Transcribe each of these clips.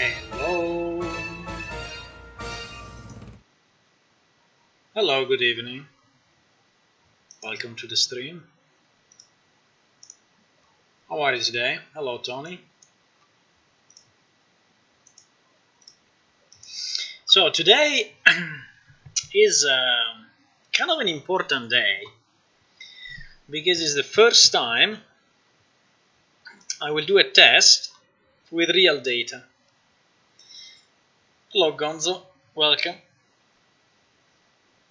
Hello. Hello, good evening. Welcome to the stream. How are you today? Hello, Tony. So, today is kind of an important day because it's the first time I will do a test with real data. Hello, Gonzo. Welcome.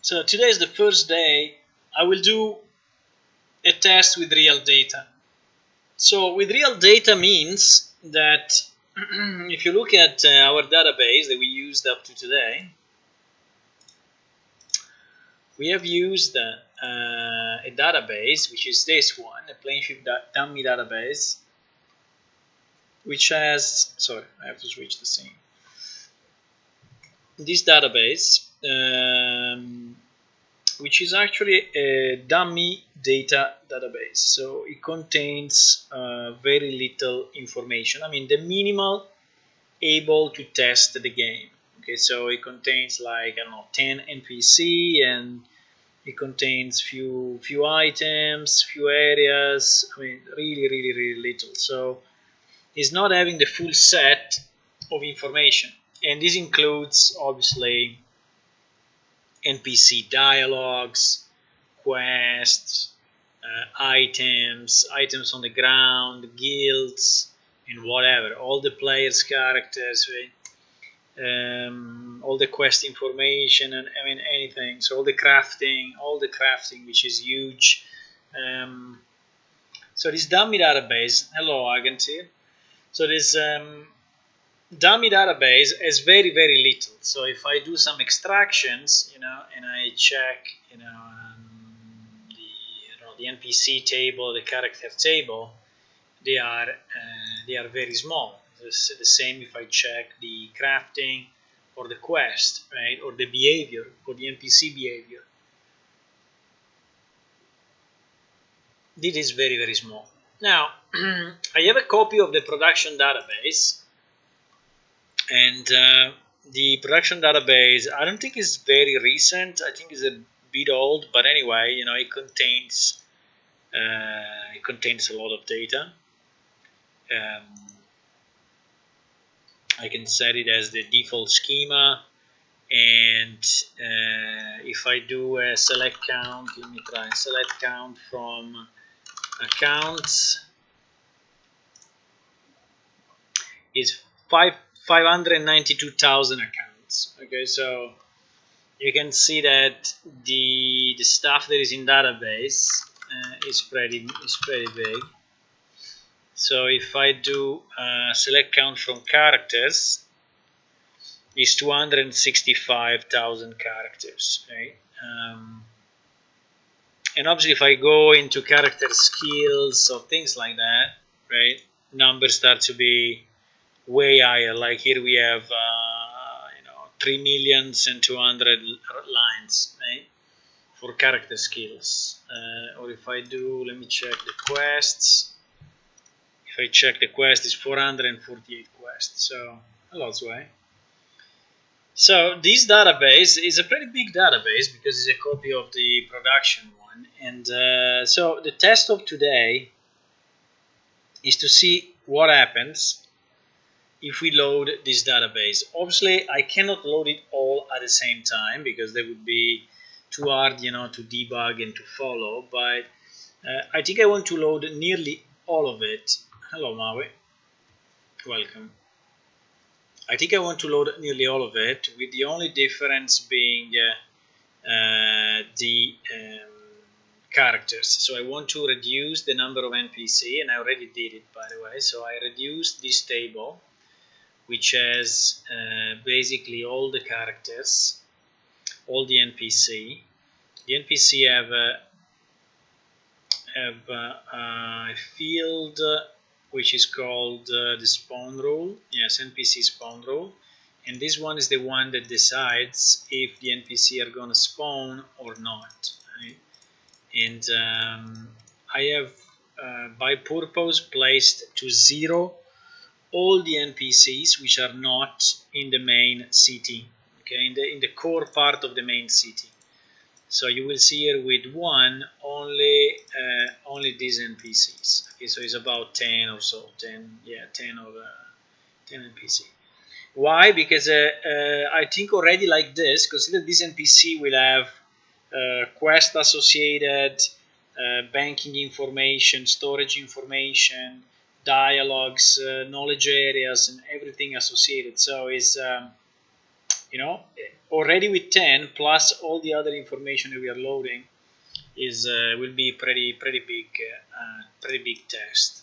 So, today is the first day I will do a test with real data. So with real data means that if you look at our database that we used up to today, we have used a database, which is this one, a PlaneShift dummy database, which has, sorry, I have to switch the scene. This database, which is actually a dummy data database. So it contains very little information. I mean, the minimal able to test the game. Okay, so it contains like, I don't know, 10 NPC, and it contains few items, few areas. I mean, really little. So it's not having the full set of information, and this includes obviously NPC dialogues, quests, items on the ground, guilds, and whatever. All the players' characters, right? All the quest information, and I mean anything. So all the crafting, which is huge. So this dummy database. Hello, Argentine. So this dummy database has very little. So if I do some extractions, and I check, the NPC table, the character table, they are very small. It's the same if I check the crafting or the quest, right, or the behavior or the NPC behavior. This is very small. Now I have a copy of the production database, and the production database, I don't think is very recent. I think it's a bit old, but anyway, it contains a lot of data. I can set it as the default schema, and if I do a select count, let me try select count from accounts, is 592,000 accounts. Okay, so you can see that the stuff that is in database is pretty big. So if I do select count from characters, is 265,000 characters, right? And obviously if I go into character skills or things like that, right, numbers start to be way higher. Like here we have 3,200,000 lines, right, for character skills. Or if I do, let me check the quests. If I check the quest, it's 448 quests, so a lot's way. So this database is a pretty big database because it's a copy of the production one. And so the test of today is to see what happens if we load this database. Obviously, I cannot load it all at the same time because that would be too hard, to debug and to follow. But I think I want to load nearly all of it. Hello, Maui. Welcome. I think I want to load nearly all of it, with the only difference being the characters. So I want to reduce the number of NPC, and I already did it, by the way. So I reduced this table, which has basically all the characters, all the NPC. The NPC have a field which is called the spawn rule. Yes, NPC spawn rule. And this one is the one that decides if the NPC are going to spawn or not. Right? And I have by purpose placed to 0 all the NPCs which are not in the main city, okay, in the core part of the main city. So you will see here with one only these NPCs. Okay, so it's about 10 or so, 10, yeah, 10 or 10 NPC. Why? Because I think already like this, consider this NPC will have quest associated, banking information, storage information, dialogues, knowledge areas, and everything associated. So it's already with 10 plus all the other information that we are loading is will be pretty big test.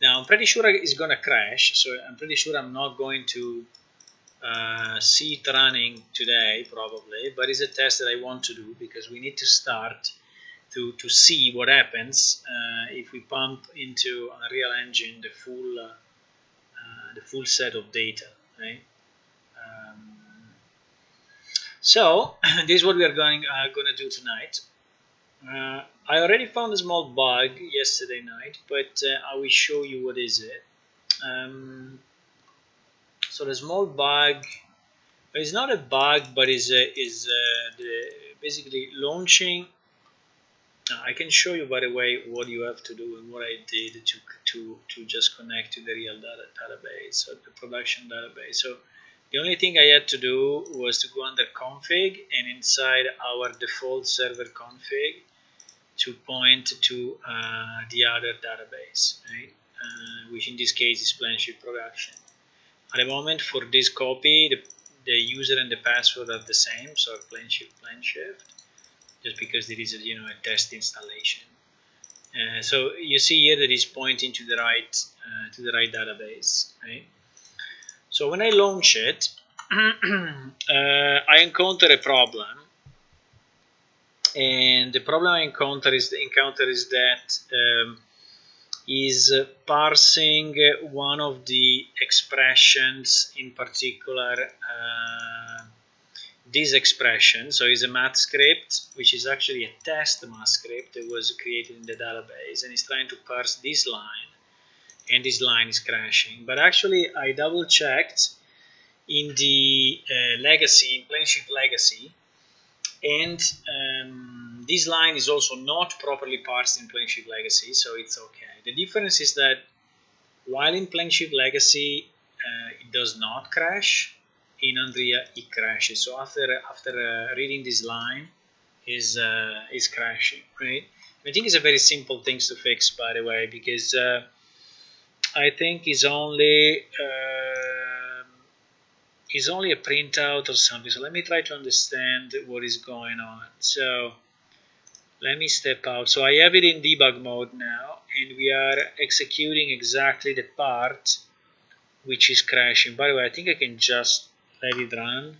Now I'm pretty sure it's gonna crash, so I'm pretty sure I'm not going to see it running today probably, but it's a test that I want to do because we need to start to see what happens if we pump into Unreal Engine the full set of data, right? So this is what we are going to do tonight. I already found a small bug yesterday night, but I will show you what is it. So the small bug, it's not a bug, but is basically launching. I can show you, by the way, what you have to do and what I did to just connect to the real database, or the production database. So the only thing I had to do was to go under config and inside our default server config to point to the other database, right? Which in this case is Planeshift production. At the moment, for this copy, the user and the password are the same, so Planeshift, just because there is a test installation. So you see here that it's pointing to the right database, right? So when I launch it, I encounter a problem, and the problem I encounter is that is parsing one of the expressions, in particular this expression. So it's a math script, which is actually a test math script that was created in the database, and it's trying to parse this line, and this line is crashing. But actually I double checked in the legacy, in Planeshift legacy, and this line is also not properly parsed in Planeshift legacy, so it's okay. The difference is that while in Planeshift legacy it does not crash, in Unreal it crashes. So after reading this line is crashing, right? I think it's a very simple thing to fix, by the way, because I think it's only a printout or something. So let me try to understand what is going on. So let me step out. So I have it in debug mode now, and we are executing exactly the part which is crashing. By the way, I think I can just let it run.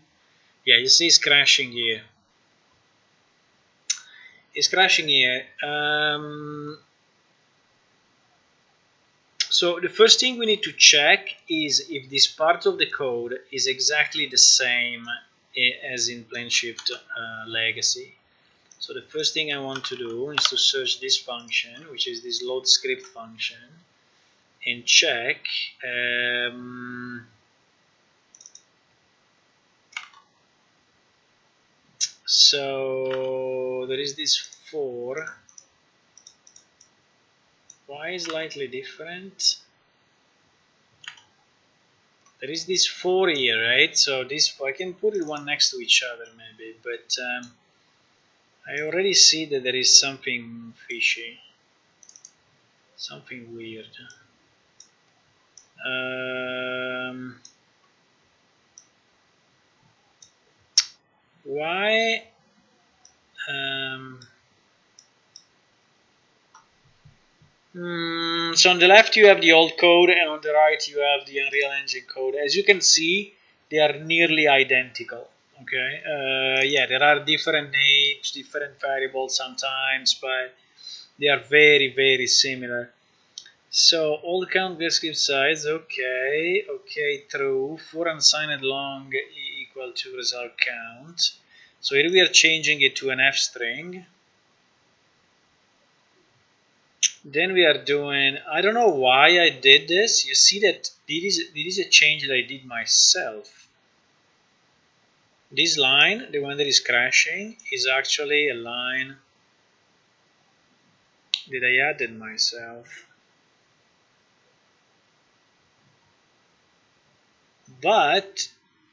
Yeah, you see it's crashing here. It's crashing here. So the first thing we need to check is if this part of the code is exactly the same as in Planeshift legacy. So the first thing I want to do is to search this function, which is this load script function, and check so there is this 4. Why is slightly different? There is this 4 here, right? So this, I can put it one next to each other maybe, but I already see that there is something fishy, something weird. Why? So on the left you have the old code, and on the right you have the Unreal Engine code. As you can see, they are nearly identical. Okay, yeah, there are different names, different variables sometimes, but they are very similar. So all count script size, okay, true. 4 unsigned long equal to result count. So here we are changing it to an F string. Then we are doing, I don't know why I did this. You see that this is a change that I did myself. This line, the one that is crashing, is actually a line that I added myself. But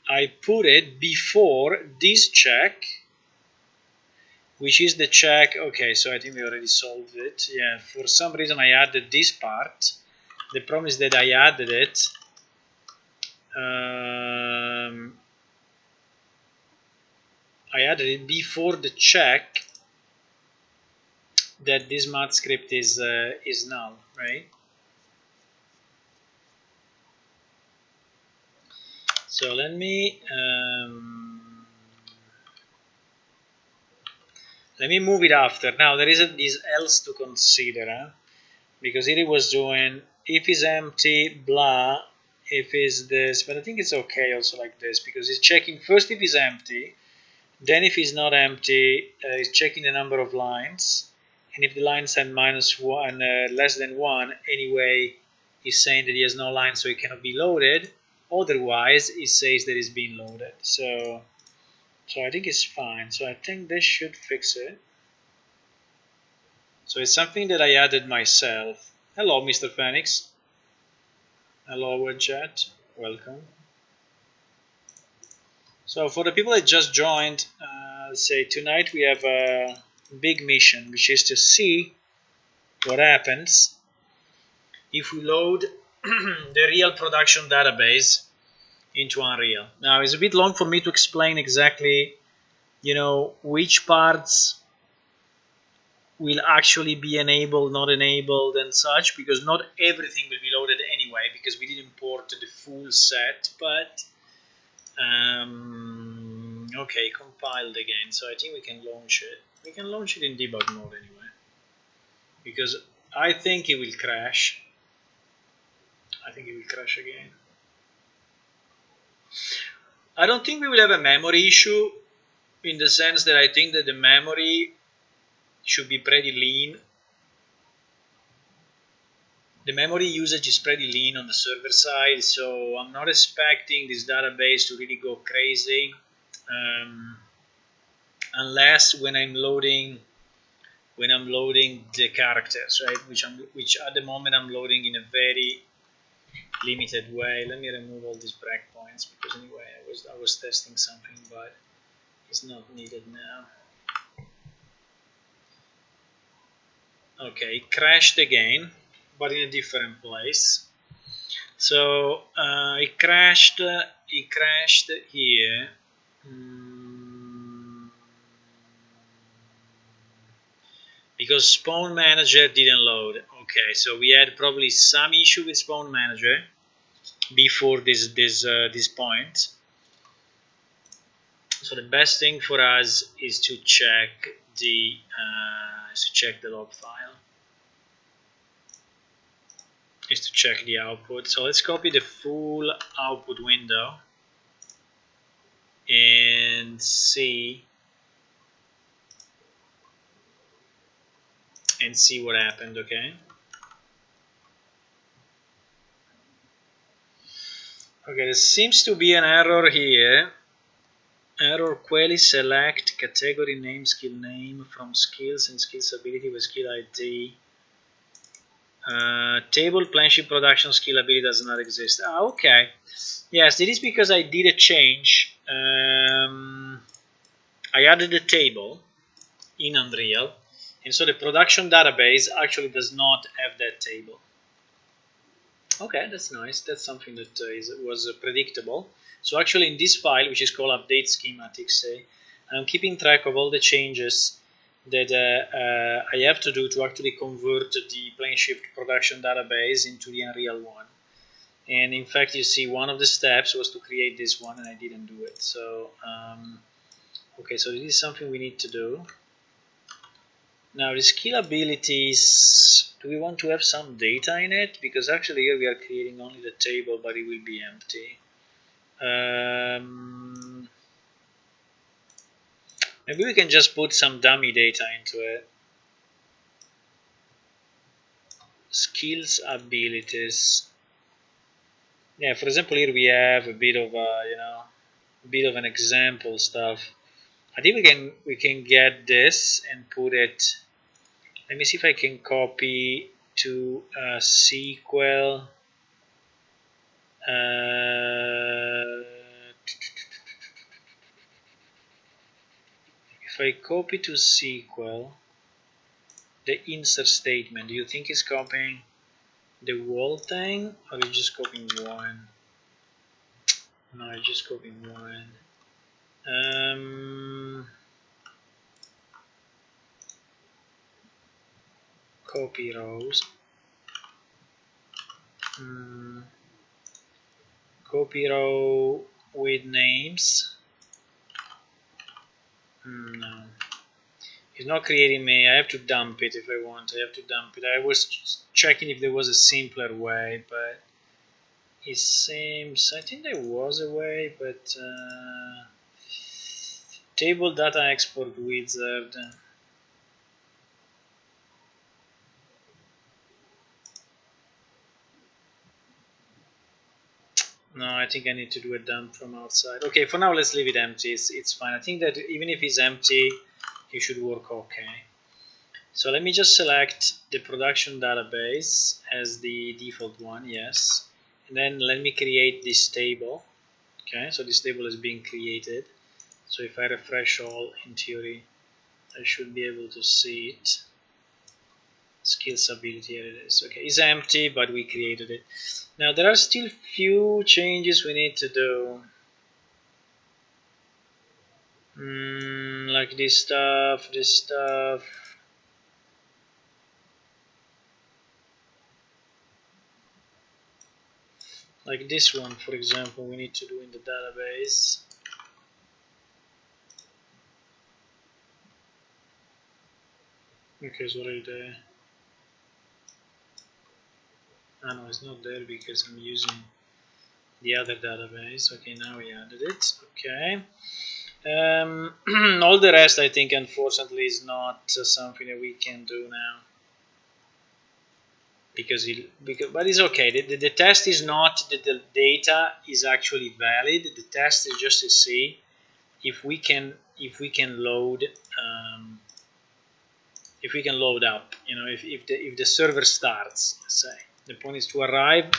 I put it before this check, which is the check. Okay, so I think we already solved it. Yeah, for some reason I added this part. The problem is that I added it before the check that this math script is null, right? So let me move it after. Now there is this else to consider, because here it was doing if is empty, blah, if is this, but I think it's okay also like this, because it's checking first if it's empty, then if it's not empty, it's checking the number of lines, and if the lines are -1, less than 1, anyway, it's saying that he has no line, so it cannot be loaded. Otherwise, it says that it's being loaded. So I think it's fine. So I think this should fix it. So it's something that I added myself. Hello, Mr. Phoenix. Hello, WordChat. Welcome. So for the people that just joined, say tonight we have a big mission, which is to see what happens if we load the real production database into Unreal. Now it's a bit long for me to explain exactly, which parts will actually be enabled, not enabled, and such, because not everything will be loaded anyway, because we did import the full set. But okay, compiled again, so I think we can launch it. We can launch it in debug mode anyway, because I think it will crash. I think it will crash again. I don't think we will have a memory issue, in the sense that I think that the memory should be pretty lean. The memory usage is pretty lean on the server side, so I'm not expecting this database to really go crazy, unless when I'm loading the characters, right? Which at the moment I'm loading in a very limited way. Let me remove all these breakpoints, because anyway I was testing something, but it's not needed now. Okay, it crashed again, but in a different place. So it crashed here. Because Spawn Manager didn't load. Okay, so we had probably some issue with Spawn Manager before this point. So the best thing for us is to check the log file. Is to check the output. So let's copy the full output window and see what happened. Okay. Okay, there seems to be an error here. Error query select category name skill name from skills and skills ability with skill ID. Table planship production skill ability does not exist. Okay. Yes, it is because I did a change. I added a table in Unreal, and so the production database actually does not have that table. Okay, that's nice. That's something that was predictable. So actually in this file, which is called update schematics, I'm keeping track of all the changes that I have to do to actually convert the PlaneShift production database into the Unreal one. And in fact, you see one of the steps was to create this one, and I didn't do it. So, okay, so this is something we need to do. Now the skill abilities, do we want to have some data in it? Because actually here we are creating only the table, but it will be empty. Maybe we can just put some dummy data into it. skills, abilities. Yeah, for example, here we have a bit of a bit of an example stuff. I think we can get this and put it. Let me see if I can copy to a SQL. If I copy to SQL the insert statement, do you think it's copying the whole thing, or is just copying one? No, it's just copying one. Copy rows. Copy row with names. No, it's not creating me. I have to dump it if I want. I have to dump it. I was checking if there was a simpler way, but it seems, I think there was a way, but table data export wizard. No, I think I need to do a dump from outside. Okay, for now let's leave it empty. It's fine. I think that even if it's empty, it should work okay. So let me just select the production database as the default one, yes. And then let me create this table. Okay, so this table is being created. So if I refresh all, in theory, I should be able to see it. Skills, ability, here it is. Okay, it's empty, but we created it. Now there are still few changes we need to do. Like this stuff. Like this one, for example, we need to do in the database. Okay, it's already there. Ah, no, it's not there because I'm using the other database. Okay, now we added it. Okay. All the rest, I think, unfortunately, is not something that we can do now. But it's okay. The test is not that the data is actually valid. The test is just to see if we can load if we can load up. If the server starts. Let's say the point is to arrive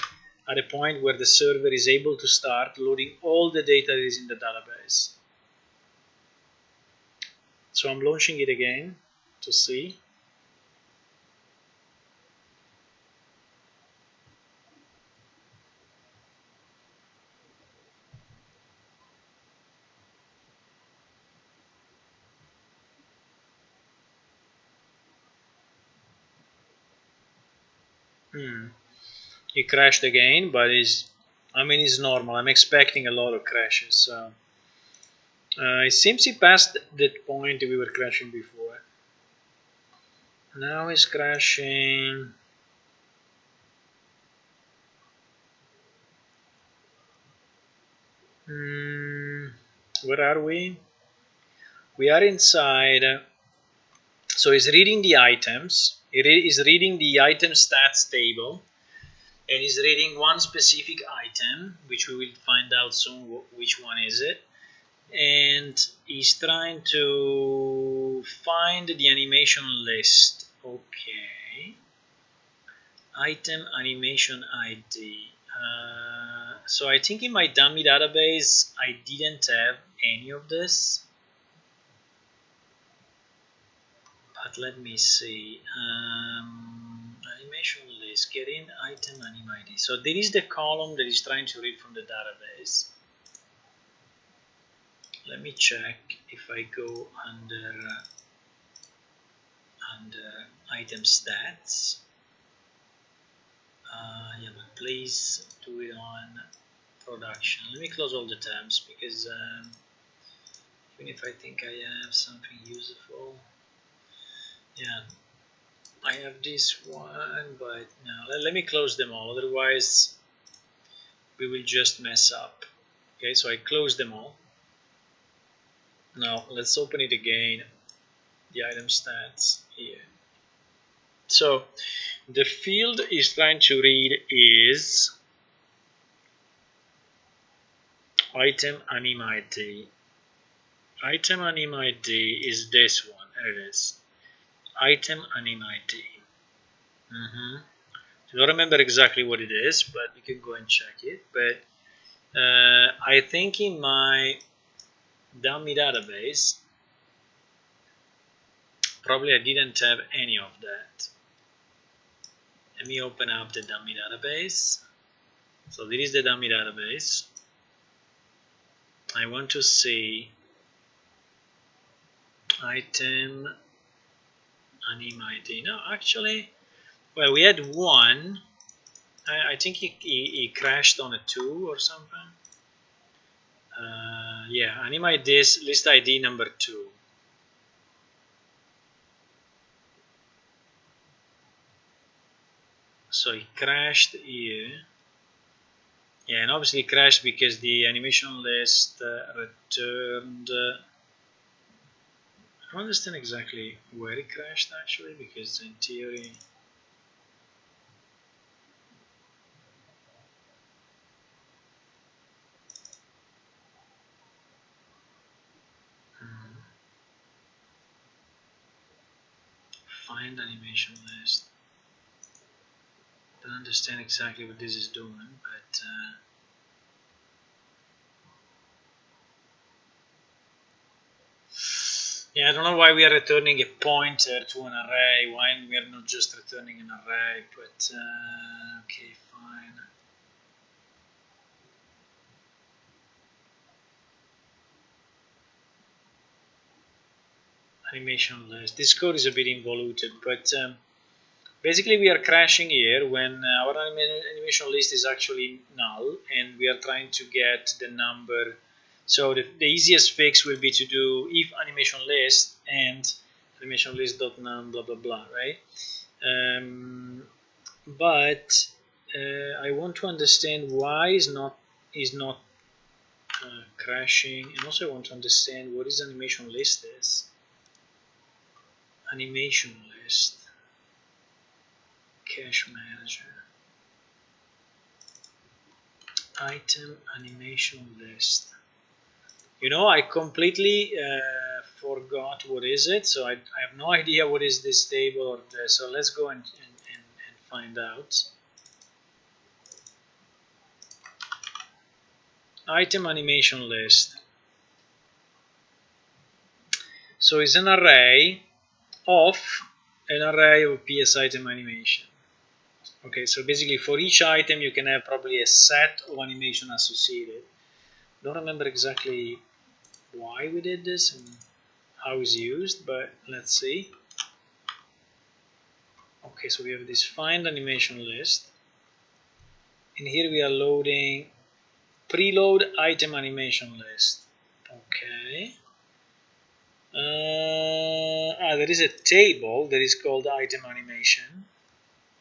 at a point where the server is able to start loading all the data that is in the database. So I'm launching it again to see. It crashed again, but it's normal. I'm expecting a lot of crashes. So it seems it passed that point we were crashing before. Now it's crashing. Where are we? We are inside. So it's reading the items. It is reading the item stats table, and is reading one specific item, which we will find out soon which one is it. And he's trying to find the animation list. Okay. Item animation ID. So I think in my dummy database I didn't have any of this. But let me see. Animation list. Get in item anim ID. So there is the column that is trying to read from the database. Let me check if I go under item stats. Yeah, but please do it on production. Let me close all the tabs because even if I think I have something useful, yeah, I have this one, but no, let me close them all, otherwise we will just mess up. Okay, so I close them all. Now let's open it again, the item stats here. So the field is trying to read is item anim ID. Item anim ID is this one. There it is. Item anim ID. I don't remember exactly what it is, but you can go and check it. But I think in my dummy database, probably I didn't have any of that. Let me open up the dummy database. So this is the dummy database. I want to see item anim ID. No, actually, well, we had one. I think he crashed on a 2 or something. Yeah, anim ID is list ID number 2. So it crashed here. Yeah, and obviously it crashed because the animation list returned. I don't understand exactly where it crashed actually, because in theory. Find animation list. Don't understand exactly what this is doing, but yeah, I don't know why we are returning a pointer to an array. Why we are not just returning an array? But okay, fine. Animation list. This code is a bit involuted, but basically we are crashing here when our animation list is actually null, and we are trying to get the number. So the easiest fix will be to do if animation list and animation list.num blah blah blah, right? But I want to understand why is not crashing, and also I want to understand what is animation list is. Animation list, cache manager, item animation list. You know, I completely forgot what is it, so I have no idea what is this table or this. So let's go and find out. Item animation list. So it's an array of PS item animation. Okay, so basically for each item you can have probably a set of animation associated. Don't remember exactly why we did this and how it's used, but let's see. Okay, so we have this find animation list, and here we are loading preload item animation list. Okay. There is a table that is called item animation.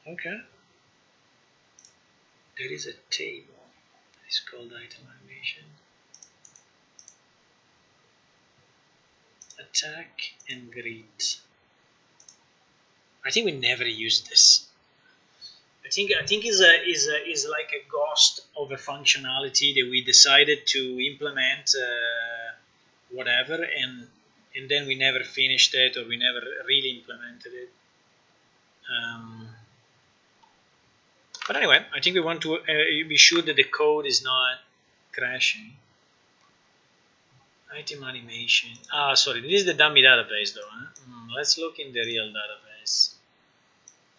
Okay. There is a table that is called item animation. Attack and greet. I think we never used this. I think is like a ghost of a functionality that we decided to implement whatever, and then we never finished it, or we never really implemented it. But anyway, I think we want to be sure that the code is not crashing. Item animation. Sorry, this is the dummy database though. Huh? Let's look in the real database.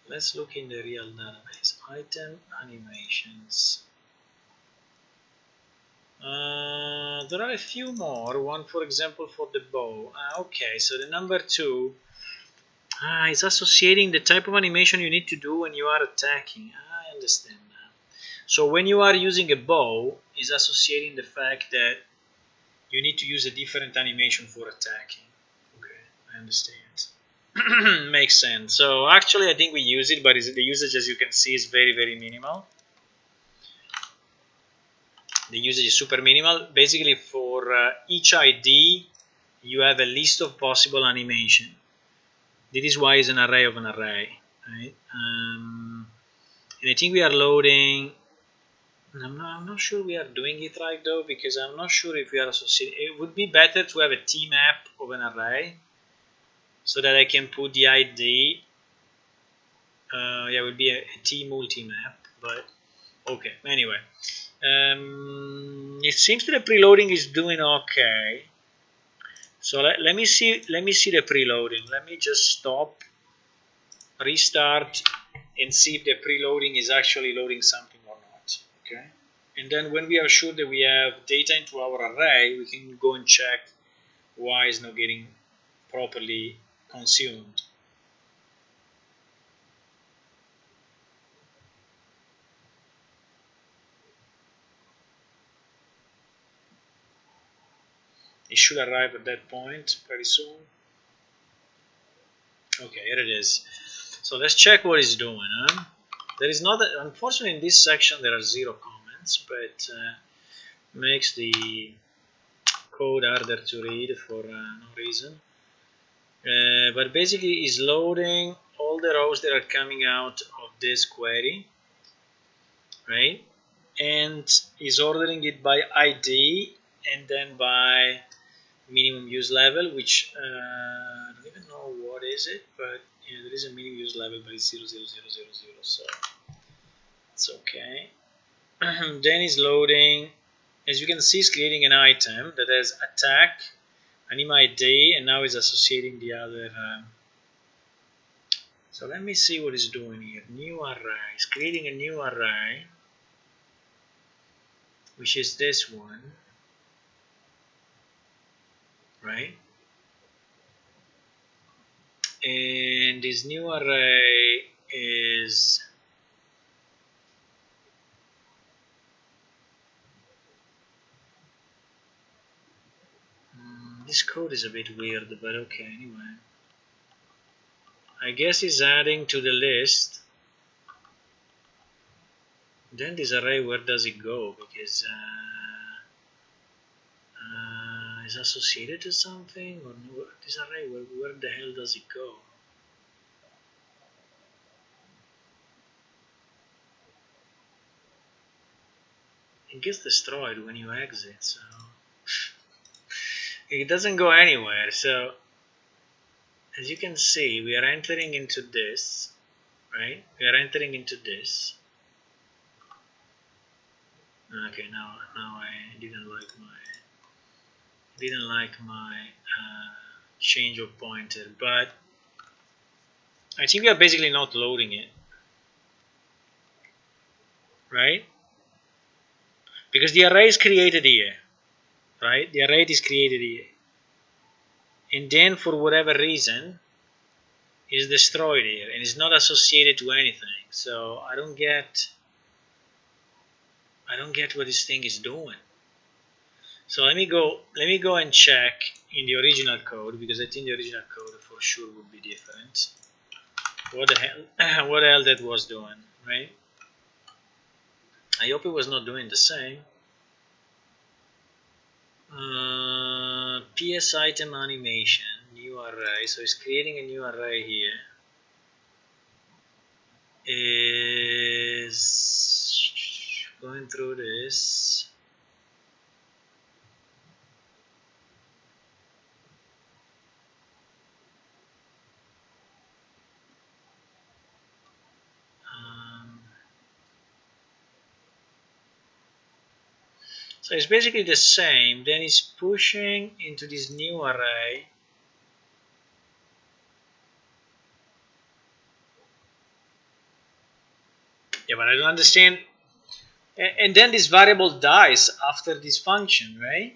Let's look in the real database. Item animations. There are a few more. One, for example, for the bow. Okay, so the number 2 is associating the type of animation you need to do when you are attacking. I understand that. So when you are using a bow, is associating the fact that you need to use a different animation for attacking. Okay, I understand. Makes sense. So actually I think we use it, but the usage, as you can see, is very, very minimal. The usage is super minimal. Basically for each ID you have a list of possible animation. This is why it's an array of an array. right? And I think we are loading. I'm not sure we are doing it right though, because I'm not sure if we are associating. It would be better to have a T map of an array so that I can put the ID. Yeah, it would be a T multi-map, but okay. Anyway, it seems that the preloading is doing okay. So let me see. Let me see the preloading. Let me just stop, restart, and see if the preloading is actually loading something or not. Okay. And then when we are sure that we have data into our array, we can go and check why it's not getting properly consumed. It should arrive at that point very soon. Okay, here it is. So let's check what it's doing. Huh? There is not, unfortunately, in this section there are 0 comments, but makes the code harder to read for no reason. But basically, is loading all the rows that are coming out of this query, right? And is ordering it by ID and then by minimum use level, which I don't even know what is it, but yeah, there is a minimum use level, but it's 00000, so it's okay. Then is loading. As you can see, it's creating an item that has attack, anim ID, and now it's associating the other. So let me see what it's doing here. New array. It's creating a new array, which is this one, right? And this new array is this code is a bit weird, but okay, anyway. I guess it's adding to the list. Then this array, where does it go? Because is associated to something, or no? This array, where the hell does it go? It gets destroyed when you exit, so it doesn't go anywhere. So as you can see, we are entering into this, right? We are entering into this. Okay, now I didn't like my change of pointer, but I think we are basically not loading it, right? Because the array is created here, right? The array is created here, and then for whatever reason is destroyed here and is not associated to anything. So I don't get what this thing is doing. So let me go and check in the original code, because I think the original code for sure would be different. What the hell that was doing, right? I hope it was not doing the same. PS item animation, new array. So it's creating a new array here. Is going through this. So it's basically the same. Then it's pushing into this new array. Yeah, but I don't understand. And then this variable dies after this function, right?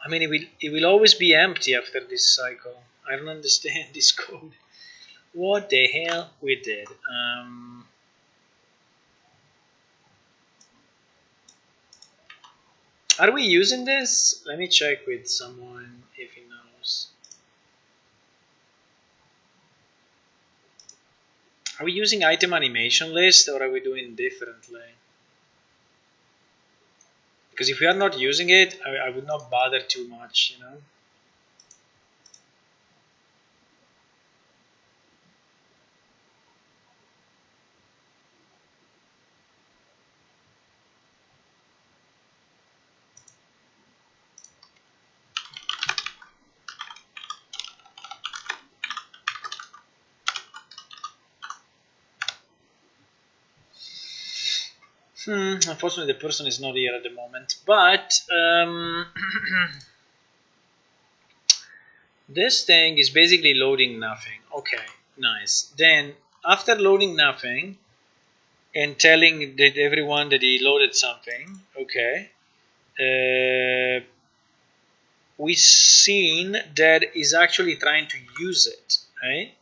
I mean, it will always be empty after this cycle. I don't understand this code. What the hell we did? Are we using this? Let me check with someone if he knows. Are we using item animation list, or are we doing differently? Because if we are not using it, I would not bother too much, you know. Unfortunately, the person is not here at the moment, but this thing is basically loading nothing. Okay, nice. Then, after loading nothing and telling everyone that he loaded something, okay, we've seen that he's actually trying to use it, right?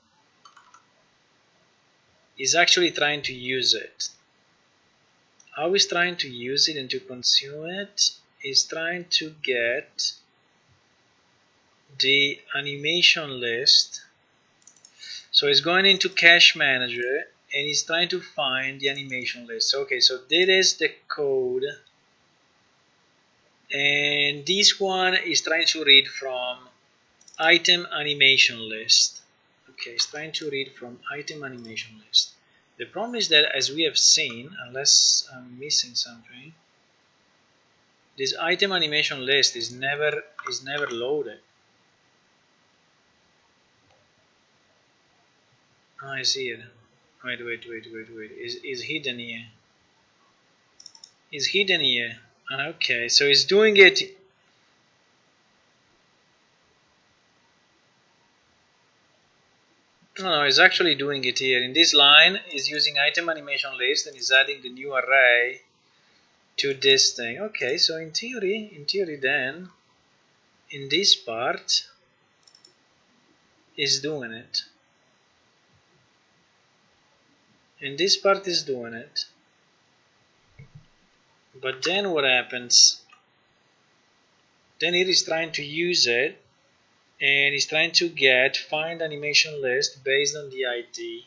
He's actually trying to use it. How he's trying to use it and to consume it is trying to get the animation list. So he's going into cache manager and he's trying to find the animation list. Okay, so that is the code, and this one is trying to read from item animation list. Okay, it's trying to read from item animation list. The problem is that, as we have seen, unless I'm missing something, this item animation list is never loaded. Oh, I see it. Wait. Is hidden here. Is hidden here. Okay, so it's doing it. No, it's actually doing it here. In this line, is using item animation list and is adding the new array to this thing. Okay, so in theory then, in this part, is doing it. And this part is doing it. But then what happens? Then it is trying to use it and is trying to find animation list based on the ID.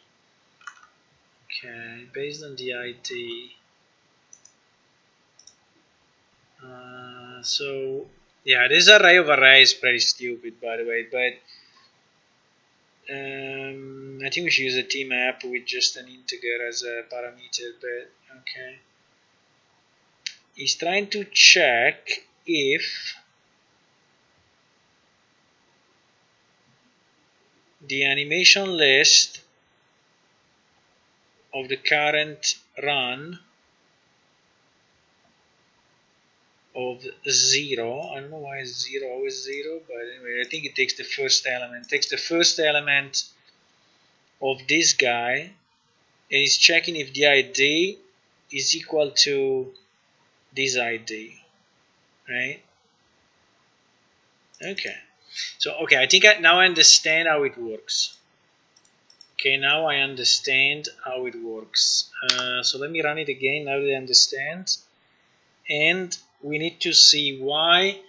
Okay, based on the ID. So yeah, this array of arrays is pretty stupid, by the way, but I think we should use a tmap with just an integer as a parameter, but okay. He's trying to check if the animation list of the current run of 0, I don't know why it's 0, always 0, but anyway, I think it takes the first element. It takes the first element of this guy and is checking if the ID is equal to this ID, right? Okay, so okay, I think now I understand how it works. Okay, now I understand how it works. So let me run it again now that I understand. And we need to see why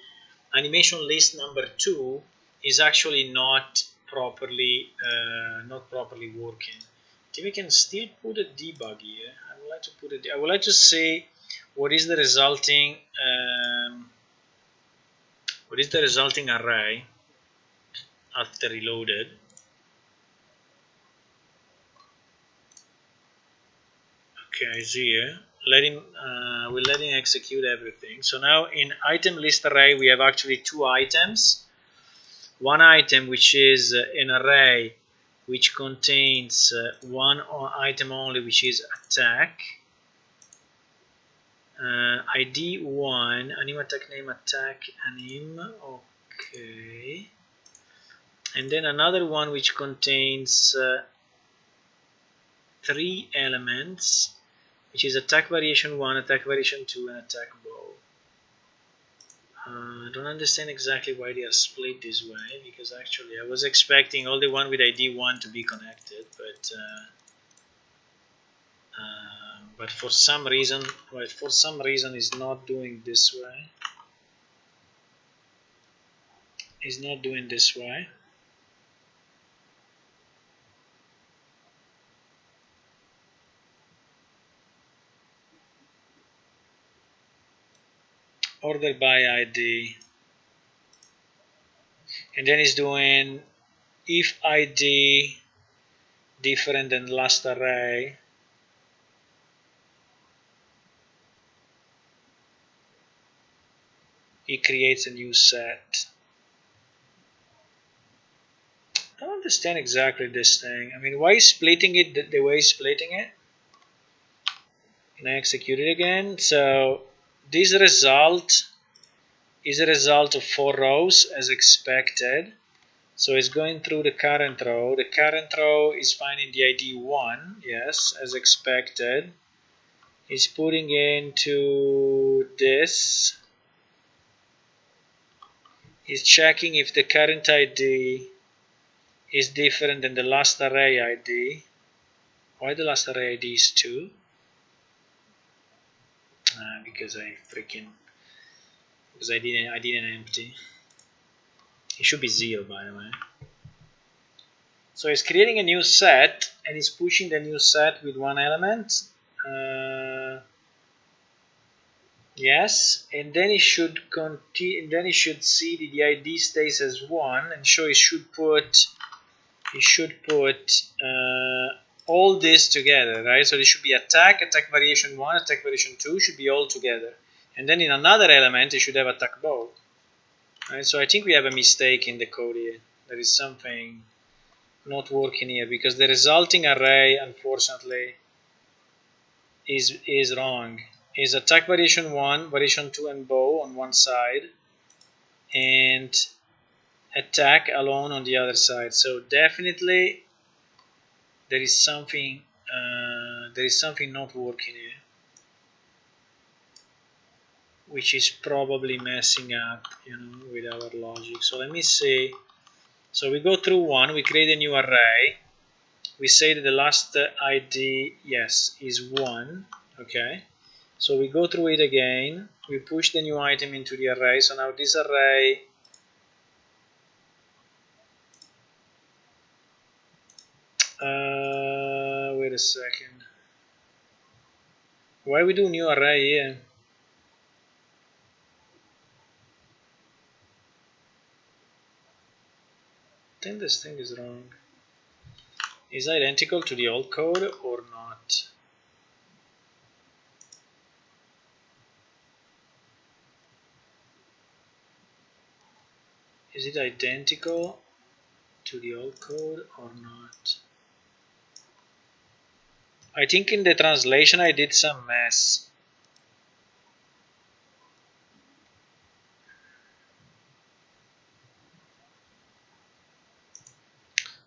animation list number 2 is actually not properly working. I think we can still put a debug here. I would like to put it. I would like to see what is the resulting array after reloaded. Okay, I see here. We'll let him execute everything. So now in item list array we have actually two items. One item which is an array which contains one item only, which is attack. ID 1, anim attack name attack anim. Okay. And then another one which contains 3 elements, which is attack variation 1, attack variation 2, and attack bow. I don't understand exactly why they are split this way, because actually I was expecting all the one with ID 1 to be connected, but for some reason it's not doing this way. It's not doing this way. order by ID, and then it's doing if ID different than last array, it creates a new set. I don't understand exactly this thing. I mean, why is splitting it the way it's splitting it? And I execute it again. So this result is a result of 4 rows as expected. So it's going through the current row. The current row is finding the ID 1, yes, as expected. It's putting into this. It's checking if the current ID is different than the last array ID. Why the last array ID is 2? Because I didn't empty. It should be 0, by the way. So it's creating a new set and it's pushing the new set with one element. Yes, and then it should continue. Then it should see the ID stays as 1, and so it should put all this together, right? So there should be attack variation 1, attack variation 2 should be all together, and then in another element it should have attack both. Right? So I think we have a mistake in the code here. There is something not working here because the resulting array, unfortunately, is wrong. Is attack variation 1, variation 2 and bow on one side, and attack alone on the other side. So definitely there is something not working here, which is probably messing up, with our logic. So let me see. So we go through one, we create a new array. We say that the last ID, yes, is 1. Okay. So we go through it again. We push the new item into the array. So now this array wait a second. Why we do new array here? I think this thing is wrong. Is identical to the old code or not? Is it identical to the old code or not? I think in the translation I did some mess.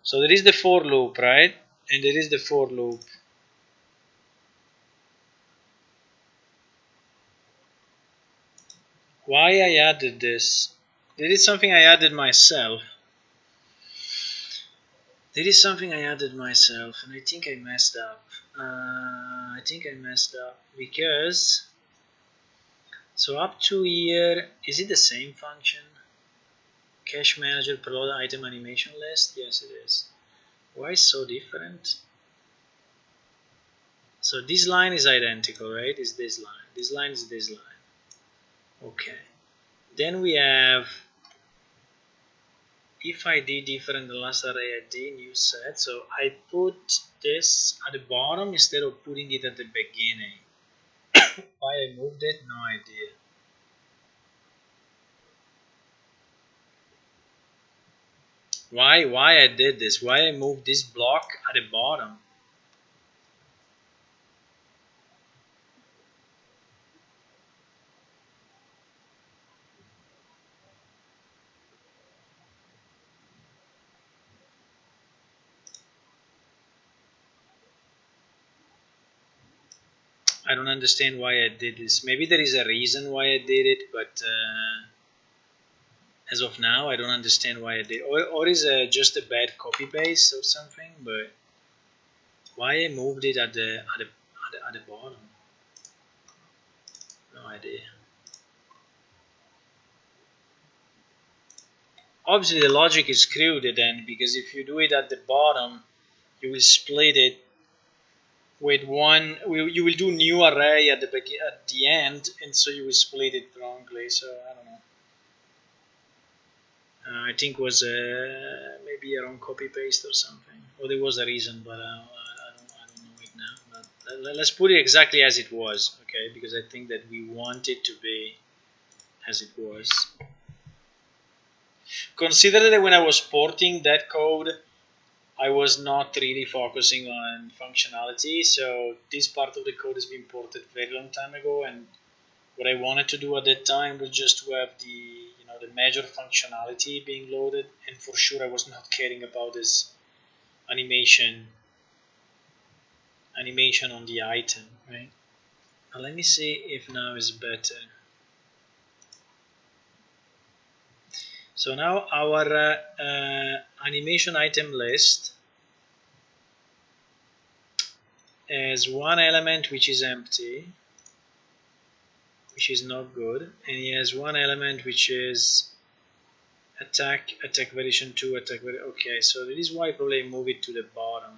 So there is the for loop, right? And there is the for loop. Why I added this? There is something I added myself. And I think I messed up. Because, so up to here, is it the same function? Cache manager preload item animation list? Yes, it is. Why is so different? So this line is identical, right? Is this line. This line is this line. Okay. Then we have if ID different than last array ID new set. So I put this at the bottom instead of putting it at the beginning. Why I moved it? No idea. Why I did this? Why I moved this block at the bottom? I don't understand why I did this. Maybe there is a reason why I did it, but as of now, I don't understand why I did. Or is it just a bad copy paste or something? But why I moved it at the bottom? No idea. Obviously, the logic is screwed then, because if you do it at the bottom, you will split it with one, you will do new array at the end, and so you will split it wrongly. So I don't know. I think was maybe a wrong copy paste or something, or there was a reason, but I don't know it now. But let's put it exactly as it was, okay? Because I think that we want it to be as it was. Consider that when I was porting that code, I was not really focusing on functionality, so this part of the code has been ported very long time ago, and what I wanted to do at that time was just to have the major functionality being loaded, and for sure I was not caring about this animation on the item, right? Now let me see if now is better. So now our animation item list has one element which is empty, which is not good, and he has one element which is attack variation 2, okay, so that is why probably I move it to the bottom,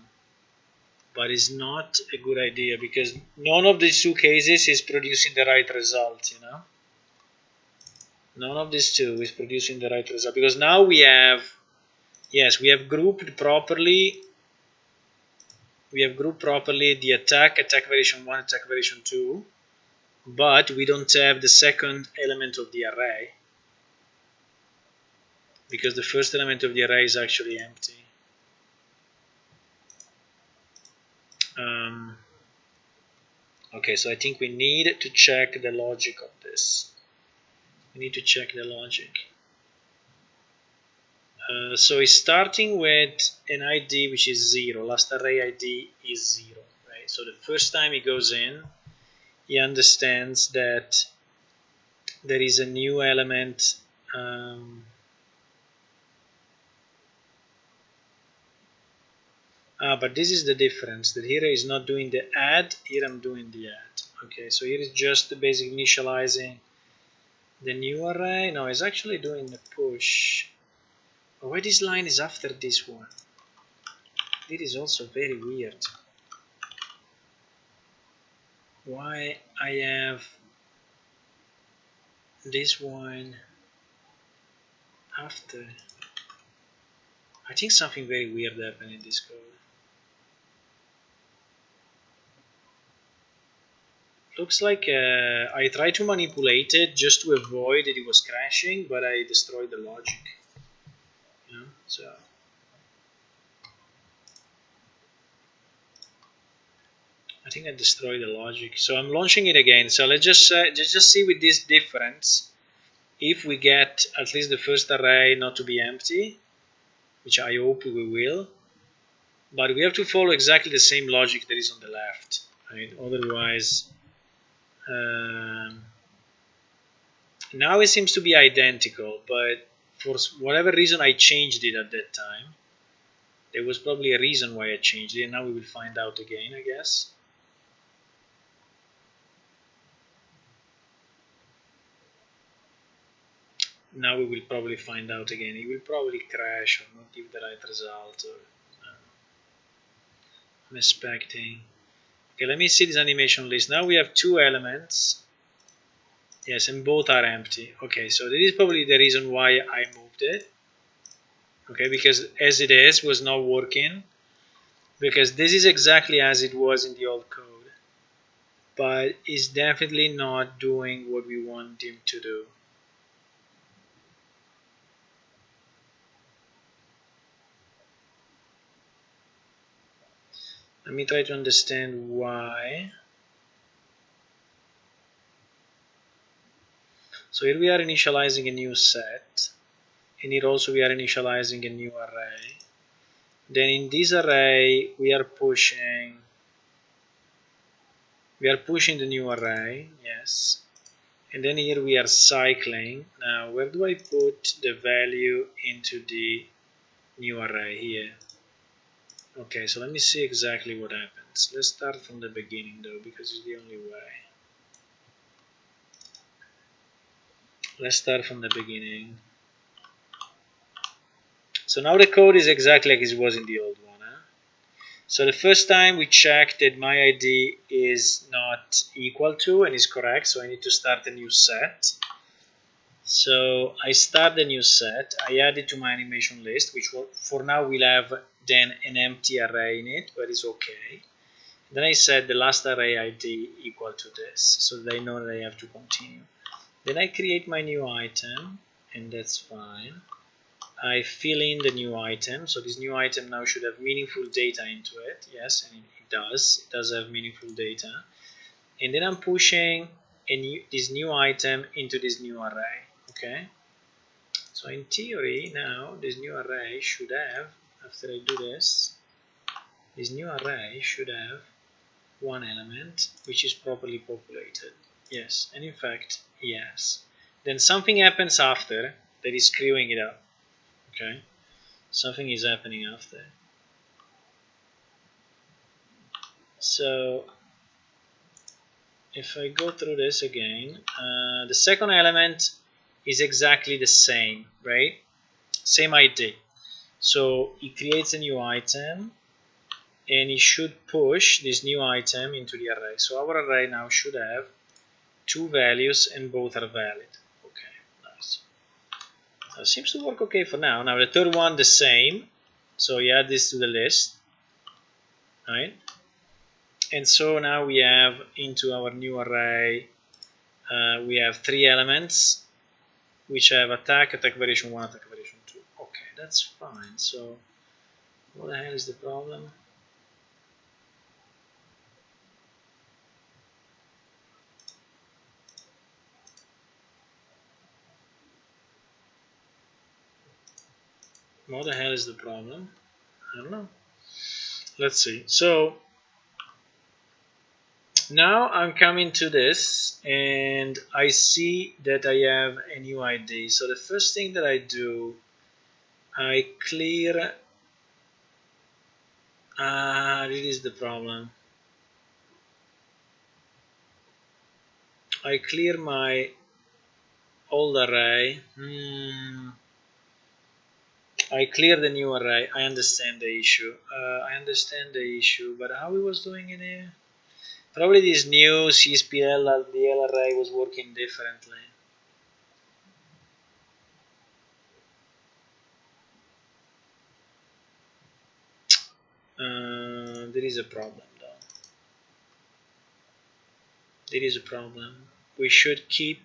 but it's not a good idea because none of these two cases is producing the right result, none of these two is producing the right result, because now we have grouped properly the attack variation 1, attack variation 2, but we don't have the second element of the array because the first element of the array is actually empty. Okay, so I think we need to check the logic of this. We need to check the logic. So it's starting with an ID which is 0. Last array ID is 0. Right? So the first time he goes in, he understands that there is a new element. But this is the difference, that here is not doing the add, here I'm doing the add. Okay, so here is just basically initializing the new array. No, it's actually doing the push. But why this line is after this one? It is also very weird. Why I have this one after? I think something very weird happened in this code. Looks like I tried to manipulate it just to avoid that it was crashing, but I destroyed the logic. So I think I destroyed the logic. So I'm launching it again. So let's just see with this difference if we get at least the first array not to be empty, which I hope we will. But we have to follow exactly the same logic that is on the left, right? Otherwise, now it seems to be identical, but for whatever reason I changed it at that time. There was probably a reason why I changed it, and now we will find out again, I guess. Now we will probably find out again. It will probably crash or not give the right result. Or, I'm expecting. Okay, let me see this animation list. Now we have two elements. Yes, and both are empty. Okay, so this is probably the reason why I moved it. Okay, because as it is was not working. Because this is exactly as it was in the old code. But it's definitely not doing what we want him to do. Let me try to understand why. So here we are initializing a new set, and here also we are initializing a new array. Then in this array we are pushing the new array, yes. And then here we are cycling. Now where do I put the value into the new array? Here. Okay, so let me see exactly what happens. Let's start from the beginning though, because it's the only way. Let's start from the beginning. So now the code is exactly like it was in the old one. So the first time we check that my ID is not equal to and is correct, so I need to start a new set. So I start the new set, I add it to my animation list, which will, for now will have then an empty array in it, but it's okay. Then I set the last array ID equal to this, so they know that I have to continue. Then I create my new item, and that's fine. I fill in the new item, so this new item now should have meaningful data into it. Yes, and it does have meaningful data. And then I'm pushing this new item into this new array. Okay, so in theory now this new array should have, after I do this new array should have one element which is properly populated. Yes, and in fact, yes. Then something happens after that is screwing it up. Okay, something is happening after. So if I go through this again, the second element is exactly the same, right? Same ID. So it creates a new item and it should push this new item into the array. So our array now should have two values and both are valid. Okay, nice. Seems to work okay for now. Now the third one the same. So you add this to the list, right? And so now we have into our new array, we have three elements which have attack variation 1, attack variation 2. Okay, that's fine. So what the hell is the problem? What the hell is the problem? I don't know. Let's see. So now I'm coming to this and I see that I have a new ID. So the first thing that I do, I clear, this is the problem. I clear my old array. I clear the new array. I understand the issue. But how we was doing it here? Probably this new CSPL LDL array was working differently. There is a problem though. There is a problem. We should keep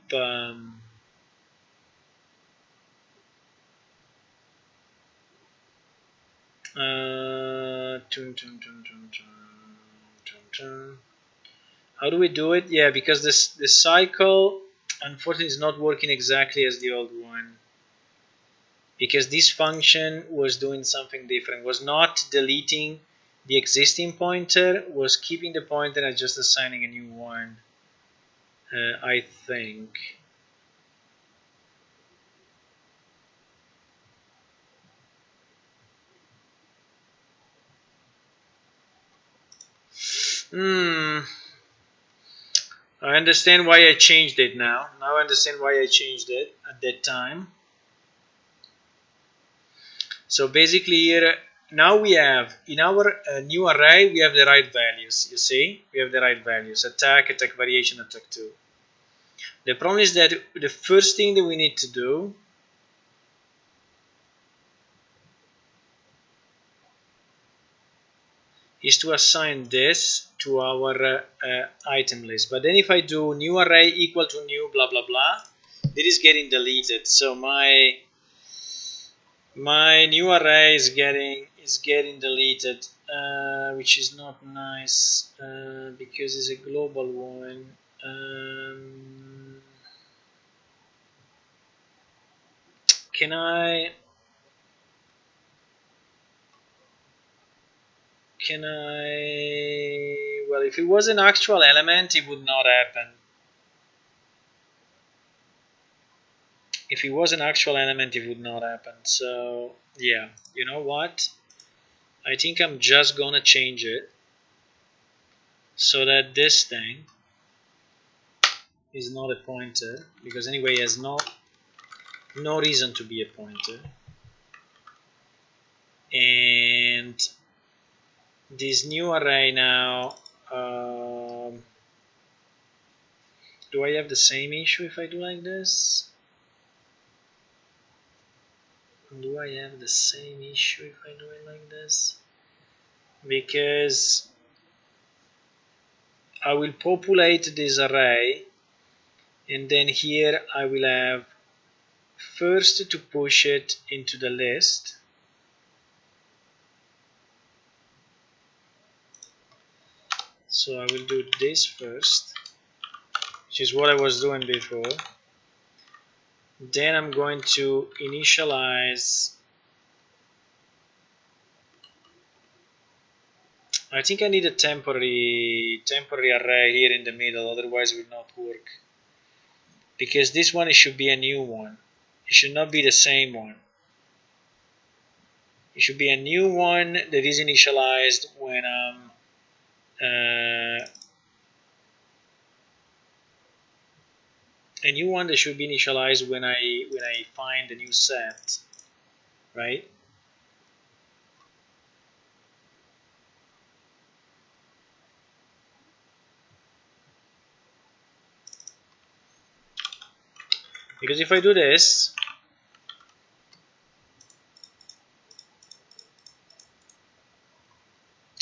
how do we do it? Yeah, because the cycle unfortunately is not working exactly as the old one. Because this function was doing something different, was not deleting the existing pointer, was keeping the pointer and just assigning a new one, I think. I understand why I changed it now. Now I understand why I changed it at that time. So basically here, now we have, in our new array, we have the right values, you see? We have the right values, attack, attack variation, attack 2. The problem is that the first thing that we need to do is to assign this to our item list. But then if I do new array equal to new blah blah blah, it is getting deleted. So my new array is getting deleted, which is not nice because it's a global one. Can I well, if it was an actual element it would not happen. If it was an actual element it would not happen. So yeah, you know what, I think I'm just gonna change it so that this thing is not a pointer, because anyway it has no reason to be a pointer. And this new array now, do I have the same issue if I do like this? Do I have the same issue if I do it like this? Because I will populate this array, and then here I will have first to push it into the list. So I will do this first, which is what I was doing before. Then I'm going to initialize. I think I need a temporary array here in the middle, otherwise it will not work. Because this one, it should be a new one. It should not be the same one. It should be a new one that is initialized when I'm a new one that should be initialized when I find a new set, right? Because if I do this,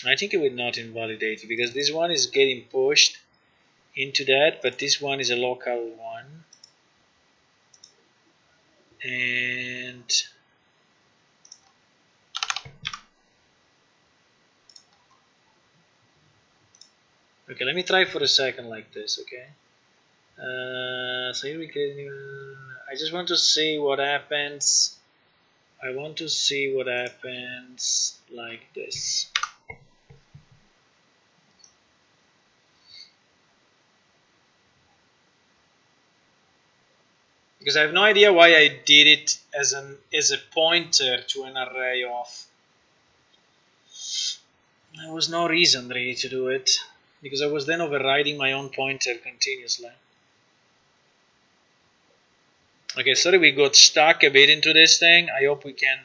I think it would not invalidate it, because this one is getting pushed into that, but this one is a local one. And okay, let me try for a second like this, okay? So here we can, I just want to see what happens. I want to see what happens like this. Because I have no idea why I did it as a pointer to an array of. There was no reason really to do it, because I was then overriding my own pointer continuously. Okay, sorry we got stuck a bit into this thing. I hope we can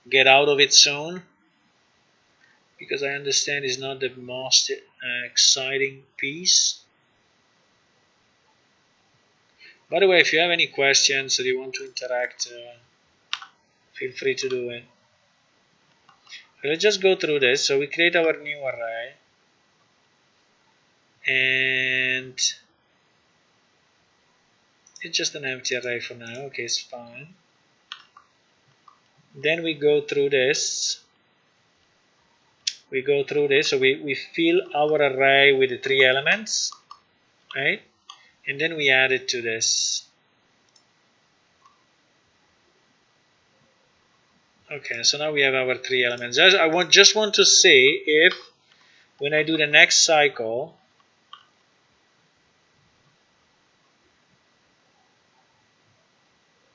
get out of it soon, because I understand it's not the most exciting piece. By the way, if you have any questions or you want to interact, feel free to do it. Let's just go through this. So we create our new array, and it's just an empty array for now. Okay, it's fine. Then we go through this. So we fill our array with the 3 elements, right? And then we add it to this. Okay, so now we have our 3 elements. I just want to see if when I do the next cycle,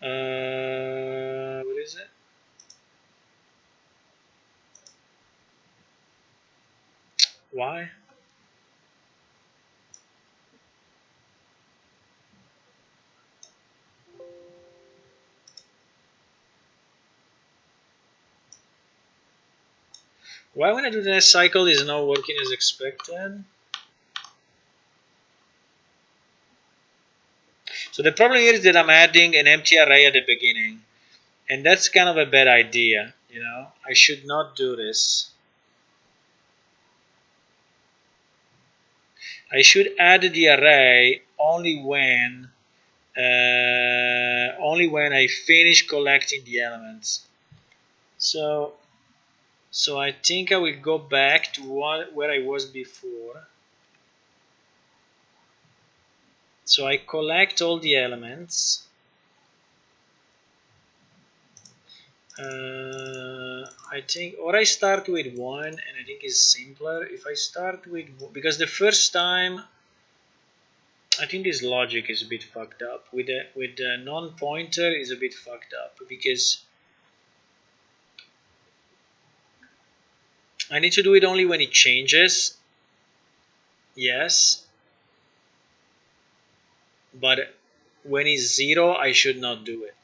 what is it? Why? Why when I do the next cycle is not working as expected? So the problem here is that I'm adding an empty array at the beginning, and that's kind of a bad idea, you know. I should not do this. I should add the array only when I finish collecting the elements. So I think I will go back to where I was before. So I collect all the elements. I think, or I start with 1, and I think it's simpler if I start with, because the first time I think this logic is a bit fucked up. With the non-pointer is a bit fucked up, because I need to do it only when it changes. Yes. But when it's 0, I should not do it.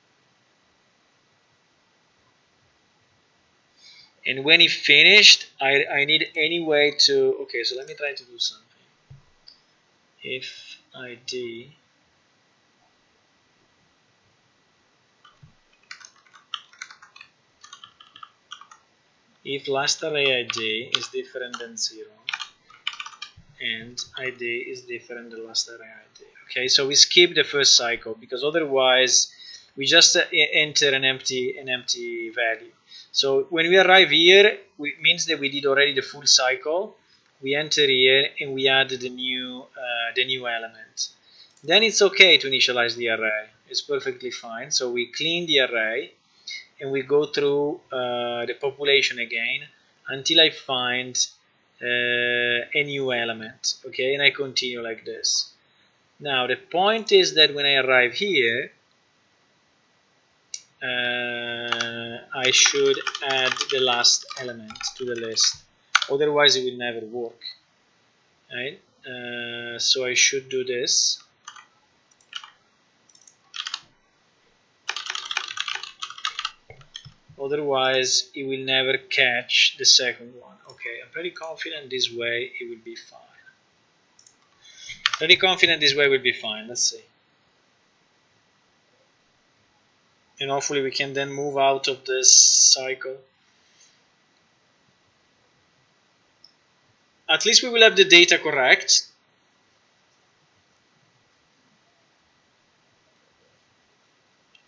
And when it finished, I need any way to, okay, so let me try to do something. If ID if last array ID is different than 0 and ID is different than last array ID. Okay, so we skip the first cycle because otherwise we just enter an empty value. So when we arrive here, it means that we did already the full cycle. We enter here and we add the new element. Then it's okay to initialize the array. It's perfectly fine. So we clean the array and we go through the population again until I find a new element. Okay, and I continue like this. Now the point is that when I arrive here, I should add the last element to the list, otherwise it will never work, right? So I should do this. Otherwise it will never catch the second one. Okay, I'm pretty confident this way it will be fine. Pretty confident this way will be fine. Let's see. And hopefully we can then move out of this cycle. At least we will have the data correct.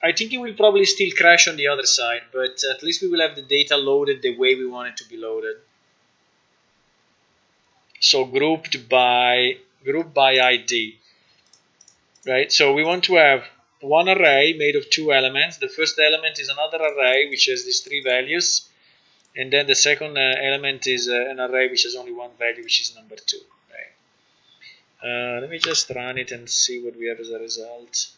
I think it will probably still crash on the other side, but at least we will have the data loaded the way we want it to be loaded. So grouped by ID, right? So we want to have one array made of two elements. The first element is another array which has these three values, and then the second element is an array which has only one value, which is number 2. Right? Let me just run it and see what we have as a result.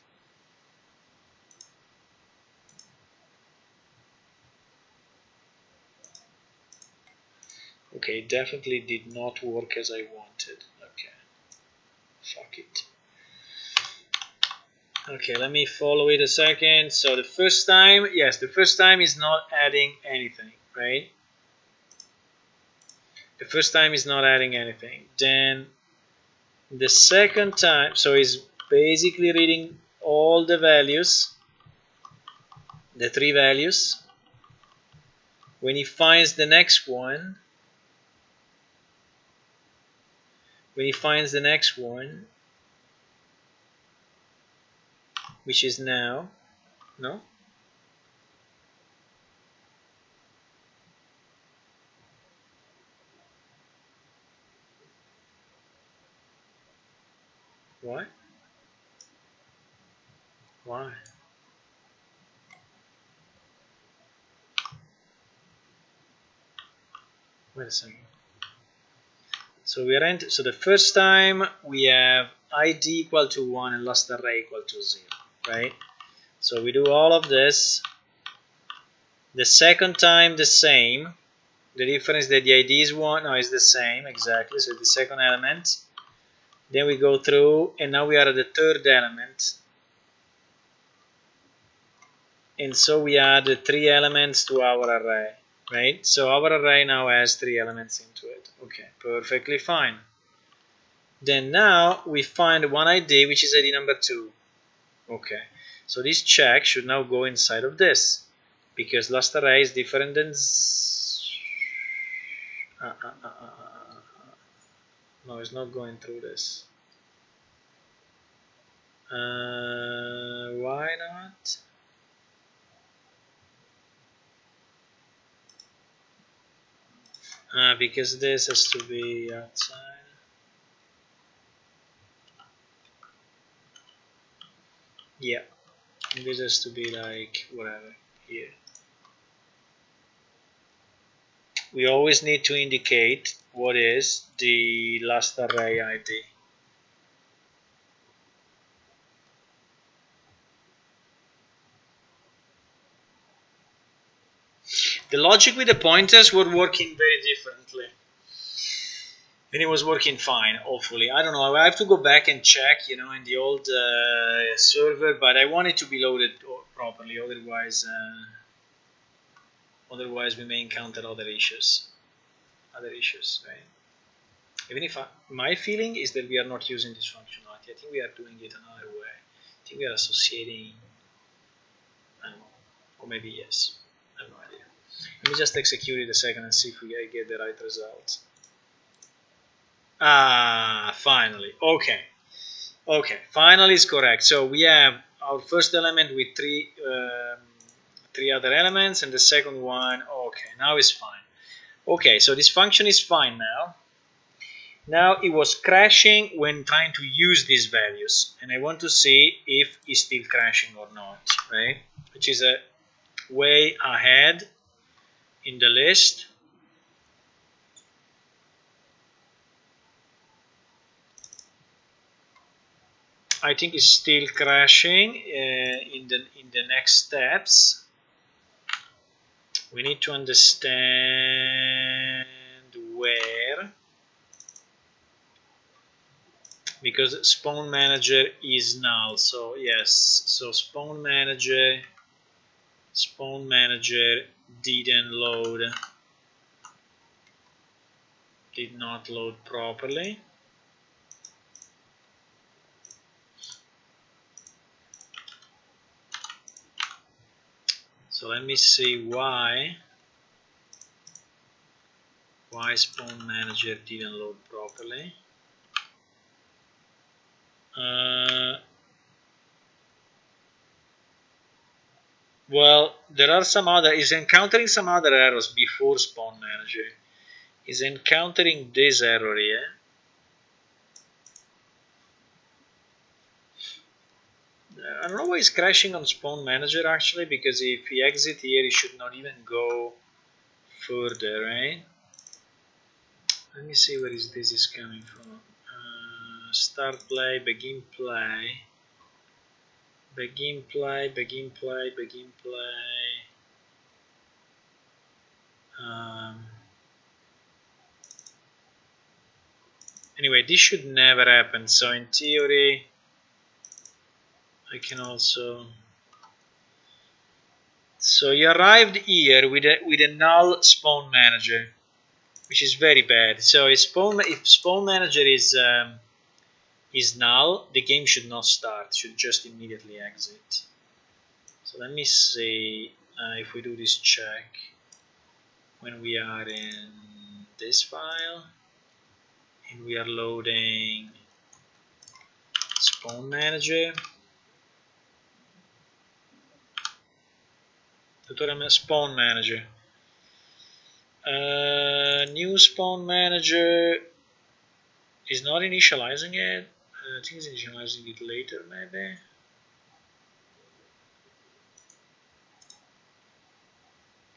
Okay, it definitely did not work as I wanted. Okay, fuck it. Okay, let me follow it a second. So the first time, yes, the first time is not adding anything, right? The first time is not adding anything. Then the second time, so it's basically reading all the values, the 3 values. When he finds the next one, which is now, no? What? Why? Wait a second. So so the first time we have ID equal to 1 and last array equal to 0, right? So we do all of this. The second time the same. The difference that the ID is 1, no, is the same, exactly. So the second element. Then we go through, and now we are at the third element. And so we add the 3 elements to our array, right? So our array now has 3 elements into it. Okay, perfectly fine. Then now we find one ID, which is ID number 2. Okay, so this check should now go inside of this, because last array is different than no, it's not going through this. Why not? Because this has to be outside. Yeah, this has to be like whatever here. We always need to indicate what is the last array ID. The logic with the pointers were working very differently. And it was working fine, hopefully. I don't know, I have to go back and check, in the old server, but I want it to be loaded properly, otherwise... Otherwise, we may encounter other issues. Right? Even if my feeling is that we are not using this functionality. I think we are doing it another way. I think we are associating, I don't know, or maybe yes. I have no idea. Let me just execute it a second and see if we get the right result. Ah, finally. Okay. Okay, finally it's correct. So we have our first element with three other elements, and the second one. Okay, now it's fine. Okay, so this function is fine now. Now it was crashing when trying to use these values, and I want to see if it's still crashing or not, right? Which is a way ahead in the list. I think it's still crashing in the next steps. We need to understand where, because spawn manager is null. So yes, so spawn manager did not load properly. So let me see why spawn manager didn't load properly. Well, there are some other, is encountering some other errors before spawn manager. Is encountering this error here. I don't know why it's crashing on spawn manager actually, because if he exit here, he should not even go further, right? Let me see where this is coming from. Start play, begin play, begin play, begin play, begin play. Anyway, this should never happen. So in theory, I can also. So you arrived here with a null spawn manager, which is very bad. So if spawn manager is null, the game should not start. Should just immediately exit. So let me see if we do this check when we are in this file and we are loading spawn manager. Tutorial spawn manager. New spawn manager is not initializing it. I think it's initializing it later, maybe.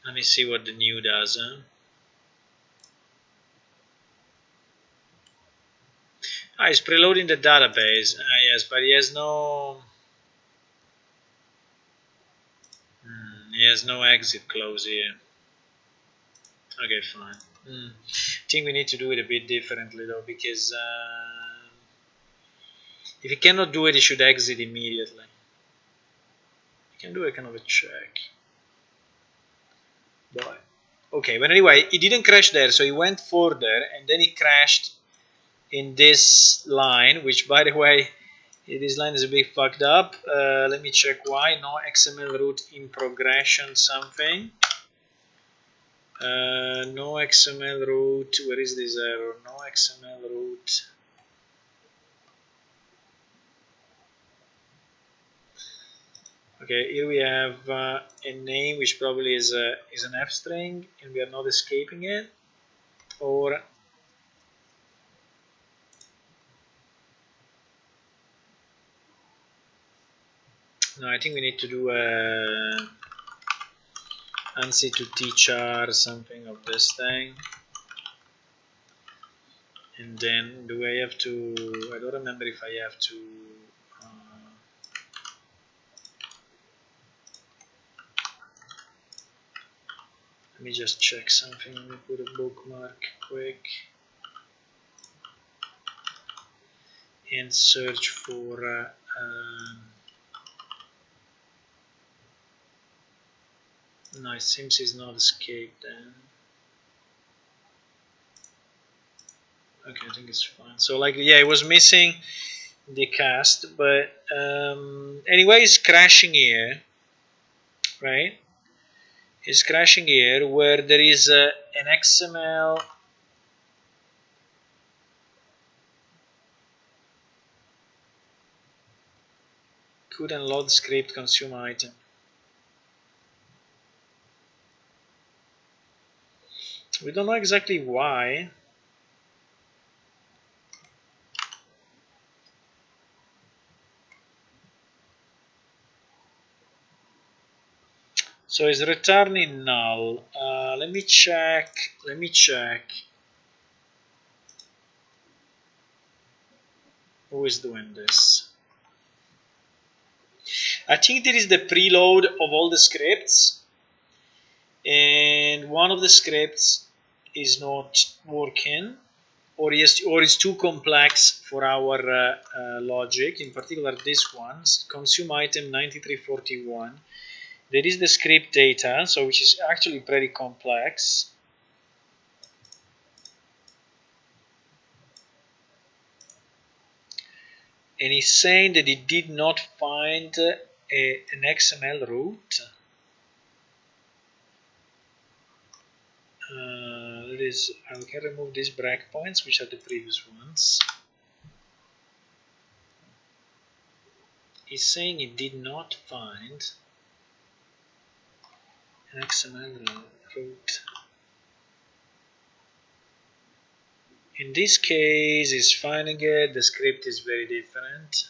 Let me see what the new does. It's preloading the database. Yes, but he has no. He has no exit close here. Okay, fine. I think we need to do it a bit differently though, because if he cannot do it, he should exit immediately. He can do a kind of a check. Boy. Okay, but anyway, he didn't crash there, so he went further, and then he crashed in this line, which, by the way, this line is a bit fucked up. Let me check why. No XML root in progression something. No XML root. Where is this error? No XML root. Okay, here we have a name which probably is an F string, and we are not escaping it. Or no, I think we need to do a ANSI to tchar something of this thing. And then do I have to, I don't remember if I have to let me just check something. Let me put a bookmark quick and search for No, it seems he's not escaped then. Okay, I think it's fine. So like, yeah, it was missing the cast, but anyway, it's crashing here, right? It's crashing here where there is an XML couldn't load script consume item. We don't know exactly why. So it's returning null. Let me check. Let me check. Who is doing this? I think this is the preload of all the scripts, and one of the scripts is not working, or is too complex for our logic. In particular, this one, consume item 9341. There is the script data, so which is actually pretty complex. And he's saying that he did not find an XML root. I can remove these breakpoints, which are the previous ones. He's saying he did not find an XML root. In this case, he's finding it. The script is very different.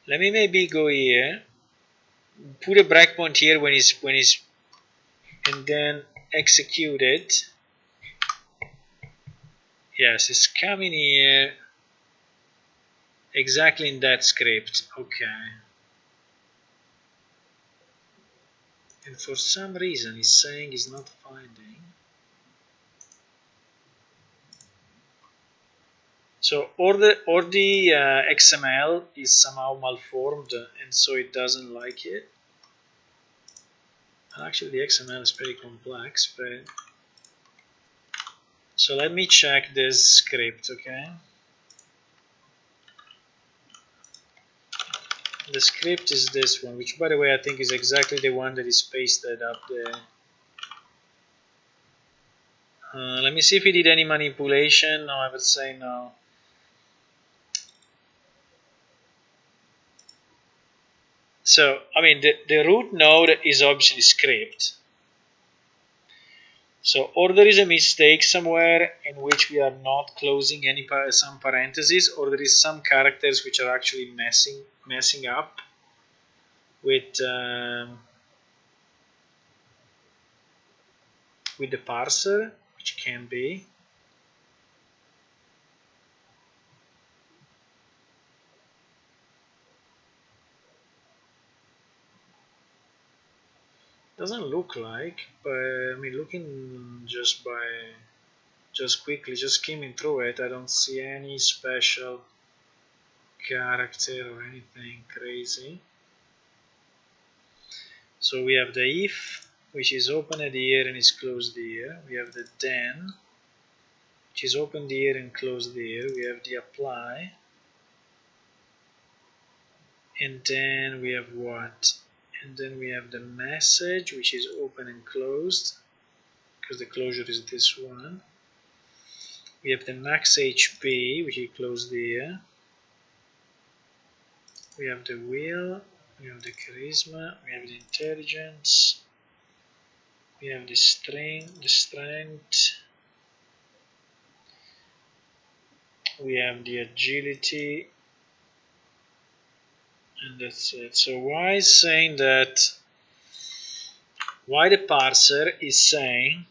Let me maybe go here, put a breakpoint here when he's, and then execute it. Yes, it's coming here exactly in that script. Okay. And for some reason he's saying he's not finding. So or the XML is somehow malformed, and so it doesn't like it. Actually, the XML is pretty complex, but so let me check this script, okay? The script is this one, which by the way I think is exactly the one that is pasted up there. Let me see if he did any manipulation. No, I would say no. So, I mean, the root node is obviously script. So, or there is a mistake somewhere in which we are not closing some parentheses, or there is some characters which are actually messing up with the parser, which can be. Doesn't look like, but I mean, looking just quickly, just skimming through it, I don't see any special character or anything crazy. So we have the if, which is opened here and is closed here. We have the then, which is opened here and closed here. We have the apply, and then we have what? And then we have the message, which is open and closed, because the closure is this one. We have the max HP, which is closed here. We have the will, we have the charisma, we have the intelligence, we have the strength, we have the agility, and that's it. So why is saying that? Why the parser is saying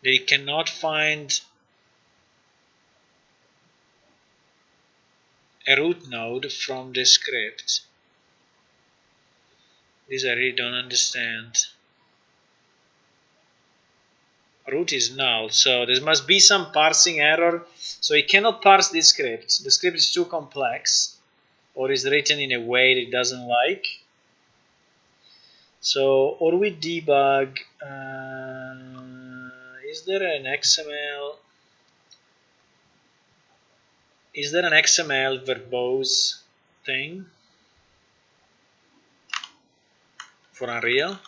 that it cannot find a root node from the script? This I really don't understand. root is null, so there must be some parsing error, so it cannot parse this script. The script is too complex or is written in a way that it doesn't like. So, or we debug, is there an XML verbose thing for Unreal?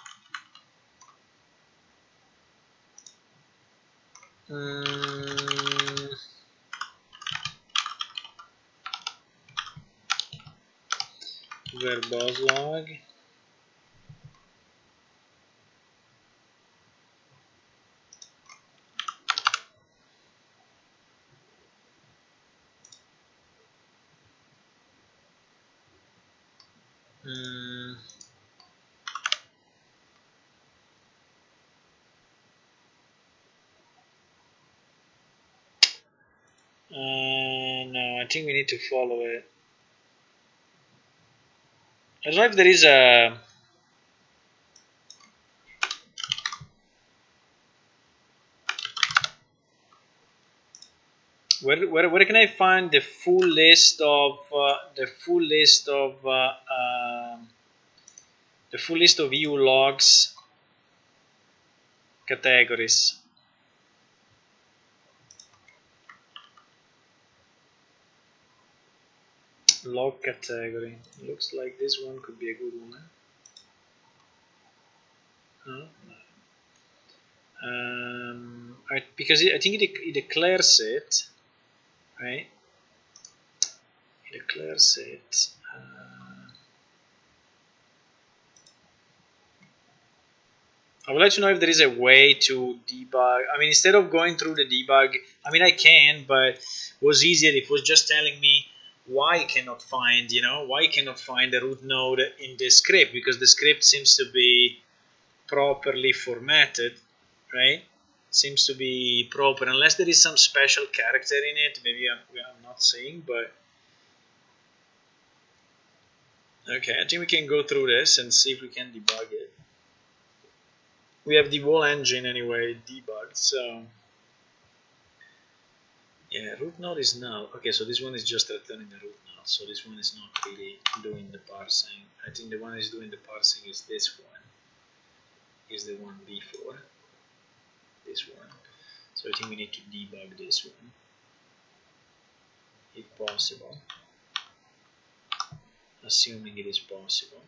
Verbose log. No, I think we need to follow it. I don't know if there is a. Where can I find the full list of EU logs categories? Log category. Looks like this one could be a good one. No? Because I think it declares it, right? It declares it. I would like to know if there is a way to debug. I mean, instead of going through the debug, I mean, I can, but it was easier. It was just telling me why I cannot find, why I cannot find the root node in this script, because the script seems to be properly formatted, right? Seems to be proper, unless there is some special character in it. Maybe I'm not saying, but okay. I think we can go through this and see if we can debug it. We have the whole engine anyway debugged, so yeah, root node is null. Okay, so this one is just returning the root node, so this one is not really doing the parsing. I think the one that is doing the parsing is this one, is the one before this one. So I think we need to debug this one, if possible, assuming it is possible.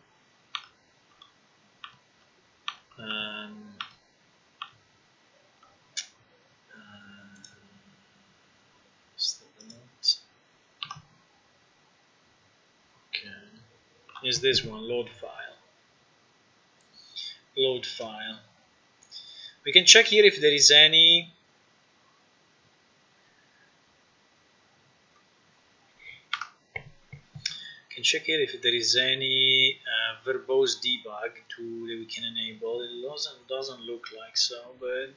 Okay, is this one load file? Load file. We can check here if there is any. Can check here if there is any verbose debug tool that we can enable. It doesn't look like so, but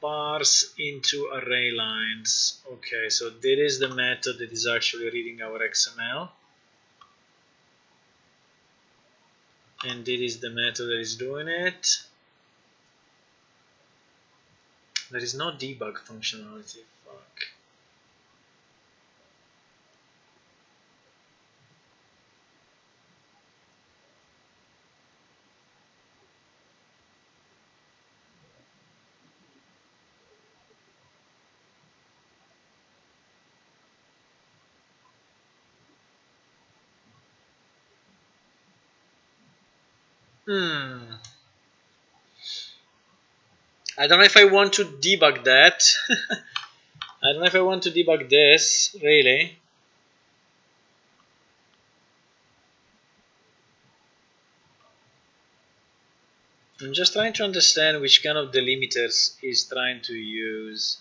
parse into array lines. Okay, so there is the method that is actually reading our XML, and this is the method that is doing it. There is no debug functionality. Fuck. I don't know if I want to debug that. I don't know if I want to debug this, really. I'm just trying to understand which kind of delimiters is trying to use.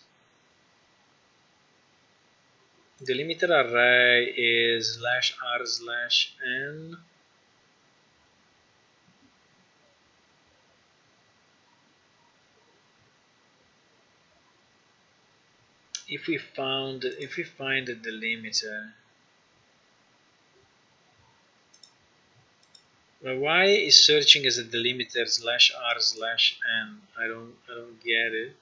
Delimiter array is /r/n. if we find the delimiter. But why is searching as a delimiter /r/n? I don't get it.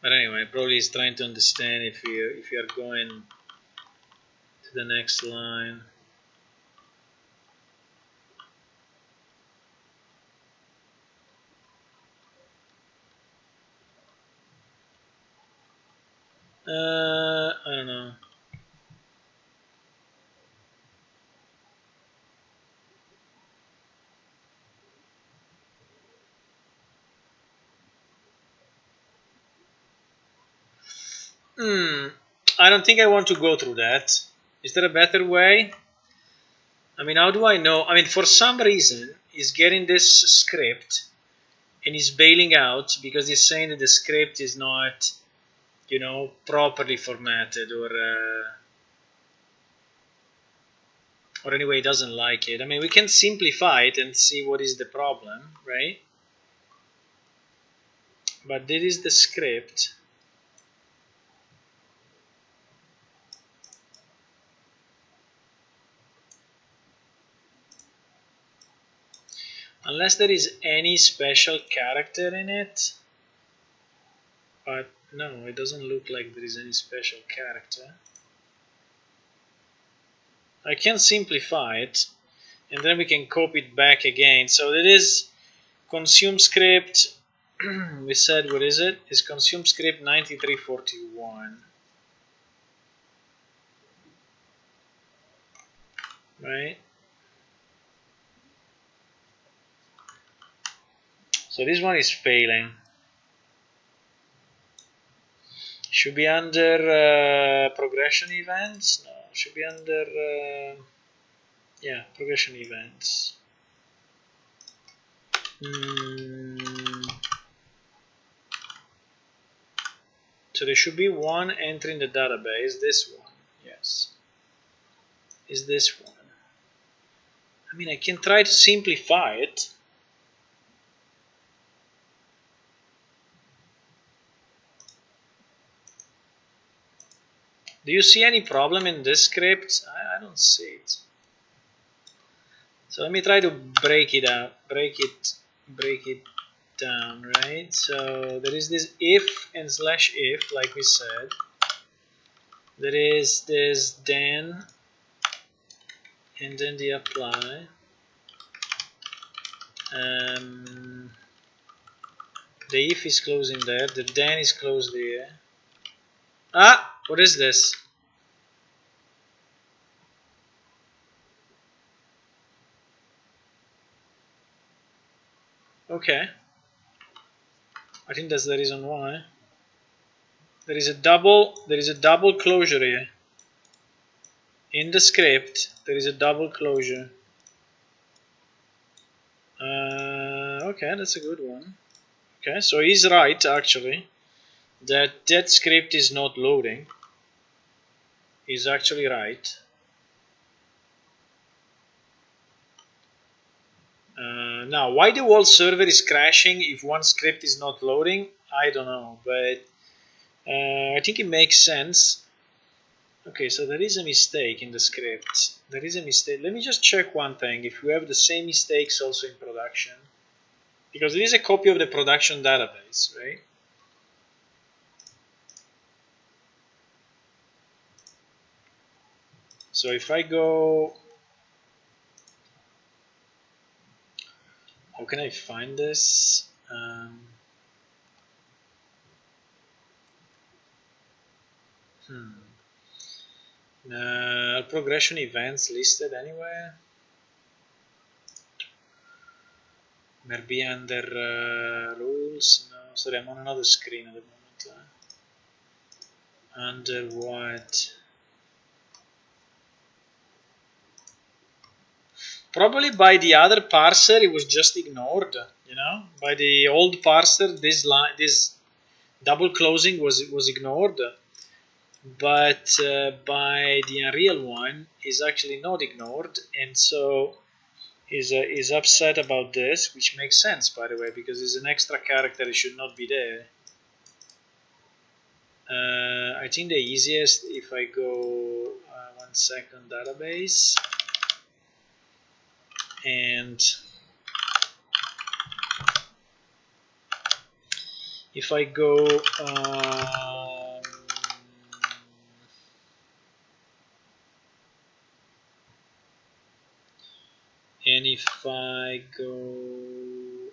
But anyway, probably he's trying to understand if you are going to the next line. I don't know. I don't think I want to go through that. Is there a better way? I mean, how do I know? I mean, for some reason, he's getting this script and he's bailing out because he's saying that the script is not, properly formatted or anyway, he doesn't like it. I mean, we can simplify it and see what is the problem, right? But this is the script. Unless there is any special character in it. But no, it doesn't look like there is any special character. I can simplify it and then we can copy it back again. So it is consume script. We said, what is it? It's consume script 9341. Right? So this one is failing. Should be under progression events. No, should be under progression events. So there should be one entry in the database. This one, yes, is this one. I mean, I can try to simplify it. Do you see any problem in this script? I don't see it. So let me try to break it out, break it down, right? So there is this if and /if, like we said. There is this then, and then the apply. The if is closing there, the then is closed here. Ah, what is this? Okay. I think that's the reason why. There is a double closure here. In the script, there is a double closure. Okay, that's a good one. Okay, so he's right actually. That script is not loading. He's actually right. Now, why the whole server is crashing if one script is not loading, I don't know, but I think it makes sense. Okay, so there is a mistake in the script. There is a mistake. Let me just check one thing, if we have the same mistakes also in production. Because it is a copy of the production database, right? So if I go... How can I find this? Progression events listed anywhere? Maybe under rules? No, sorry, I'm on another screen at the moment. Under what? Probably by the other parser, it was just ignored. By the old parser, this double closing was ignored. But by the Unreal one is actually not ignored, and so is upset about this, which makes sense, by the way, because it's an extra character. It should not be there. I think the easiest, if I go 1 second, database, and if I go and if I go,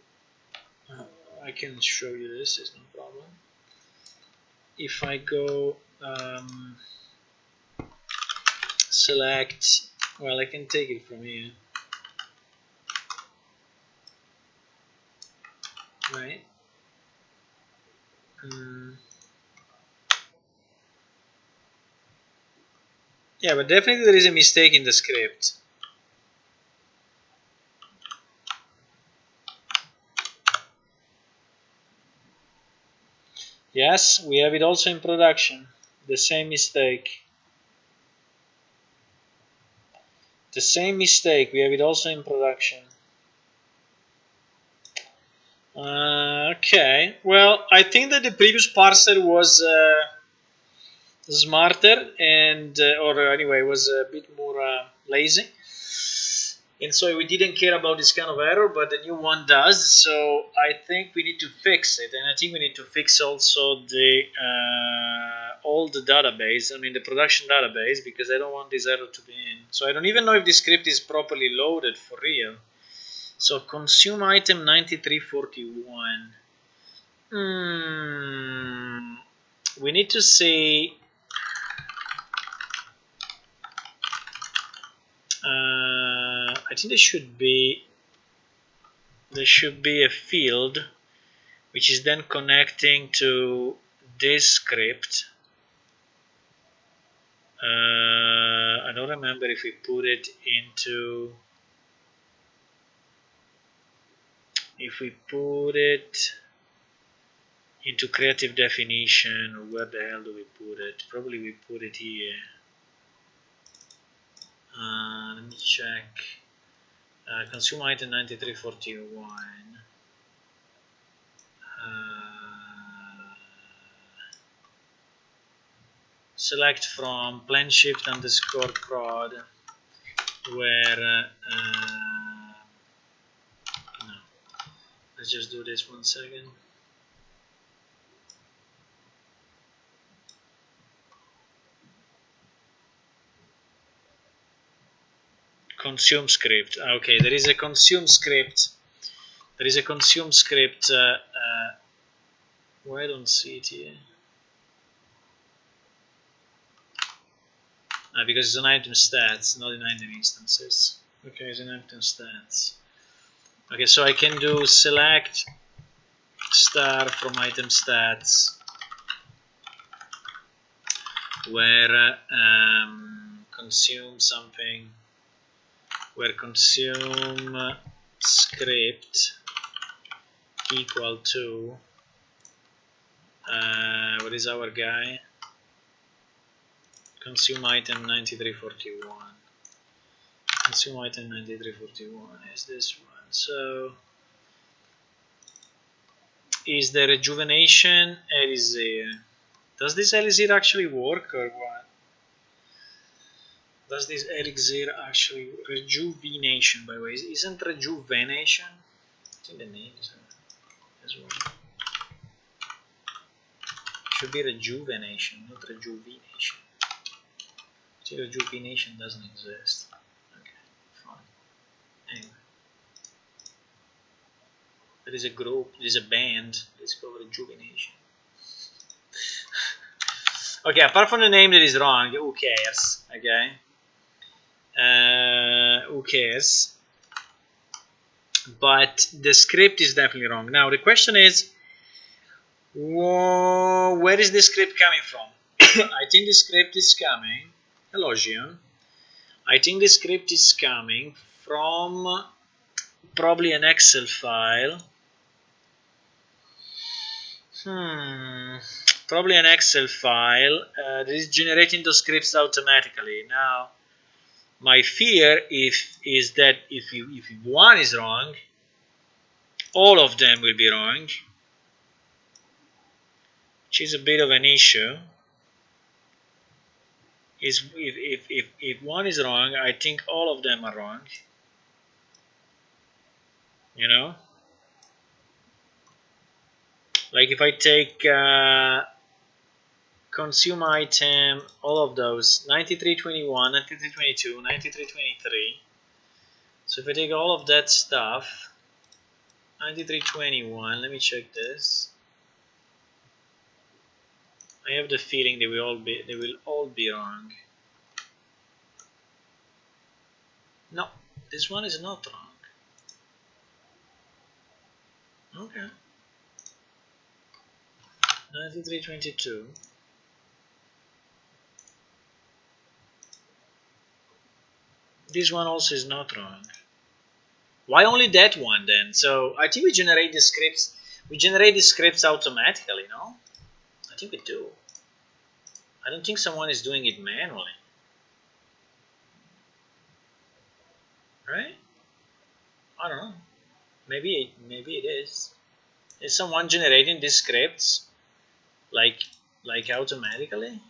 I can show you this, it's no problem. If I go select, well, I can take it from here, right? Yeah, but definitely there is a mistake in the script. Yes, we have it also in production. The same mistake. The same mistake. We have it also in production. Okay. Well, I think that the previous parser was smarter and, or anyway, was a bit more lazy. And so we didn't care about this kind of error, but the new one does. So I think we need to fix it, and I think we need to fix also the old database. I mean the production database, because I don't want this error to be in. So I don't even know if this script is properly loaded for real. So consume item 9341. We need to say. I think there should be a field which is then connecting to this script. I don't remember if we put it into creative definition, or where the hell do we put it? Probably we put it here. Let me check. Consume item 9341. Select from plan shift underscore prod, where no, let's just do this 1 second. Consume script. Okay, there is a consume script. There is a consume script. Why I don't see it here? Because it's an item stats, not in item instances. Okay, it's an item stats. Okay, so I can do select star from item stats, where consume something, where consume script equal to what is our guy? Consume item 9341. Consume item 9341 is this one. So is the rejuvenation elixir? Does this elixir actually work, or what? Does this elixir actually rejuvenation? By the way, isn't rejuvenation? I think the name is as well. Should be rejuvenation, not rejuvenation. See, rejuvenation doesn't exist. Okay, fine. Anyway, there is a group, there is a band. Let's call it rejuvenation. Okay, apart from the name that is wrong, who cares? Okay, who cares? But the script is definitely wrong. Now the question is, where is the script coming from? I think the script is coming. Hello, Gian. I think the script is coming from probably an Excel file. Probably an Excel file that is generating those scripts automatically. Now, My fear is that if one is wrong, all of them will be wrong, which is a bit of an issue. Is if one is wrong, I think all of them are wrong. You know, like if I take consume item, all of those 9321, 9322, 9323. So if I take all of that stuff, 9321, let me check this. I have the feeling they will all be wrong. No, this one is not wrong. Okay. 9322. This one also is not wrong. Why only that one then? So I think we generate the scripts. We generate the scripts automatically, no? I think we do. I don't think someone is doing it manually. Right? I don't know. Maybe it is. Is someone generating these scripts like automatically?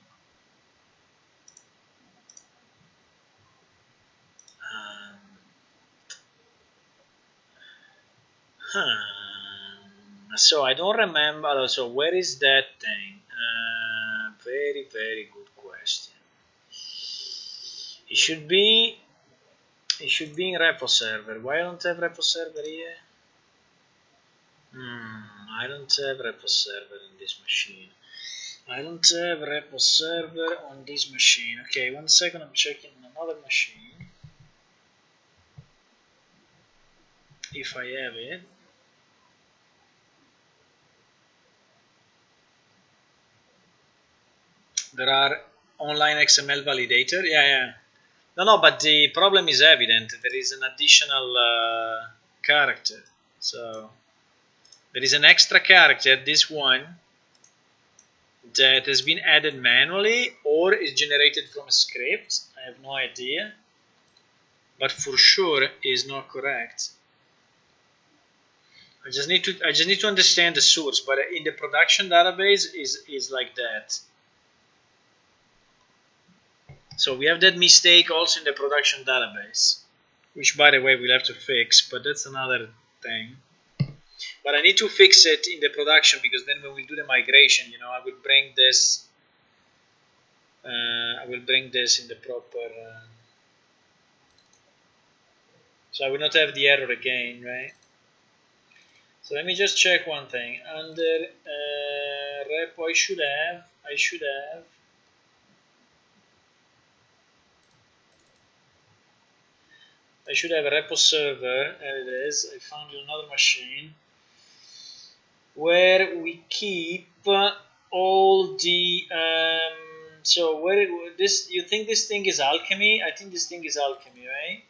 So I don't remember. So where is that thing? Very good question. It should be in repo server. Why I don't have repo server here? I don't have repo server in this machine. I don't have repo server on this machine. Okay, 1 second. I'm checking another machine if I have it. There are online XML validator. Yeah. No, but the problem is evident. There is an additional character. So there is an extra character, this one, that has been added manually or is generated from a script. I have no idea. But for sure is not correct. I just need to understand the source, but in the production database is like that. So we have that mistake also in the production database, which by the way we'll have to fix, but that's another thing. But I need to fix it in the production because then when we do the migration, I will bring this. I will bring this in the proper. So I will not have the error again, right? So let me just check one thing. Under repo, I should have. I should have a repo server. There it is. I found another machine where we keep all the. So where this? You think this thing is alchemy? I think this thing is alchemy, right?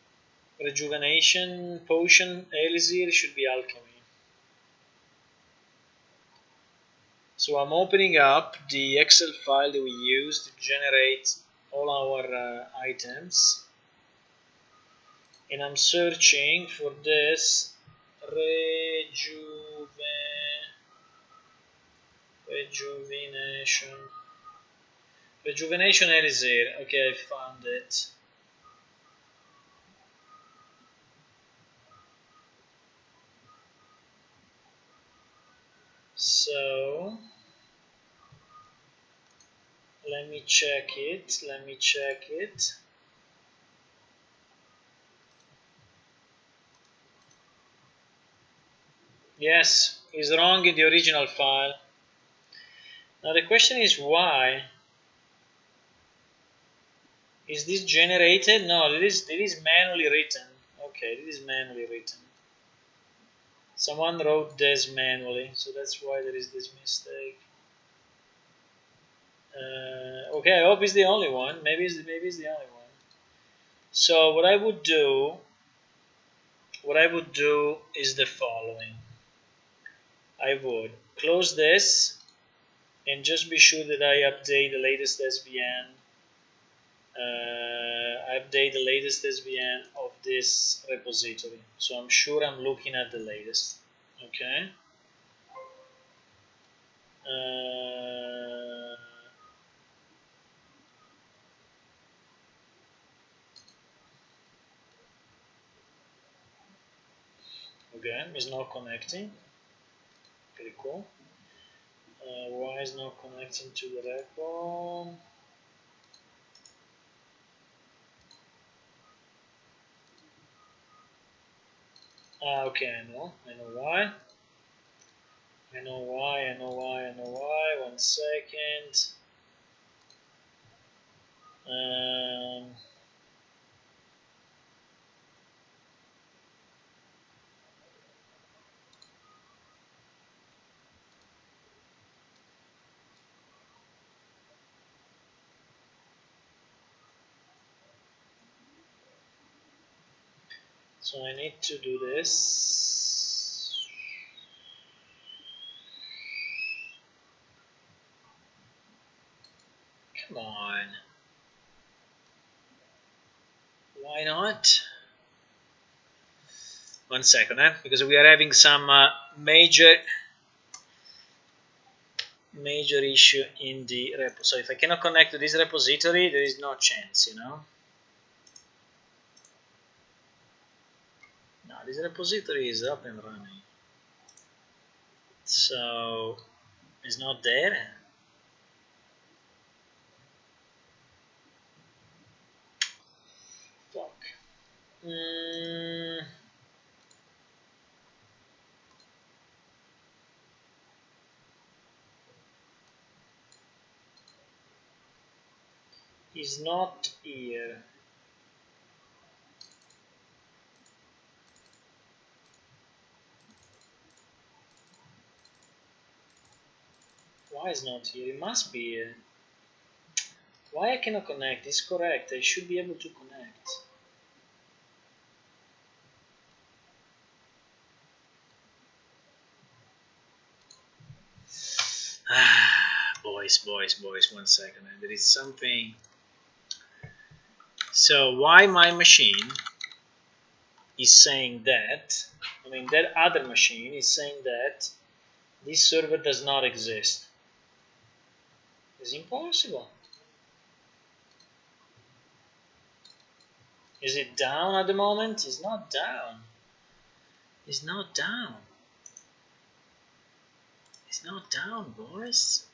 Rejuvenation, potion, elixir should be alchemy. So I'm opening up the Excel file that we use to generate all our items, and I'm searching for this rejuvenation elixir. Okay, I found it. So let me check it. Yes, it's wrong in the original file. Now the question is why? Is this generated? No, it is manually written. Okay, it is manually written. Someone wrote this manually, so that's why there is this mistake. Okay, I hope it's the only one. Maybe it's the only one. So what I would do is the following. I would close this and just be sure that I update the latest SVN. update the latest SVN of this repository. So I'm sure I'm looking at the latest. Okay. Okay, it's not connecting. Pretty cool. Why is not connecting to the repo? Okay, I know why. I know why. 1 second. So I need to do this. Come on. Why not? 1 second, because we are having some major issue in the repo. So if I cannot connect to this repository, there is no chance, No, this repository is up and running. So it's not there. Fuck. Is not here. Why is not here? It must be here. Why I cannot connect? It's correct. I should be able to connect. Boys, 1 second. There is something. So why my machine is saying that, that other machine is saying that this server does not exist. It's impossible. Is it down at the moment? It's not down. It's not down. It's not down, boys.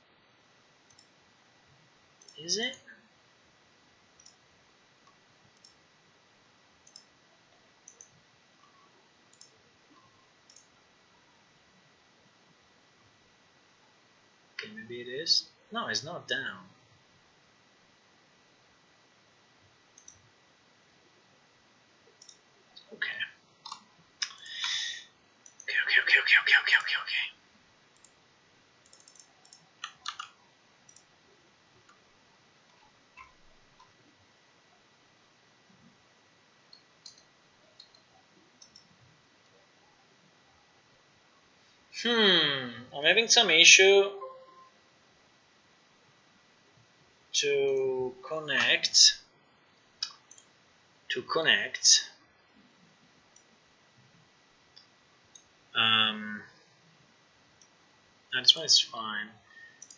Is it? Okay, maybe it is. No, it's not down. Okay. Okay. I'm having some issue to connect. This one is fine.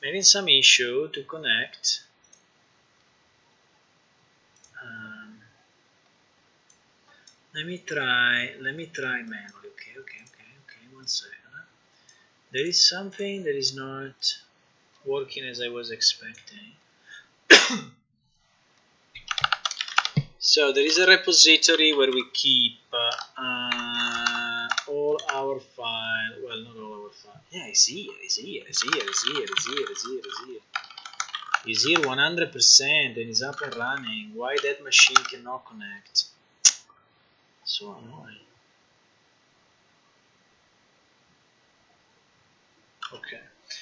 Maybe some issue to connect. Let me try manually. Okay. 1 second. There is something that is not working as I was expecting. So there is a repository where we keep all our file. Well, not all our file. Yeah, it's here. It's here 100% and it's up and running. Why that machine cannot connect? So annoying. Okay.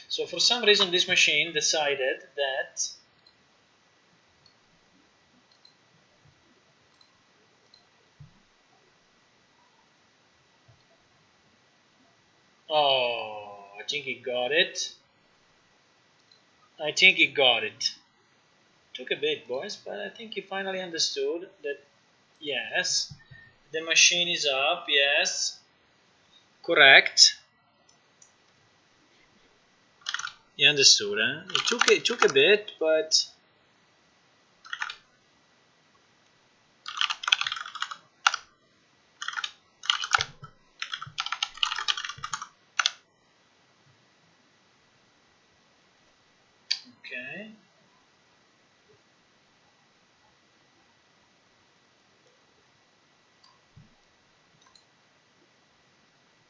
So for some reason this machine decided that I think it got it. Took a bit, boys, but I think you finally understood that, yes, the machine is up, yes, correct. You understood, huh? It took a bit, but okay.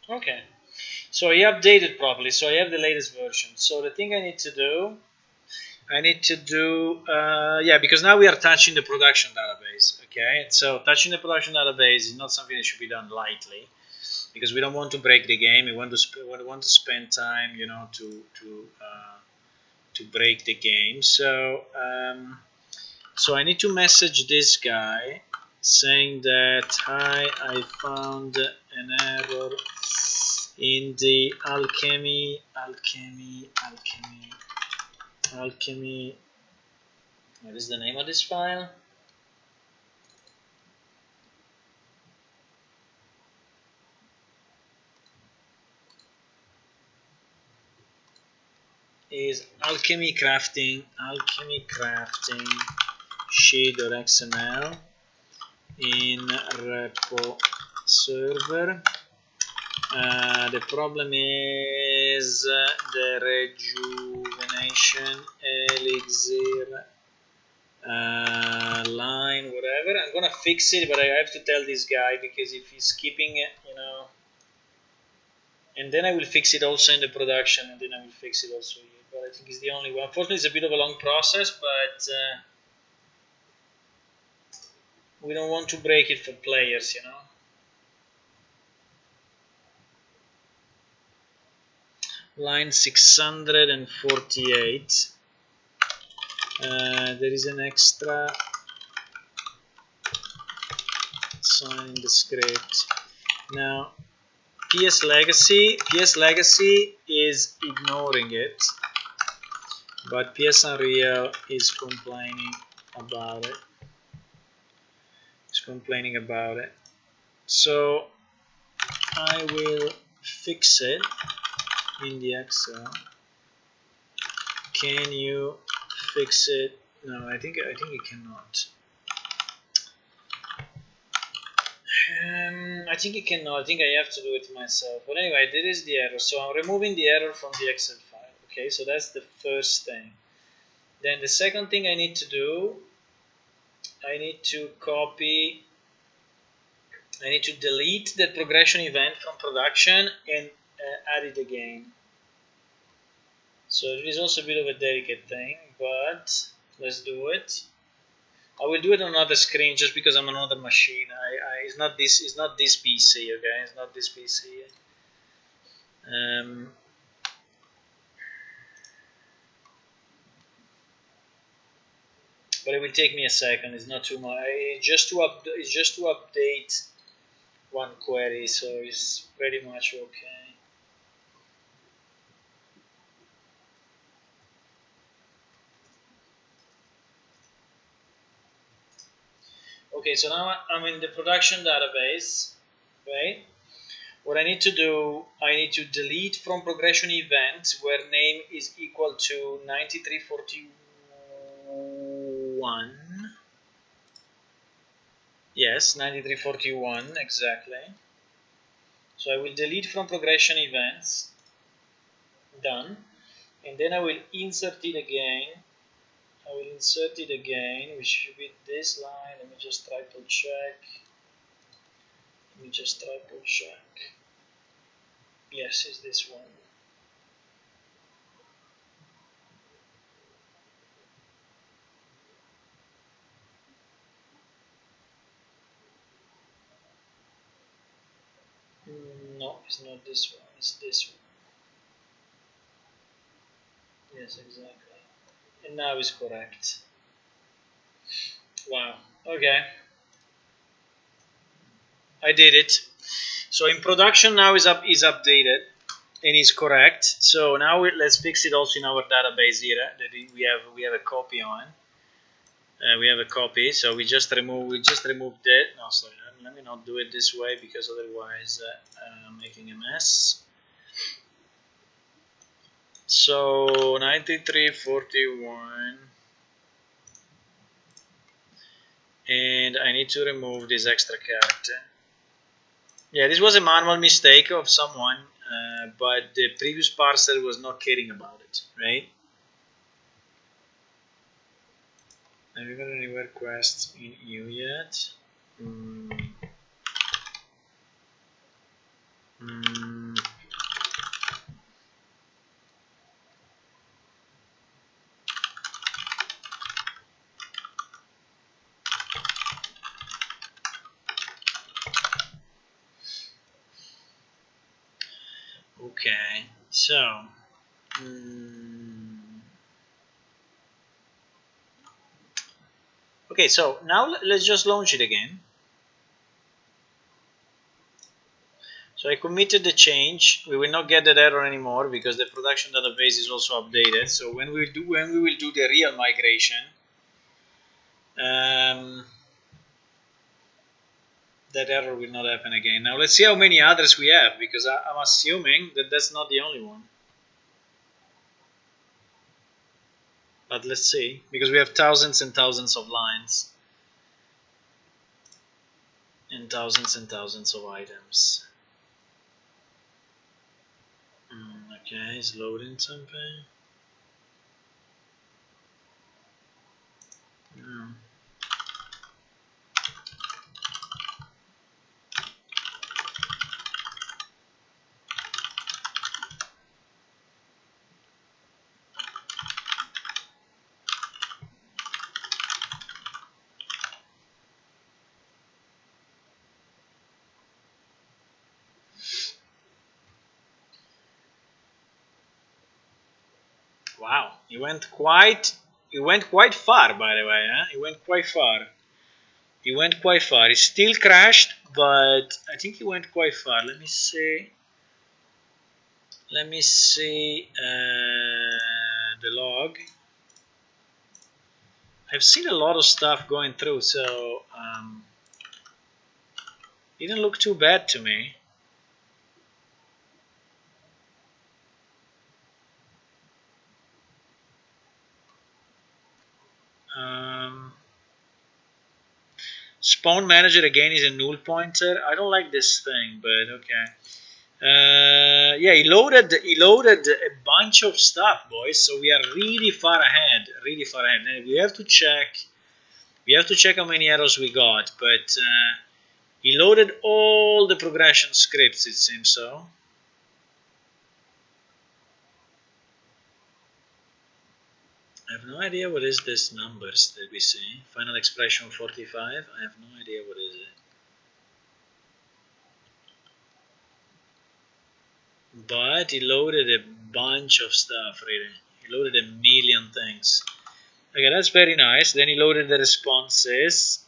Okay. So I updated properly, so I have the latest version. So the thing I need to do, yeah, because now we are touching the production database, okay? So touching the production database is not something that should be done lightly, because we don't want to break the game. We want to spend time, to break the game. So I need to message this guy saying that, hi, I found an error in the alchemy. What is the name of this file? Is alchemy crafting sheet.xml in repo server. The problem is the rejuvenation elixir line, whatever. I'm gonna fix it, but I have to tell this guy, because if he's skipping it, and then I will fix it also in the production, and then I will fix it also here. But I think it's the only one. Unfortunately, it's a bit of a long process, but we don't want to break it for players, Line 648. There is an extra sign in the script. Now, PS Legacy is ignoring it, but PS Unreal is complaining about it. So I will fix it in the Excel. Can you fix it? No, I think you cannot. I think you cannot. I think I have to do it myself. But anyway, there is the error. So I'm removing the error from the Excel file. Okay, so that's the first thing. Then the second thing I need to do, I need to delete the progression event from production and add it again. So it is also a bit of a delicate thing, but let's do it. I will do it on another screen just because I'm on another machine. It's not this PC, okay? It's not this PC. But it will take me a second. It's not too much. It's just to update one query, so it's pretty much okay. Okay, so now I'm in the production database, right? What I need to do, I need to delete from progression event where name is equal to 9341. Yes, 9341, exactly. So I will delete from progression events. Done. And then I will insert it again. Which should be this line. Let me just triple check. Yes, it's this one. No, it's not this one. It's this one. Yes, exactly. And now it's correct. Wow. Okay. I did it. So in production now is updated and is correct. So now let's fix it also in our database here that we have a copy on. We have a copy, so we just removed it. No, sorry, let me not do it this way because otherwise I'm making a mess. So 9341, and I need to remove this extra character. Yeah, this was a manual mistake of someone, but the previous parser was not caring about it, right? Have you got anywhere quests in EU yet? Okay, so okay, so now let's just launch it again. So I committed the change. We will not get that error anymore because the production database is also updated. So when we will do the real migration, that error will not happen again. Now let's see how many others we have, because I'm assuming that that's not the only one. But let's see, because we have thousands and thousands of lines and thousands of items. Okay, it's loading something. Wow, he went quite far, by the way. Huh? He went quite far. He went quite far. He still crashed, but I think he went quite far. Let me see. Let me see the log. I've seen a lot of stuff going through, so didn't look too bad to me. Spawn manager again is a null pointer. I don't like this thing, but okay. Yeah, he loaded a bunch of stuff, boys. So we are really far ahead, And we have to check how many errors we got, but he loaded all the progression scripts. It seems so. I have no idea what is this numbers that we see. Final expression 45. I have no idea what is it. But he loaded a bunch of stuff, really. He loaded a million things. Okay, that's very nice. Then he loaded the responses.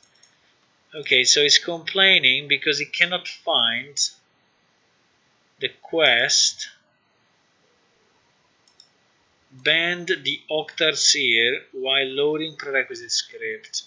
Okay, so he's complaining because he cannot find the quest banned the Octar Seer while loading prerequisite script.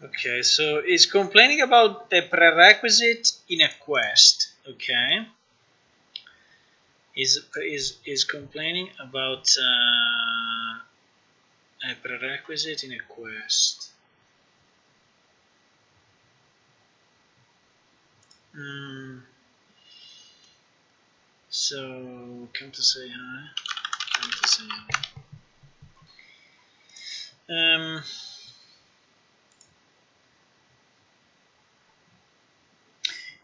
Okay, so he's complaining about a prerequisite in a quest. Okay, is complaining about a prerequisite in a quest. So come to say hi. Come to say hi.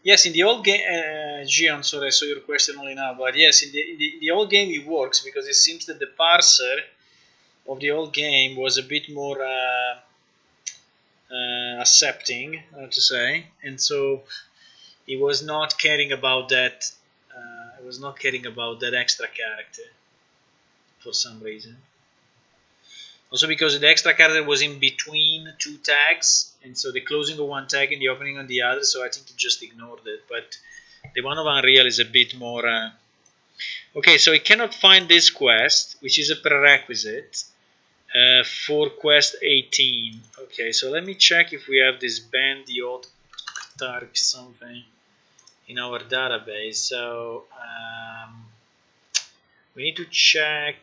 Yes, in the old game, Gian, sorry, I saw your question only now, but yes, in the old game it works because it seems that the parser of the old game was a bit more accepting, to say, and so he was not caring about that. He was not caring about that extra character for some reason. Also because the extra character was in between two tags, and so the closing of one tag and the opening of the other, so I think he just ignored it. But the one of Unreal is a bit more... Okay, so I cannot find this quest, which is a prerequisite for quest 18. Okay, so let me check if we have this band the old Tark something in our database. So we need to check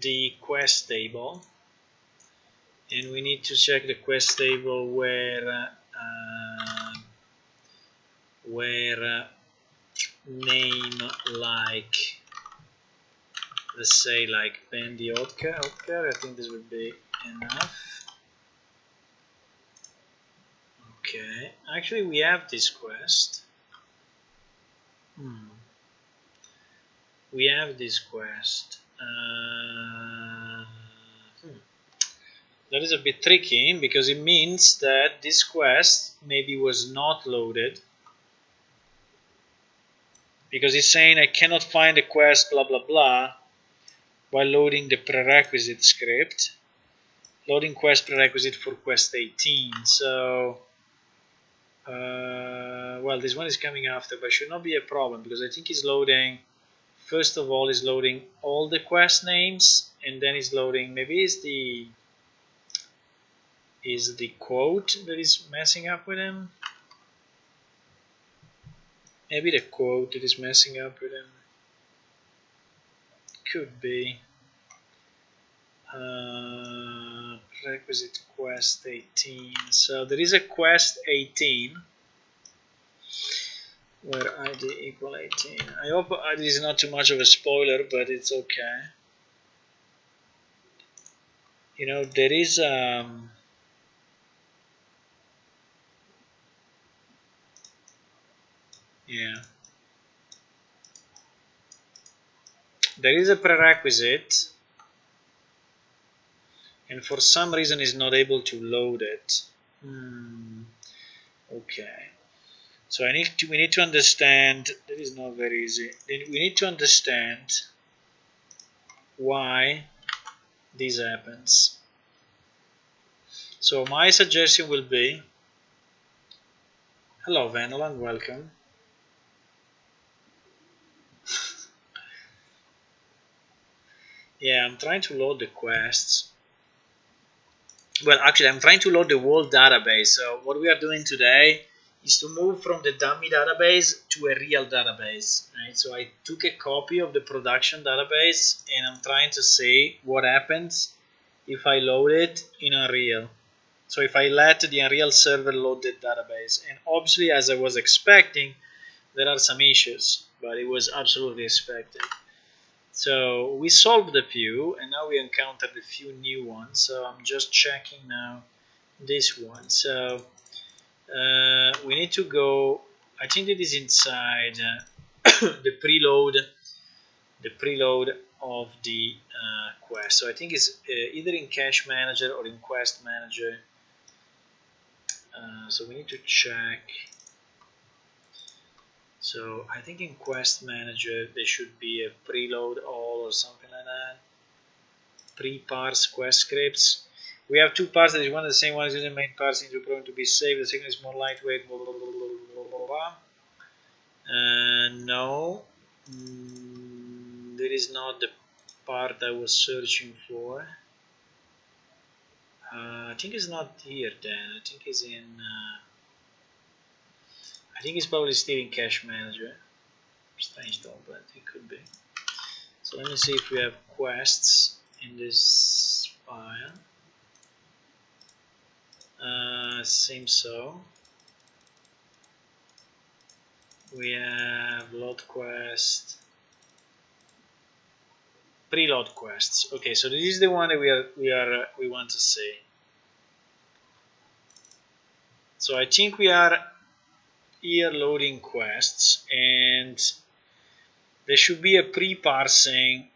the quest table, and we need to check the quest table where name like, let's say, like Bandy Otka. I think this would be enough. Okay, actually we have this quest. We have this quest. That is a bit tricky because it means that this quest maybe was not loaded, because it's saying I cannot find the quest blah blah blah while loading the prerequisite script, loading quest prerequisite for quest 18. So well, this one is coming after, but should not be a problem because I think it's loading, first of all is loading all the quest names, and then it's loading, maybe it's the quote that is messing up with him. Maybe the quote that is messing up with him. Could be. Requisite quest 18. So there is a quest 18 where ID equal 18. I hope this is not too much of a spoiler, but it's okay. You know, there is yeah, there is a prerequisite, and for some reason is not able to load it. Okay, so we need to understand. That is not very easy. We need to understand why this happens. So my suggestion will be, hello Vanolan, welcome. Yeah, I'm trying to load the quests. Well, actually, I'm trying to load the whole database. So what we are doing today is to move from the dummy database to a real database. Right? So I took a copy of the production database, and I'm trying to see what happens if I load it in Unreal. So if I let the Unreal server load the database, and obviously, as I was expecting, there are some issues, but it was absolutely expected. So we solved a few, and now we encountered a few new ones. So I'm just checking now this one. So we need to go, I think it is inside the preload of the quest. So I think it's either in Cache Manager or in Quest Manager. So we need to check. So I think in Quest Manager there should be a preload all or something like that. Pre-parse quest scripts. We have two parts. There is one, the same one is using main parse into program to be saved. The second is more lightweight. Blah, blah, blah, blah, blah, blah. No, that is not the part I was searching for. I think it's not here then. I think it's in. I think it's probably still in Cache Manager. Strange though, but it could be. So let me see if we have quests in this file. Seems so. We have load quest, preload quests. Okay, so this is the one that we want to see. So I think we are here loading quests, and there should be a pre-parsing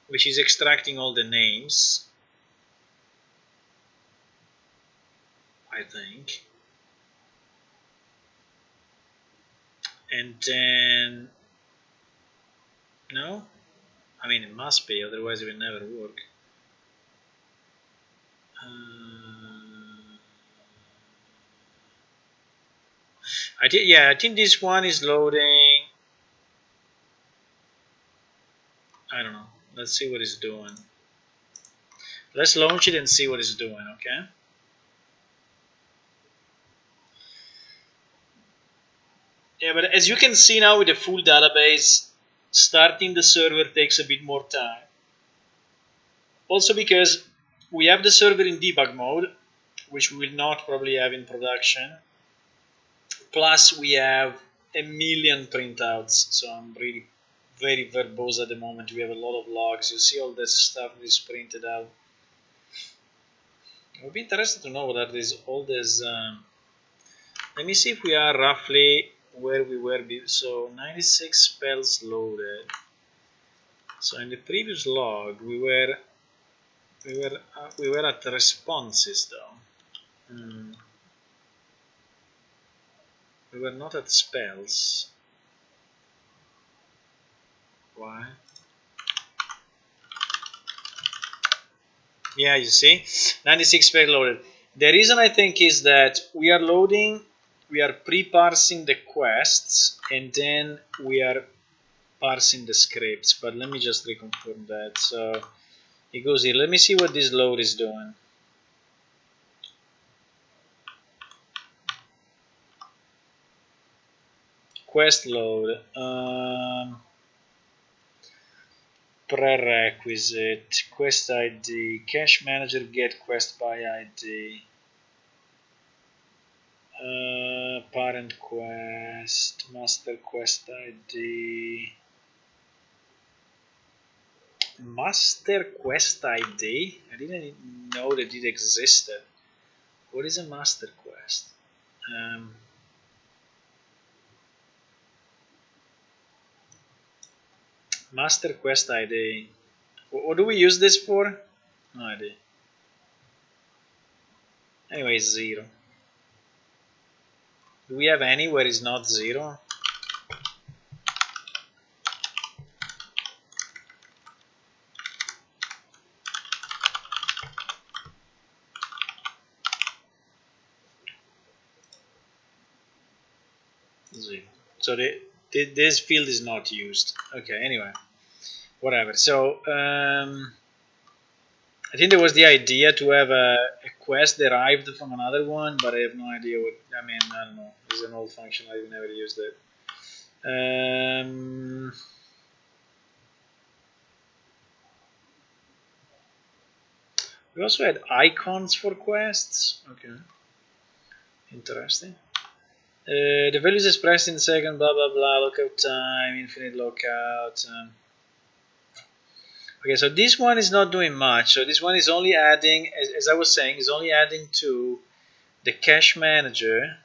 which is extracting all the names, I think. And then, no? I mean, it must be, otherwise it will never work. I think this one is loading. I don't know. Let's see what it's doing. Let's launch it and see what it's doing, okay? Yeah, but as you can see now with the full database, starting the server takes a bit more time. Also because we have the server in debug mode, which we will not probably have in production. Plus we have a million printouts, so I'm really very verbose at the moment. We have a lot of logs. You see all this stuff is printed out. I would be interested to know what are these all this. Let me see if we are roughly where we were. So 96 spells loaded. So in the previous log we were at the responses though. We were not at spells. Why? Yeah, you see, 96 spells loaded. The reason I think is that we are pre-parsing the quests, and then we are parsing the scripts. But let me just reconfirm that. So it goes here. Let me see what this load is doing. Quest load. Prerequisite. Quest ID. Cache manager get quest by ID. Parent quest. Master quest ID. Master quest ID? I didn't know that it existed. What is a master quest? Master quest ID. What do we use this for? No idea. Anyway, 0. Do we have any where it's not 0? So this field is not used. Okay, anyway, whatever. So I think there was the idea to have a quest derived from another one, but I have no idea what. I mean, I don't know. It's an old function. I've never used it. We also had icons for quests. Okay, interesting. The value is expressed in second, blah blah blah, lockout time, infinite lockout. Okay, so this one is not doing much. So this one is only adding, as I was saying, is only adding to the cache manager.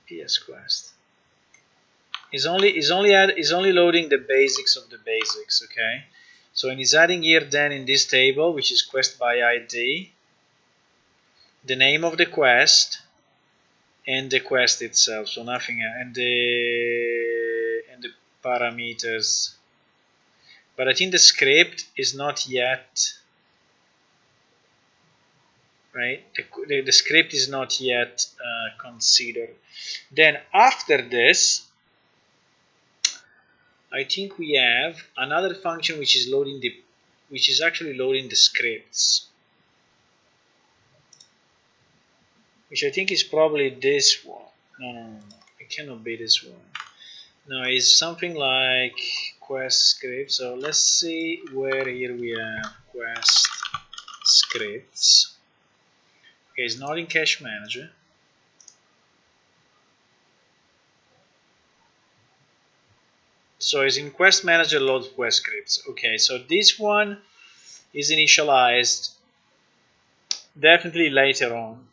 PS quest is only loading the basics of the basics. Okay, so and it's adding here then in this table, which is quest by ID, the name of the quest and the quest itself. So nothing, and the parameters. But I think the script is not yet right. The script is not yet considered. Then after this, I think we have another function which is actually loading the scripts, which I think is probably this one. No, it cannot be this one. No, it's something like quest script. So let's see where here we have quest scripts. Okay, it's not in cache manager. So it's in quest manager load quest scripts. Okay, so this one is initialized definitely later on.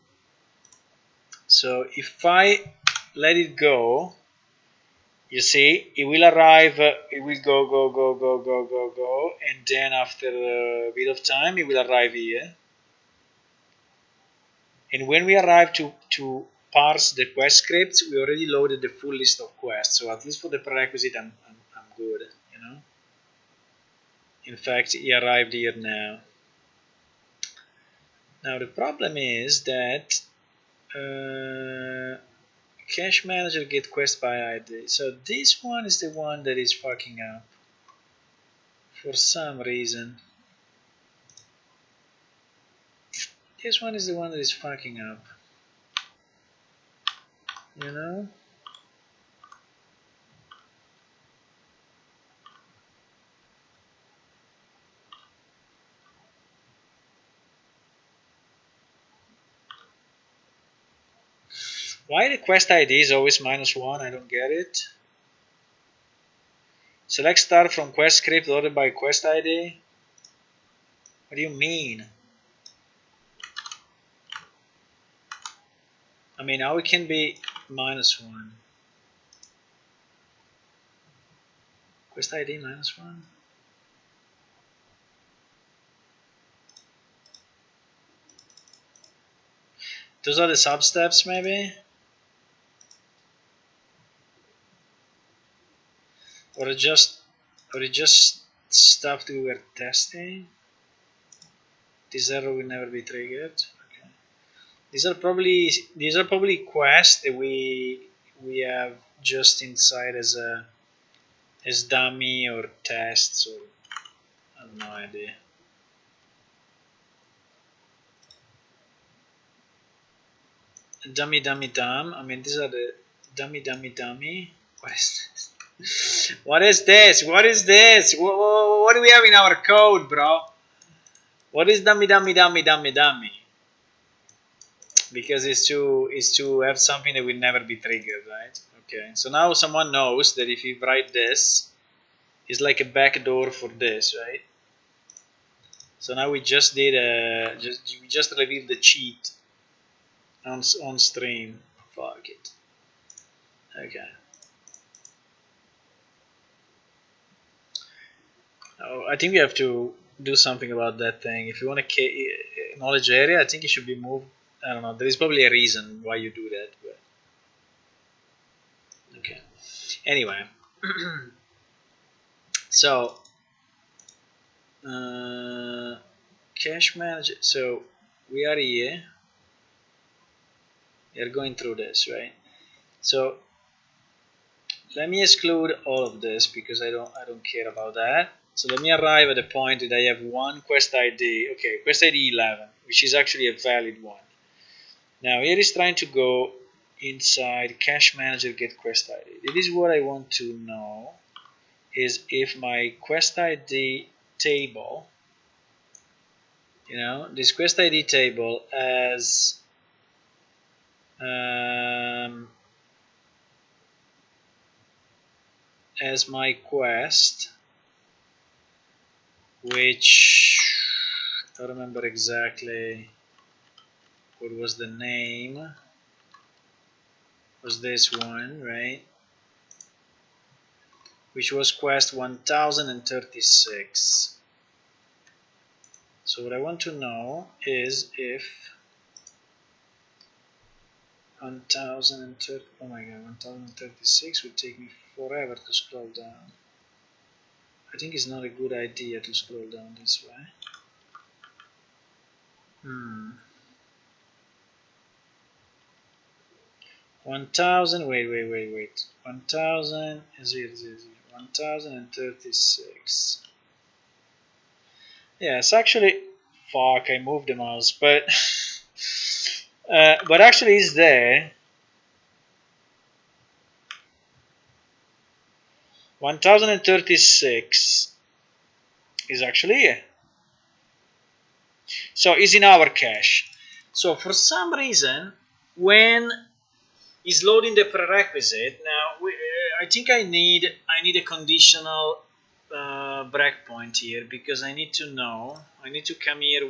So if I let it go, you see, it will arrive, it will go, and then after a bit of time, it will arrive here. And when we arrive to parse the quest scripts, we already loaded the full list of quests. So at least for the prerequisite, I'm good, you know. In fact, he arrived here now. Now the problem is that cache manager get quest by ID. So this one is the one that is fucking up for some reason. This one is the one that is fucking up. You know? Why the quest ID is always -1? I don't get it. Select start from quest script ordered by quest ID. What do you mean? I mean, how it can be -1? Quest ID -1? Those are the sub steps, maybe? Or it just stuff we were testing? This error will never be triggered. Okay. These are probably quests that we have just inside as dummy or tests, or I have no idea. Dummy. I mean, these are the dummy. What is this? What is this? What do we have in our code, bro? What is dummy? Because it's to have something that will never be triggered, right? Okay. So now someone knows that if you write this, it's like a backdoor for this, right? So now we just did we just revealed the cheat on stream. Fuck it. Okay. Oh, I think we have to do something about that thing. If you want a knowledge area, I think it should be moved. I don't know. There is probably a reason why you do that. But okay. Anyway, so cache manager. So we are here. We are going through this, right? So let me exclude all of this because I don't care about that. So let me arrive at the point that I have one quest ID. Okay, quest ID 11, which is actually a valid one. Now here is trying to go inside cache manager get quest ID. This is what I want to know, is if my quest ID table, you know, this quest ID table as my quest, which I don't remember exactly what was the name, was this one, right? Which was quest 1036. So what I want to know is if 1030, oh my god, 1036 would take me forever to scroll down. I think it's not a good idea to scroll down this way. 1000, wait. 1000, 1036. Yes, actually, fuck, I moved the mouse, but actually it's there. 1036 is actually here. So it's in our cache. So for some reason, when it's loading the prerequisite, now I think I need a conditional breakpoint here because I need to know. I need to come here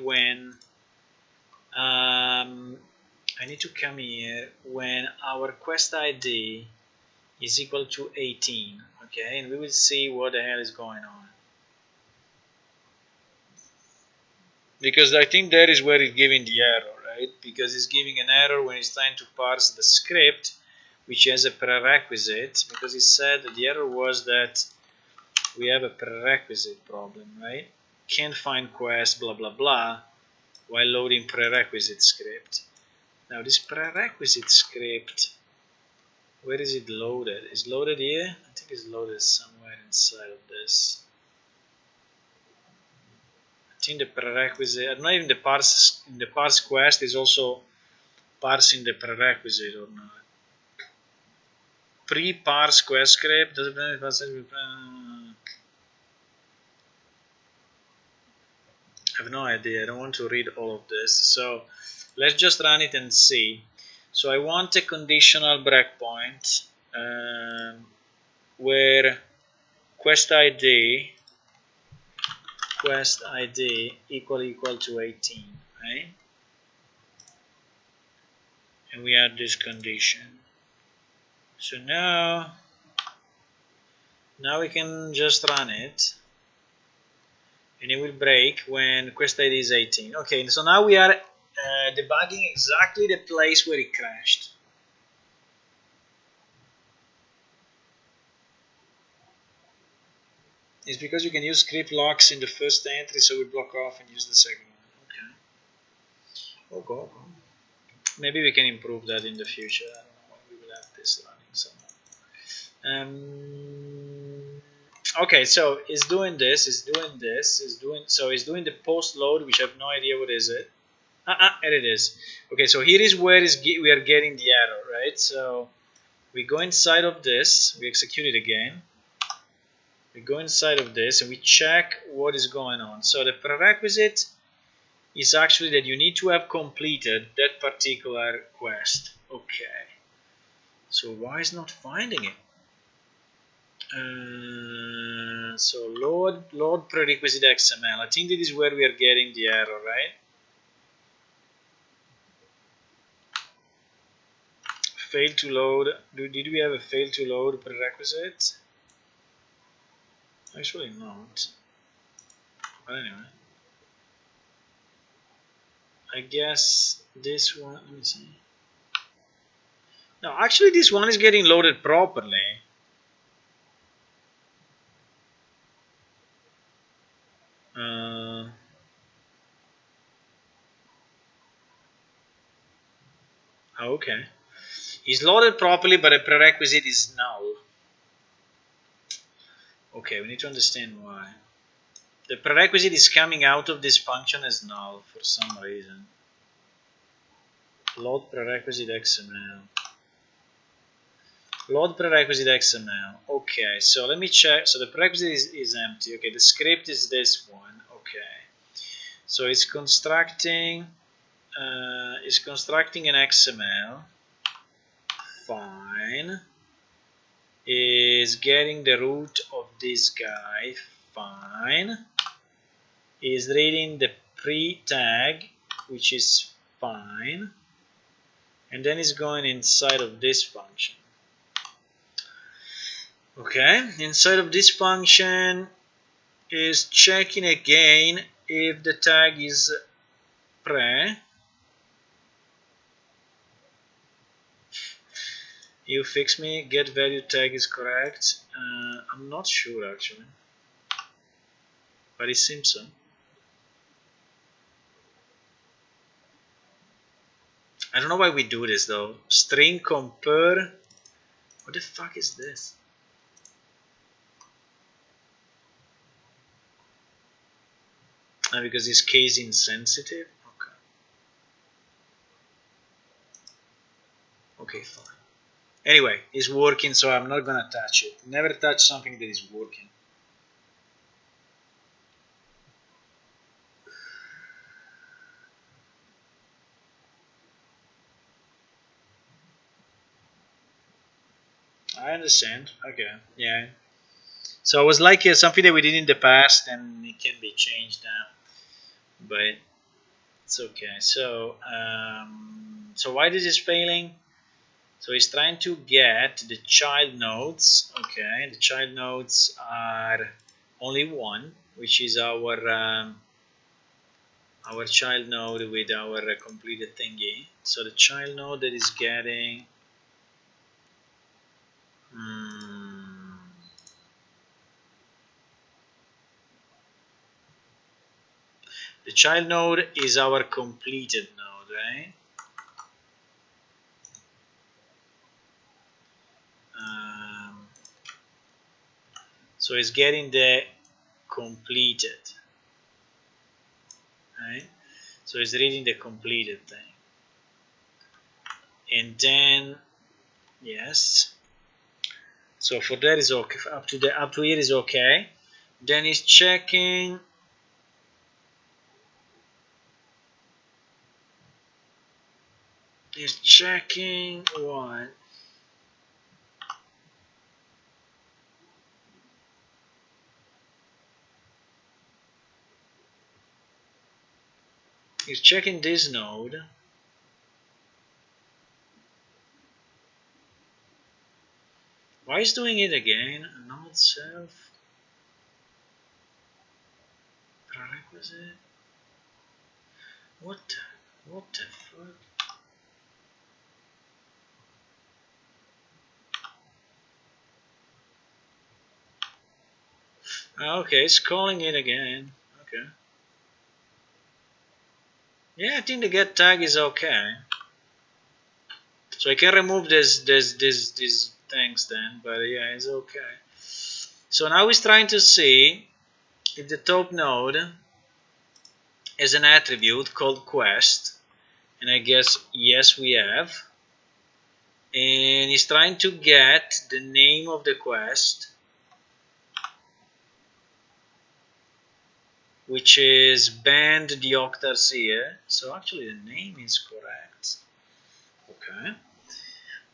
when our quest ID is equal to 18. Okay, and we will see what the hell is going on. Because I think that is where it's giving the error, right? Because it's giving an error when it's trying to parse the script, which has a prerequisite, because it said that the error was that we have a prerequisite problem, right? Can't find quest, blah, blah, blah, while loading prerequisite script. Now this prerequisite script, where is it loaded? Is loaded here? I think it's loaded somewhere inside of this. I think the prerequisite, not even the parse quest is also parsing the prerequisite or not. Pre-parse quest script. I have no idea. I don't want to read all of this. So let's just run it and see. So I want a conditional breakpoint where quest ID equal to 18, right? And we add this condition. So now we can just run it, and it will break when quest ID is 18. Okay, so now we are debugging exactly the place where it crashed. It's because you can use script locks in the first entry, so we block off and use the second one. Okay. Maybe we can improve that in the future. I don't know when we will have this running somewhere. Okay, so it's doing this, it's doing the post load, which I have no idea what is it. Here it is. Okay, so here is where we are getting the error, right? So we go inside of this, we execute it again. We go inside of this and we check what is going on. So the prerequisite is actually that you need to have completed that particular quest. Okay. So why is not finding it? So load prerequisite XML. I think this is where we are getting the error, right? Fail to load. Did we have a fail to load prerequisite? Actually not. But anyway. I guess this one, let me see. No, actually this one is getting loaded properly. Okay. It's loaded properly, but a prerequisite is null. Okay, we need to understand why. The prerequisite is coming out of this function as null for some reason. Load prerequisite XML. Load prerequisite XML. Okay, so let me check. So the prerequisite is empty. Okay, the script is this one. Okay, so it's constructing an XML. Fine. Is getting the root of this guy. Fine. Is reading the pre-tag, which is fine. And then it's going inside of this function. Okay, inside of this function is checking again if the tag is pre. You fix me, get value tag is correct. I'm not sure actually, but it seems so. I don't know why we do this though. String compare. What the fuck is this? Because it's case insensitive. Okay, fine. Anyway, it's working, so I'm not gonna touch it. Never touch something that is working. I understand. Okay, yeah. So it was like something that we did in the past and it can be changed now, but it's okay. So so why this is failing? So it's trying to get the child nodes. Okay, the child nodes are only one, which is our child node with our completed thingy. So the child node that is getting the child node is our completed node, right? So it's getting the completed, right? So it's reading the completed thing, and then yes. So for that is okay. Up to here is okay. Then it's checking. It's checking what? It's checking this node. Why is doing it again? Node self prerequisite. What the fuck? Okay, it's calling it again. Okay. Yeah, I think the get tag is okay. So I can remove these things then, but yeah, it's okay. So now it's trying to see if the top node has an attribute called quest, and I guess yes we have. And it's trying to get the name of the quest, which is band the octars here. So actually the name is correct. Okay.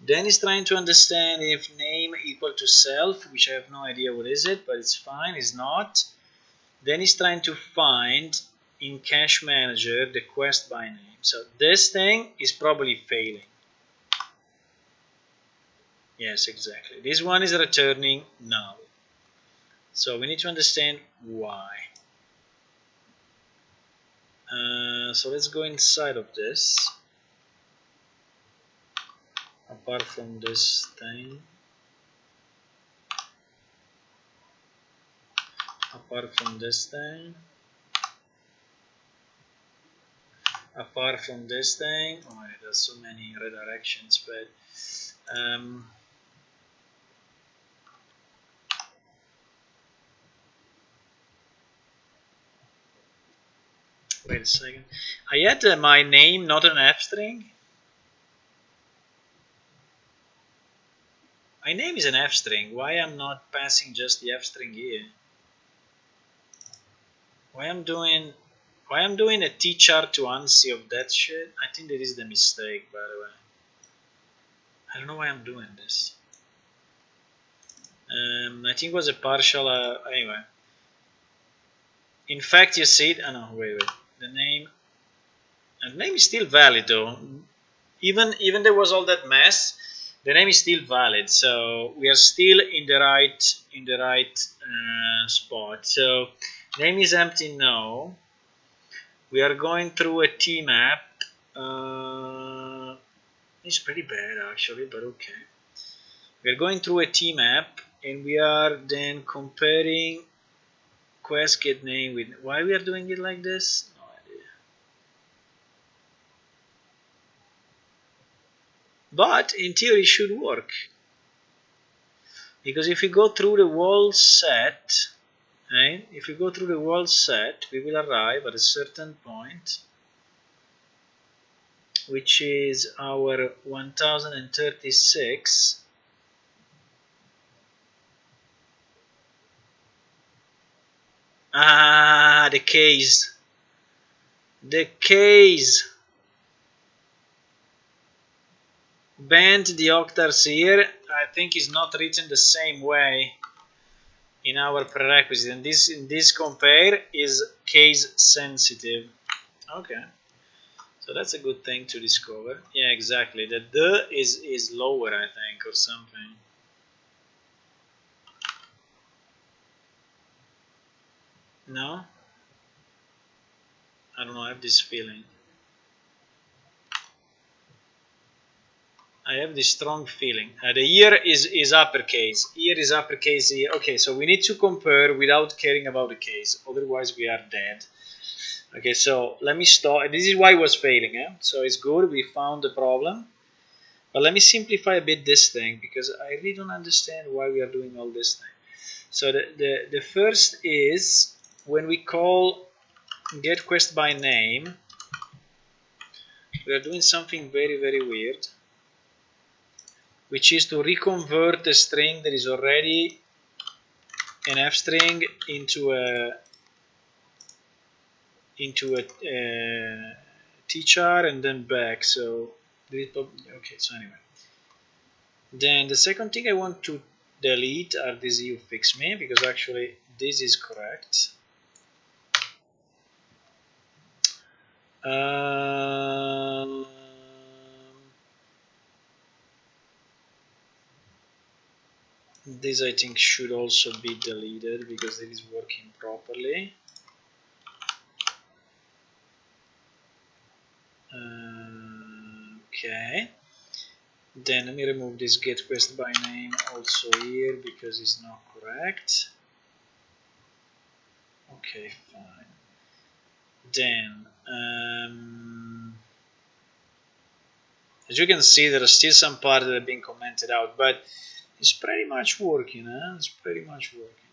Then it's trying to understand if name equal to self, which I have no idea what is it, but it's fine, it's not. Then it's trying to find in cache manager the quest by name. So this thing is probably failing. Yes, exactly. This one is returning null. So we need to understand why. So let's go inside of this. Apart from this thing. Apart from this thing. Apart from this thing. Oh, there's so many redirections, but wait a second. I had my name not an F string. My name is an F string. Why I'm not passing just the F string here? Why I'm doing a T chart to ANSI of that shit? I think that is the mistake, by the way. I don't know why I'm doing this. I think it was a partial. Anyway. In fact, you see it. Oh no, wait. The name is still valid though. Even there was all that mess, the name is still valid. So we are still in the right spot. So name is empty now. We are going through a T map. It's pretty bad actually, but okay. We are going through a T map and we are then comparing quest get name with. Why we are doing it like this? No idea. But in theory it should work. Because if we go through the whole set, right? If we go through the whole set, we will arrive at a certain point, which is our 1036. Ah, the case. The case. Band the octars here, I think is not written the same way. in our prerequisite, and this in this compare is case sensitive. Okay, so that's a good thing to discover. Yeah, exactly. The is lower, I think, or something. No, I don't know. I have this feeling. I have this strong feeling. The year is uppercase. Here is uppercase here. Okay, so we need to compare without caring about the case. Otherwise, we are dead. Okay, so let me start. This is why I was failing. So it's good. We found the problem. But let me simplify a bit this thing because I really don't understand why we are doing all this thing. So the first is when we call get quest by name, we are doing something very, very weird, which is to reconvert a string that is already an f string into a tchar and then back. So okay, so anyway, then the second thing I want to delete are these you fix me, because actually this is correct. This I think should also be deleted because it is working properly. Okay, then let me remove this get quest by name also here because it's not correct. Okay, fine. Then as you can see, there are still some parts that have been commented out, but it's pretty much working. It's pretty much working.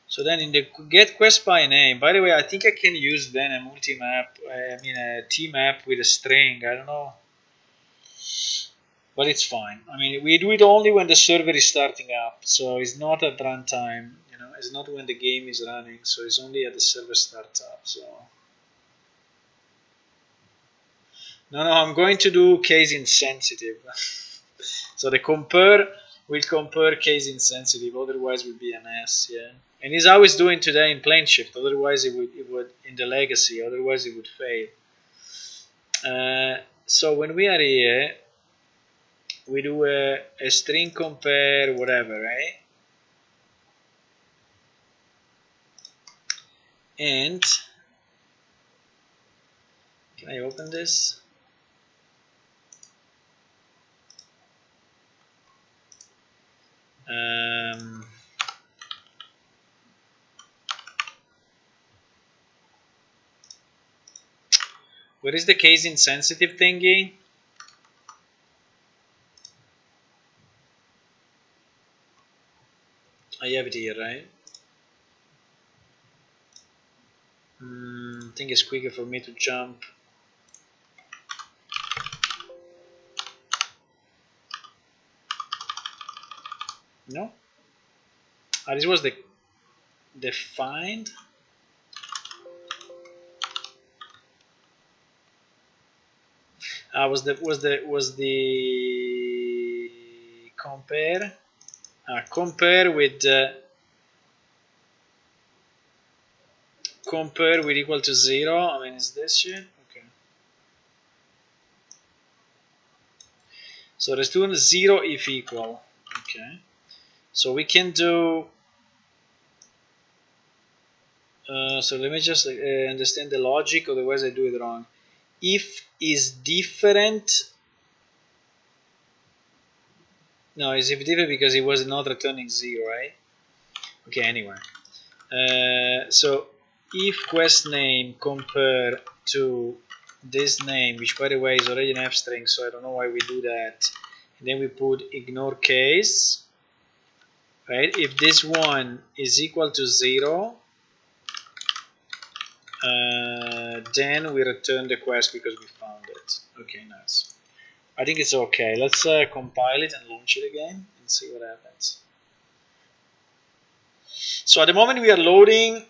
So then in the get quest by name, by the way, I think I can use then a multi-map, a t-map with a string. I don't know, but it's fine. I mean, we do it only when the server is starting up, so it's not at runtime. It's not when the game is running, so it's only at the server starts up. So no, I'm going to do case insensitive. So the compare will compare case insensitive, otherwise it would be an S, yeah. And it's how it's doing today in plane shift, otherwise it would in the legacy, otherwise it would fail. So when we are here, we do a string compare whatever, right? And can I open this? What is the case insensitive thingy? I have it here, right? I think it's quicker for me to jump. No? This was the find. Was the compare compare with equal to 0. I mean, is this shit? Okay. So return 0 if equal. Okay. So we can do. So let me just understand the logic, otherwise I do it wrong. If is different. No, is if different because it was not returning 0, right? Okay, anyway. So if quest name compare to this name, which by the way is already an f string, so I don't know why we do that. And then we put ignore case, right? If this one is equal to 0, then we return the quest because we found it. Okay, nice. I think it's okay. Let's compile it and launch it again and see what happens. So at the moment we are loading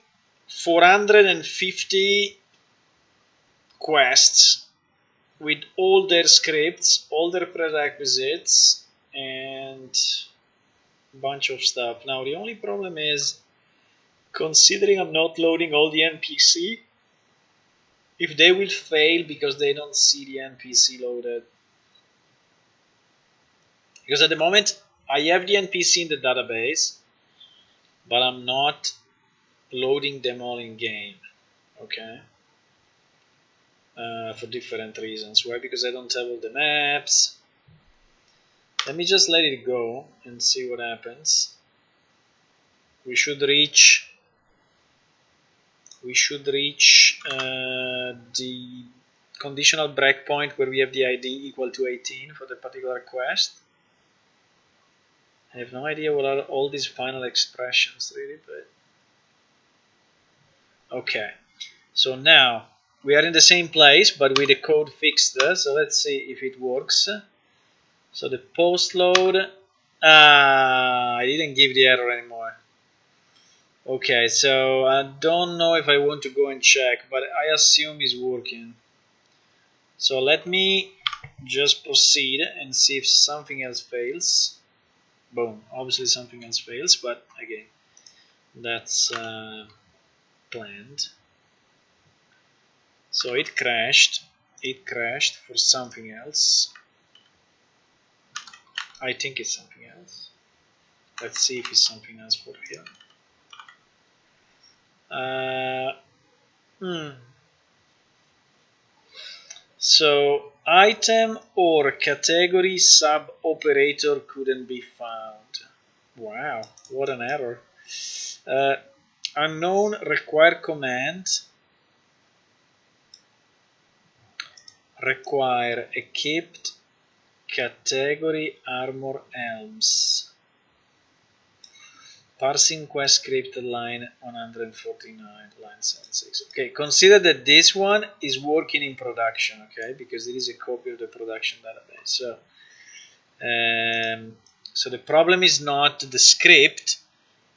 450 quests with all their scripts, all their prerequisites, and a bunch of stuff. Now the only problem is Considering I'm not loading all the NPC, if they will fail because they don't see the NPC loaded. Because at the moment I have the NPC in the database, but I'm not loading them all in game. Okay. For different reasons. Why? Because I don't have all the maps. Let me just let it go and see what happens. We should reach the conditional breakpoint where we have the ID equal to 18 for the particular quest. I have no idea what are all these final expressions really, but okay. So now we are in the same place but with the code fixed, so let's see if it works. So the post load, I didn't give the error anymore. Okay, so I don't know if I want to go and check, but I assume it's working. So let me just proceed and see if something else fails. Boom, obviously something else fails, but again, that's planned. So it crashed for something else. I think it's something else. Let's see if it's something else for real. So item or category sub operator couldn't be found. Wow, what an error. Unknown require command require equipped category armor elms. Parsing quest script line 149, line 76. Okay, consider that this one is working in production, okay, because it is a copy of the production database. So the problem is not the script,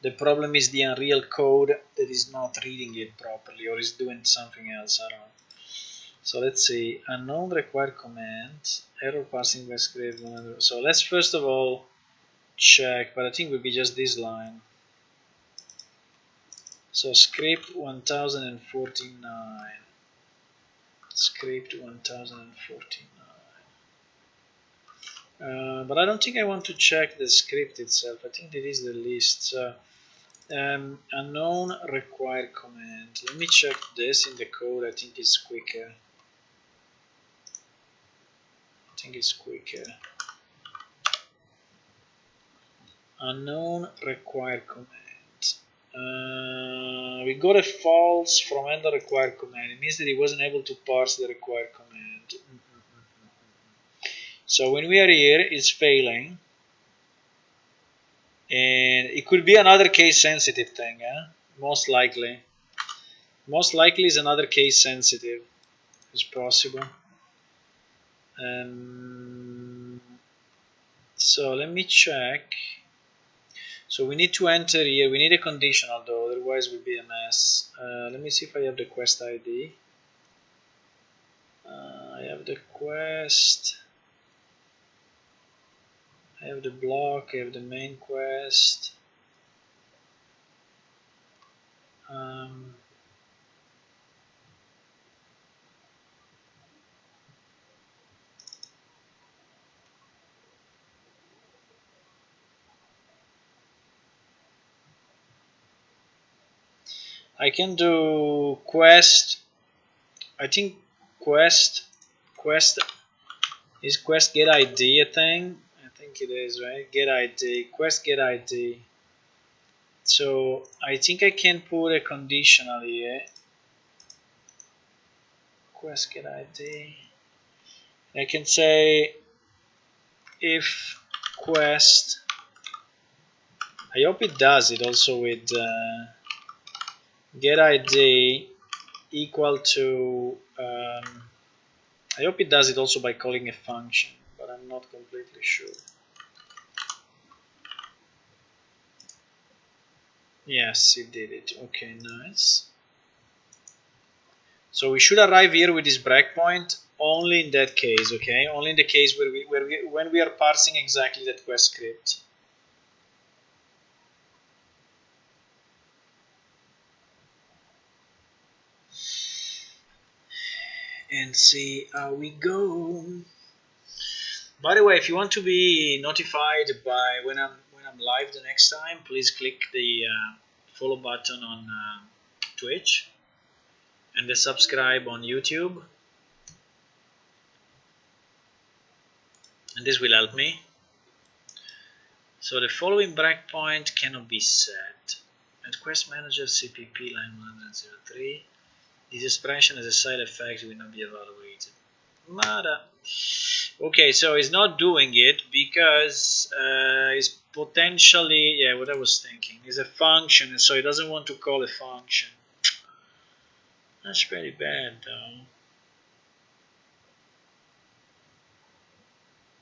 the problem is the Unreal code that is not reading it properly or is doing something else, I don't know. So let's see, unknown require command, error parsing quest script. So let's first of all check, but I think it will be just this line. So script 1049, script 1049. But I don't think I want to check the script itself. I think that is the list. So unknown require command. Let me check this in the code. I think it's quicker. Unknown require command. We got a false from end require command. It means that he wasn't able to parse the required command. So when we are here, it's failing. And it could be another case sensitive thing, most likely. Most likely is another case sensitive. It's possible. So let me check. So we need to enter here. We need a conditional though, otherwise it will be a mess. Let me see if I have the quest ID. I have the quest. I have the block. I have the main quest. I can do quest. I think quest is quest get ID a thing. I think it is, right? Get ID, quest get ID. So I think I can put a conditional here. Quest get ID. I can say if quest. I hope it does it also with get ID equal to. I hope it does it also by calling a function, but I'm not completely sure. Yes, it did it. Okay, nice. So we should arrive here with this breakpoint only in that case, okay? Only in the case when we are parsing exactly that quest script. and see how we go. By the way, if you want to be notified by when I'm live the next time, please click the follow button on Twitch and the subscribe on YouTube, and this will help me. So the following breakpoint cannot be set. At Quest Manager CPP line 103, this expression as a side effect will not be evaluated. Mada. Okay, so it's not doing it because it's potentially, yeah, what I was thinking is a function, so it doesn't want to call a function. That's pretty bad, though.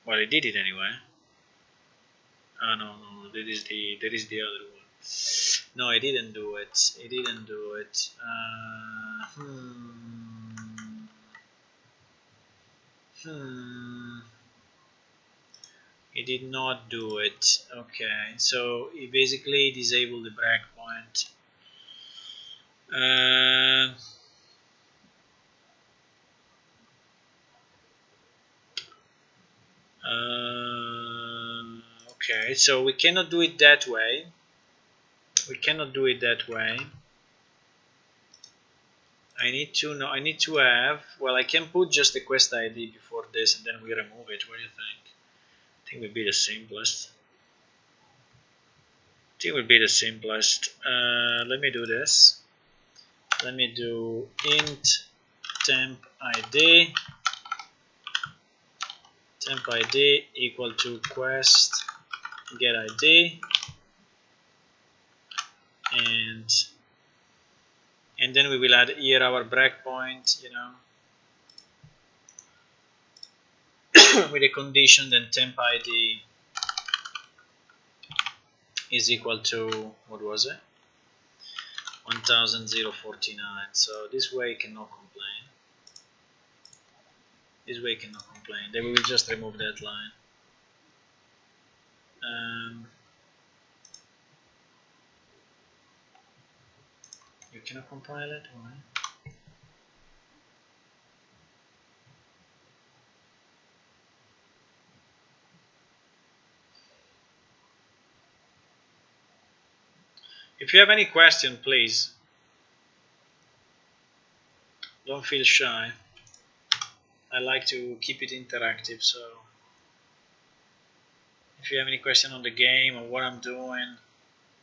Well, it did it anyway. Oh no, that is the other one. No, it didn't do it. It didn't do it. It did not do it. Okay, so it basically disabled the breakpoint. Okay, so we cannot do it that way. We cannot do it that way. I need to know. I need to have. Well, I can put just the quest ID before this, and then we remove it. What do you think? I think would be the simplest. Let me do this. Let me do int temp ID equal to quest get ID, and then we will add here our breakpoint, with a condition that temp ID is equal to, what was it? 1049. So this way it cannot complain. Then we will just remove that line. You cannot compile it? Why? If you have any question, please don't feel shy. I like to keep it interactive, so if you have any question on the game, or what I'm doing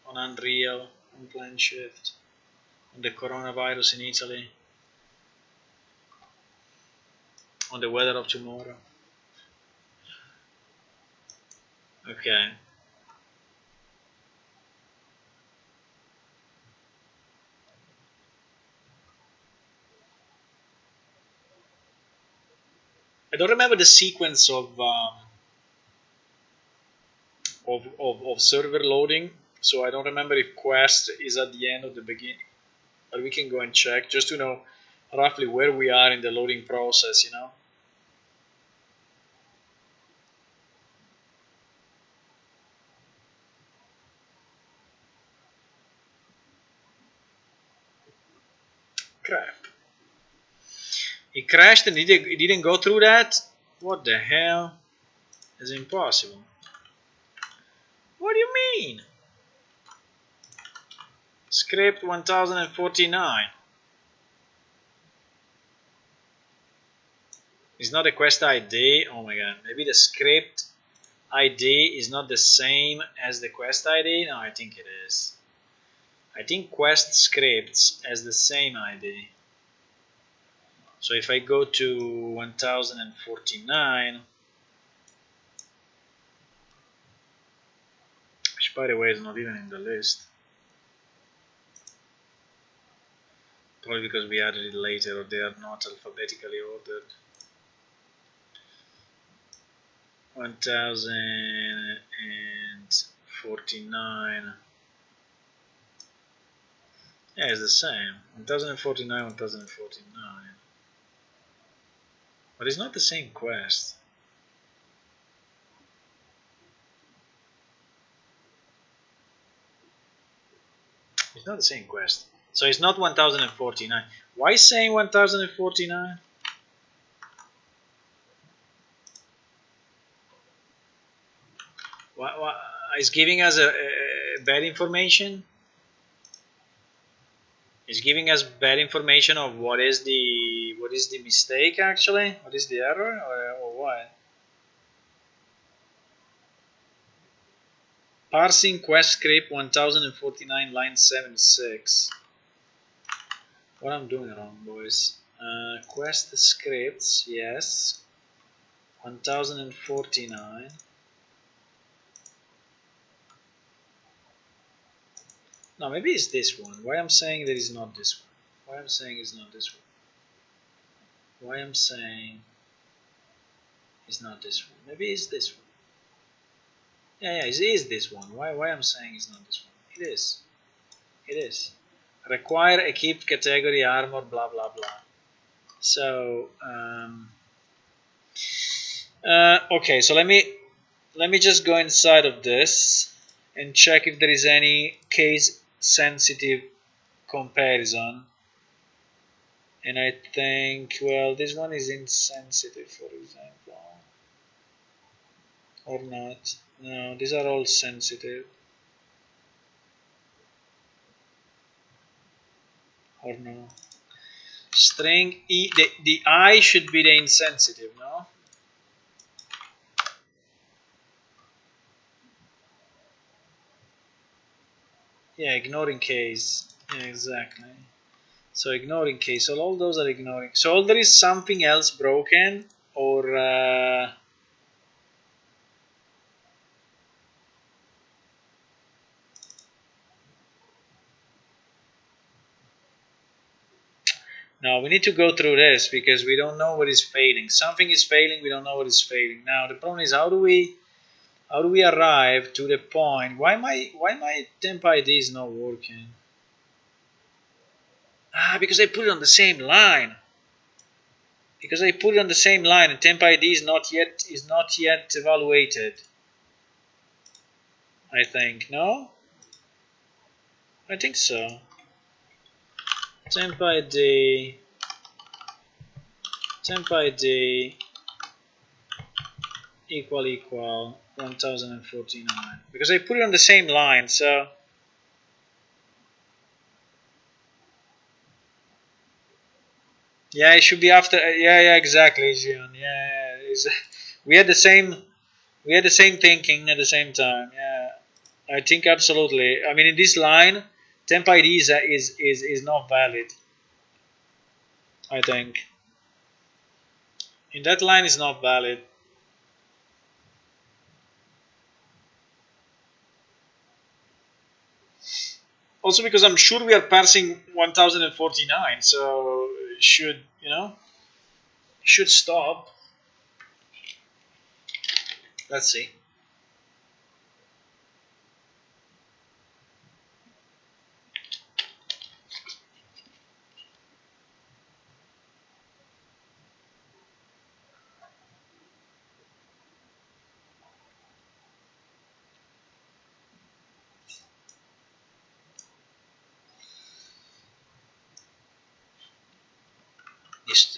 on Unreal, on Plan Shift, on the coronavirus in Italy, on the weather of tomorrow. Okay. I don't remember the sequence of server loading, so I don't remember if quest is at the end or the beginning. But we can go and check just to know roughly where we are in the loading process, Crap. It crashed and it didn't go through that? What the hell? It's impossible. What do you mean? Script 1049. It's not a quest ID. Oh my god. Maybe the script ID is not the same as the quest ID? No, I think it is. I think quest scripts has the same ID. So if I go to 1049, which by the way is not even in the list, probably because we added it later or they are not alphabetically ordered. 1049. Yeah, it's the same. 1049, 1049. But it's not the same quest. It's not the same quest. So it's not 1049. Why saying 1049? What is giving us a bad information? It's giving us bad information of what is the mistake actually? What is the error or what? Parsing quest script 1049 line 76. What I'm doing wrong, boys? Quest scripts, yes. 1049. No, maybe it's this one. Why I'm saying that is not this one? Why I'm saying it's not this one? Why I'm saying it's not this one? Maybe it's this one. Yeah, it is this one. Why I'm saying it's not this one? It is. It is. Require equipped category armor, blah blah blah. So okay, so let me just go inside of this and check if there is any case sensitive comparison. And I think, well, this one is insensitive, for example, or not. No, these are all sensitive, or no. String E, the I should be the insensitive, no? Yeah, ignoring case. Yeah, exactly. So ignoring case. So all those are ignoring. So there is something else broken, or no, we need to go through this because we don't know what is failing. Something is failing. We don't know what is failing. Now the problem is how do we arrive to the point? Why my temp ID is not working? Because I put it on the same line. Because I put it on the same line and temp ID is not yet evaluated. I think no. I think so. Temp ID equal 1049 because I put it on the same line. So yeah, it should be after. Yeah, exactly, Gian. Yeah, we had the same thinking at the same time. Yeah, I think absolutely. I mean, in this line, temp ID is not valid. I think in that line is not valid. Also because I'm sure we are passing 1049, so it should stop. Let's see.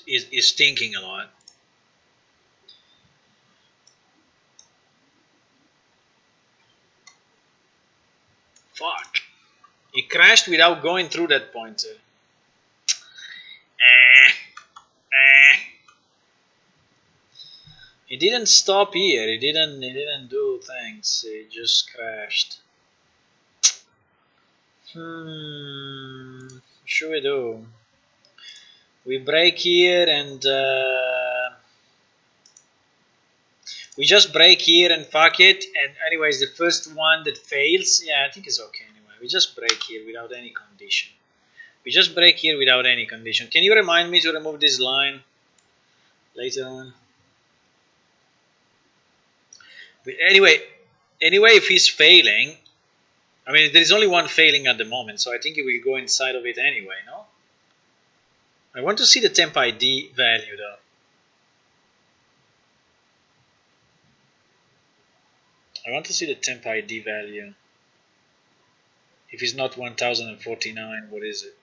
Is thinking a lot. Fuck. It crashed without going through that pointer. Eh, eh. It didn't stop here. It didn't do things. It just crashed. What should we do? We break here and we just break here and fuck it. And anyways, the first one that fails, yeah, I think it's okay anyway. We just break here without any condition. We just break here without any condition. Can you remind me to remove this line later on? But anyway, if he's failing, I mean, there is only one failing at the moment, so I think it will go inside of it anyway, no? I want to see the temp ID value though. I want to see the temp ID value. If it's not 1049, what is it?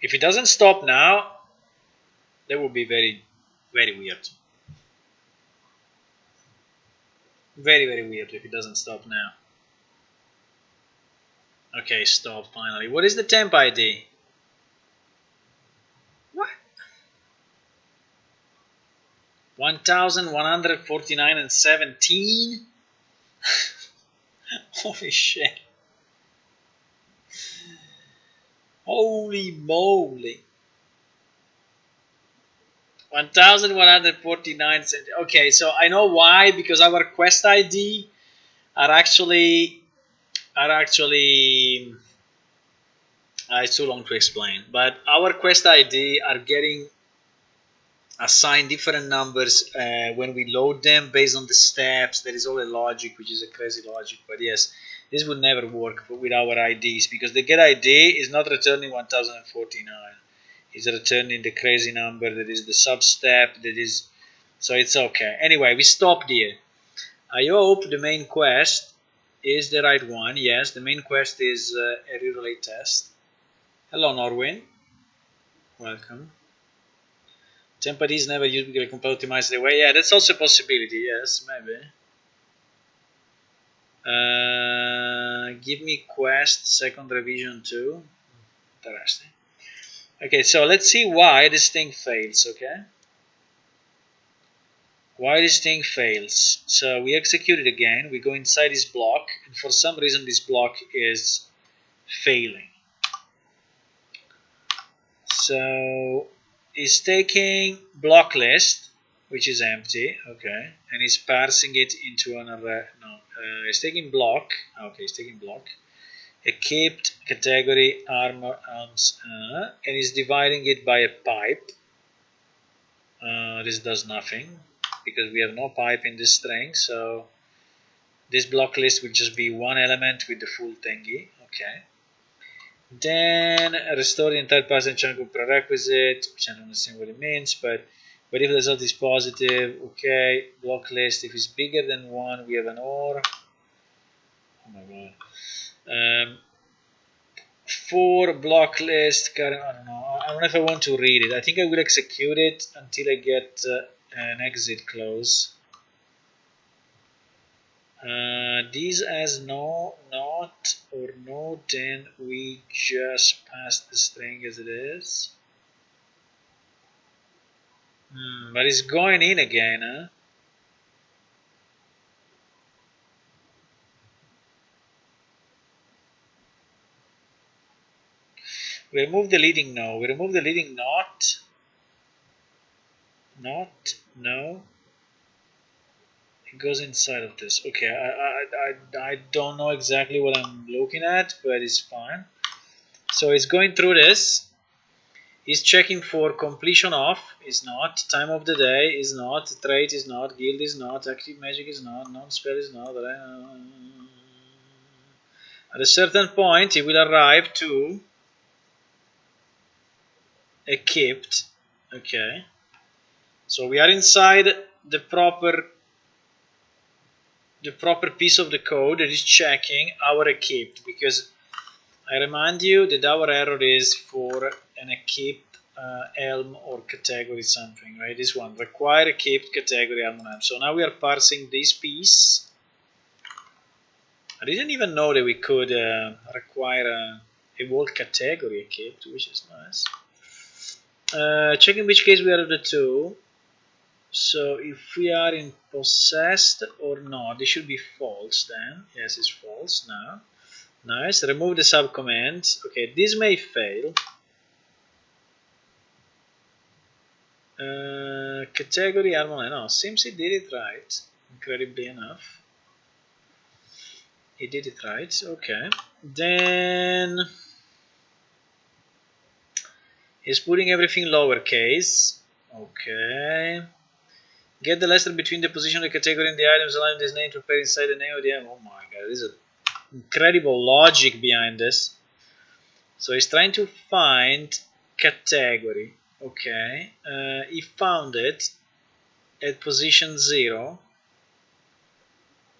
If it doesn't stop now, that would be very, very weird. Very, very weird if it doesn't stop now. Okay, stop finally. What is the temp ID? What? 1149 and 17? Holy shit. Holy moly. 1149. Okay, so I know why, because our quest ID are actually it's too long to explain, but our quest ID are getting assigned different numbers when we load them based on the steps. There is all a logic, which is a crazy logic, but yes, this would never work with our IDs, because the get ID is not returning 1049. It's returning the crazy number that is the sub step, that is, so it's okay. Anyway, we stopped here. I hope the main quest is the right one. Yes, the main quest is a relay test. Hello, Norwin. Welcome. Temp ID is never used because compile optimize the way. Yeah, that's also a possibility. Yes, maybe. Give me quest second revision 2. Interesting. Okay, so let's see why this thing fails. Okay, why this thing fails. So we execute it again. We go inside this block, and for some reason this block is failing. So it's taking block list, which is empty, okay, and it's parsing it into another. No, it's taking block. Okay, it's taking block. Equipped category armor arms, and it's dividing it by a pipe. This does nothing because we have no pipe in this string, so this block list will just be one element with the full thingy. Okay. Then restore the entire pattern chunk of prerequisite, which I don't understand what it means, but if the result is positive, okay, block list, if it's bigger than 1, we have an OR. Oh my god. For block list, I don't know, I don't know if I want to read it. I think I will execute it until I get an exit close. These as no, not, or no, then we just pass the string as it is. But it's going in again, huh? We remove the leading no. We remove the leading not. Not, no. It goes inside of this. Okay, I don't know exactly what I'm looking at, but it's fine. So it's going through this. It's checking for completion of is not, time of the day is not, trait is not, guild is not, active magic is not, non-spell is not. At a certain point, it will arrive to equipped. Okay. So we are inside the proper piece of the code that is checking our equipped, because I remind you that our error is for an equipped elm or category something, right? This one, require equipped category elm. So now we are parsing this piece. I didn't even know that we could require a whole category equipped, which is nice. Checking which case we are of the two. So if we are in possessed or not, this should be false then. Yes, it's false now. Nice. Remove the subcommand. Okay, this may fail. Category harmony. No, seems he did it right. Incredibly enough. He did it right. Okay. Then he's putting everything lowercase. Okay. Get the letter between the position of the category and the items aligned with this name to appear inside the name of the item. Oh my god, this is incredible logic behind this. So he's trying to find category. Okay. He found it at position 0.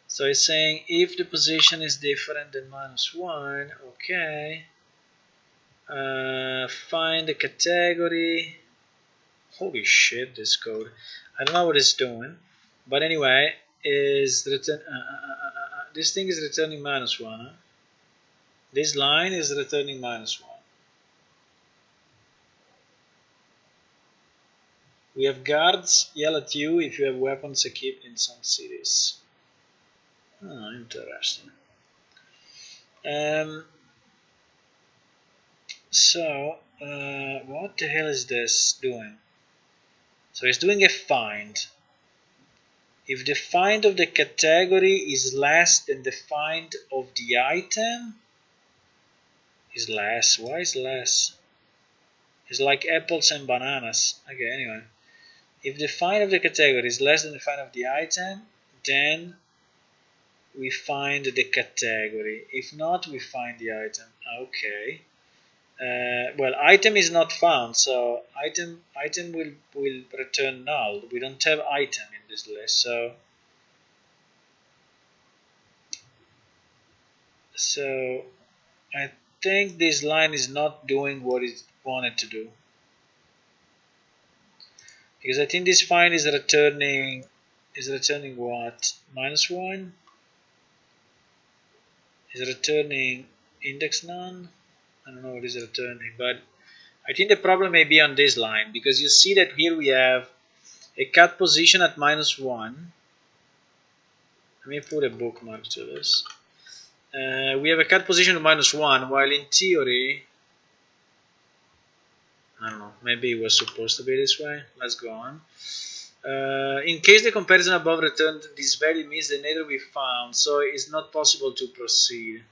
So he's saying if the position is different than -1, okay. Find the category. Holy shit, this code. I don't know what it's doing, but anyway, is return. This thing is returning -1. Huh? This line is returning -1. We have guards yell at you if you have weapons equipped in some cities. Oh, interesting. So, what the hell is this doing? So it's doing a find. If the find of the category is less than the find of the item, is less. Why is less? It's like apples and bananas. Okay, anyway. If the find of the category is less than the find of the item, then we find the category. If not, we find the item. Okay. Well, item is not found, so item will return null. We don't have item in this list, so I think this line is not doing what it wanted to do, because I think this find is returning what? -1 is returning index none. I don't know what is returning, but I think the problem may be on this line, because you see that here we have a cut position at -1. Let me put a bookmark to this. We have a cut position at -1, while in theory, I don't know, maybe it was supposed to be this way. Let's go on. In case the comparison above returned this value means the nether we found, so it's not possible to proceed.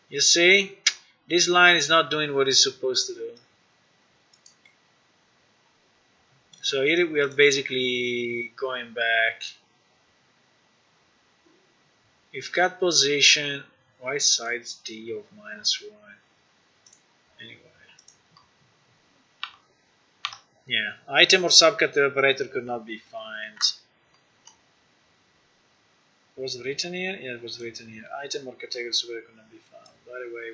You see, this line is not doing what it's supposed to do. So here we are basically going back. If cut position, why sides d of -1? Anyway. Yeah, item or subcategory operator could not be found. Was it written here? Yeah, it was written here. Item or category operator could not be found. By the way,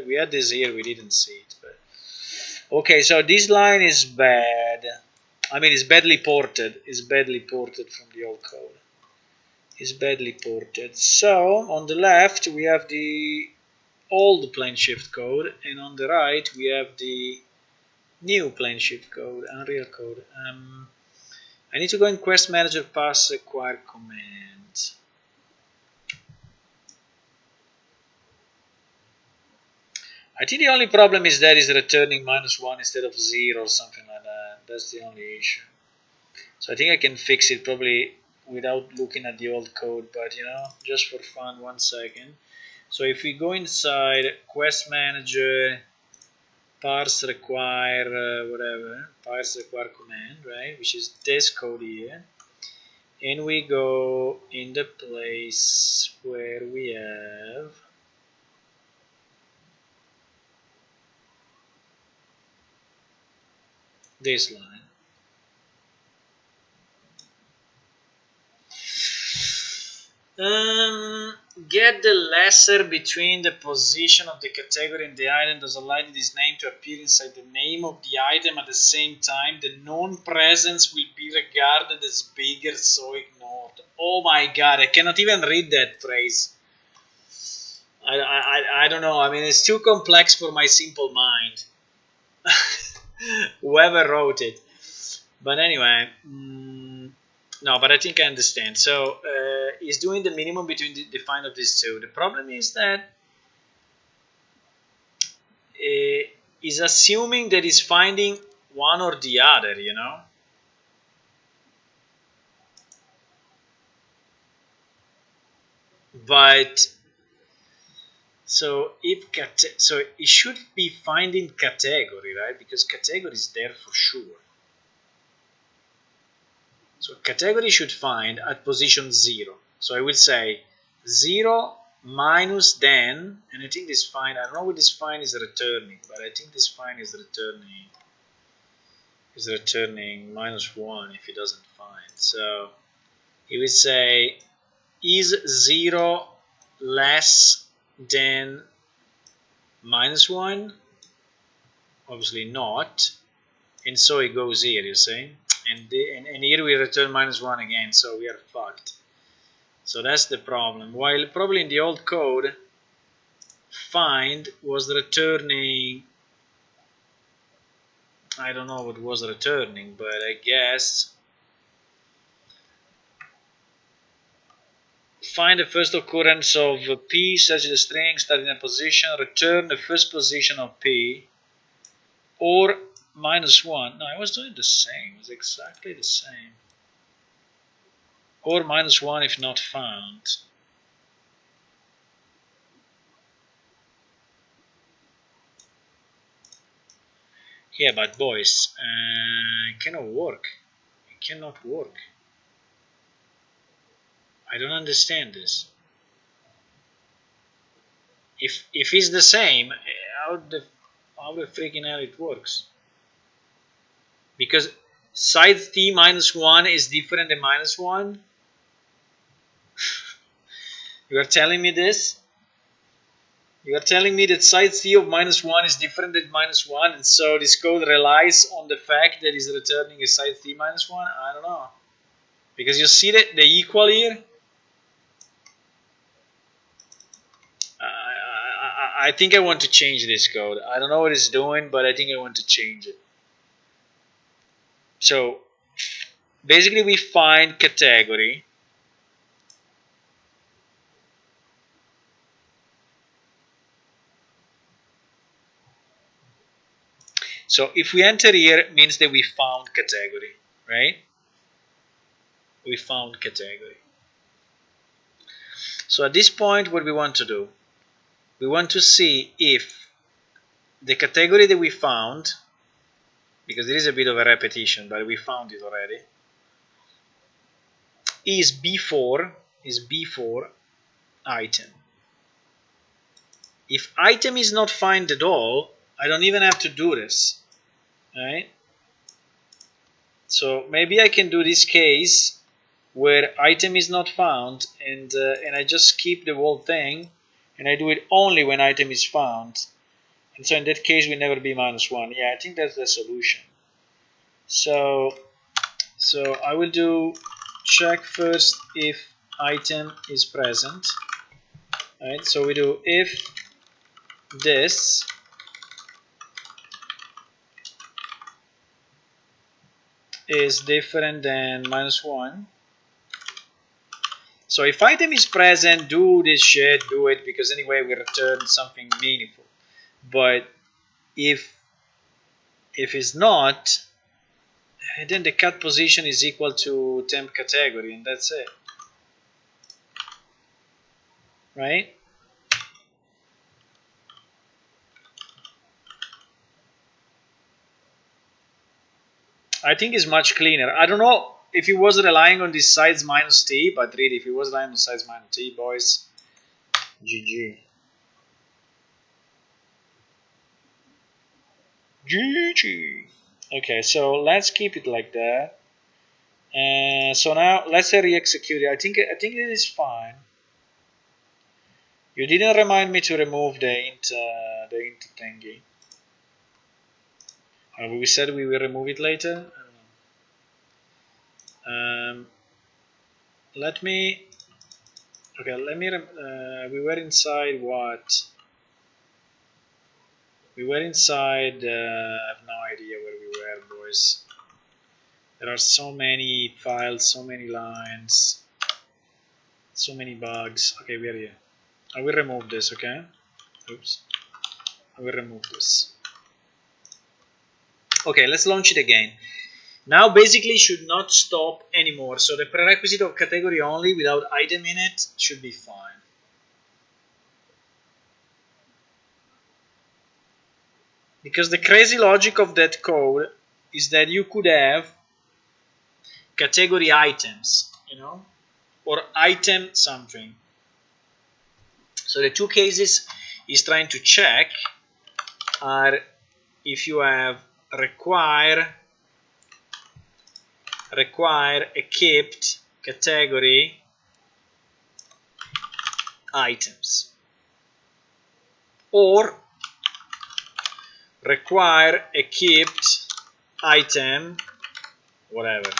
we had this here. We didn't see it, but okay. So this line is bad. I mean, it's badly ported. It's badly ported from the old code. It's badly ported. So on the left we have the old plane shift code, and on the right we have the new plane shift code, Unreal code. I need to go in Quest Manager, pass acquire command. I think the only problem is that is returning -1 instead of 0 or something like that. That's the only issue. So I think I can fix it probably without looking at the old code, but you know, just for fun, 1 second. So if we go inside Quest Manager, parse require parse require command, right, which is this code here, and we go in the place where we have this line. Get the lesser between the position of the category and the item does allow this name to appear inside the name of the item at the same time. The non-presence will be regarded as bigger, so ignored. Oh my god, I cannot even read that phrase. I don't know. I mean, it's too complex for my simple mind. Whoever wrote it. But anyway, no, but I think I understand. So he's doing the minimum between the find of these two. The problem is that he's assuming that he's finding one or the other, you know. But so so he should be finding category, right? Because category is there for sure. So category should find at position 0. So I will say 0 minus then, and I think this find, I don't know what this find is returning, but I think this find is returning -1 if it doesn't find. So he would say, is 0 less than -1? obviously not, and so it goes here, you see, and here we return -1 again, so we are fucked. So that's the problem. While probably in the old code, find was returning, I don't know what was returning, but I guess find the first occurrence of P such that the string starting in a position, return the first position of P, or -1. No, I was doing the same. It was exactly the same. Or -1 if not found. Yeah, but boys, it cannot work. It cannot work. I don't understand this. If it's the same, how the freaking hell it works? Because size t -1 is different than -1. You are telling me this? You are telling me that size t of -1 is different than -1, and so this code relies on the fact that it's returning a size t -1? I don't know. Because you see that the equal here? I think I want to change this code. I don't know what it's doing, but I think I want to change it. So basically we find category. So if we enter here, it means that we found category, right? We found category. So at this point, what we want to do? We want to see if the category that we found, because there is a bit of a repetition, but we found it already, is before item. If item is not found at all, I don't even have to do this, right? So maybe I can do this case where item is not found, and I just skip the whole thing, and I do it only when item is found. And so in that case, we never be -1. Yeah, I think that's the solution. So I will do check first if item is present. Right? So we do if this is different than -1. So if item is present, do this shit, do it, because anyway we return something meaningful. But if it's not, then the cut position is equal to temp category, and that's it. Right? I think it's much cleaner. I don't know if it was relying on this size -t, but really, if it was relying on size -t, boys, GG. GG. Okay, so let's keep it like that. So now let's re-execute it. I think it is fine. You didn't remind me to remove the int thingy. We said we will remove it later. Let me. Okay, let me. We were inside what? We were inside. I have no idea where we were, boys. There are so many files, so many lines, so many bugs. Okay, we are here. I will remove this, okay? Oops. I will remove this. Okay, let's launch it again. Now basically should not stop anymore. So the prerequisite of category only without item in it should be fine. Because the crazy logic of that code is that you could have category items, you know, or item something. So the two cases is trying to check are if you have require equipped category items, or require equipped item, whatever,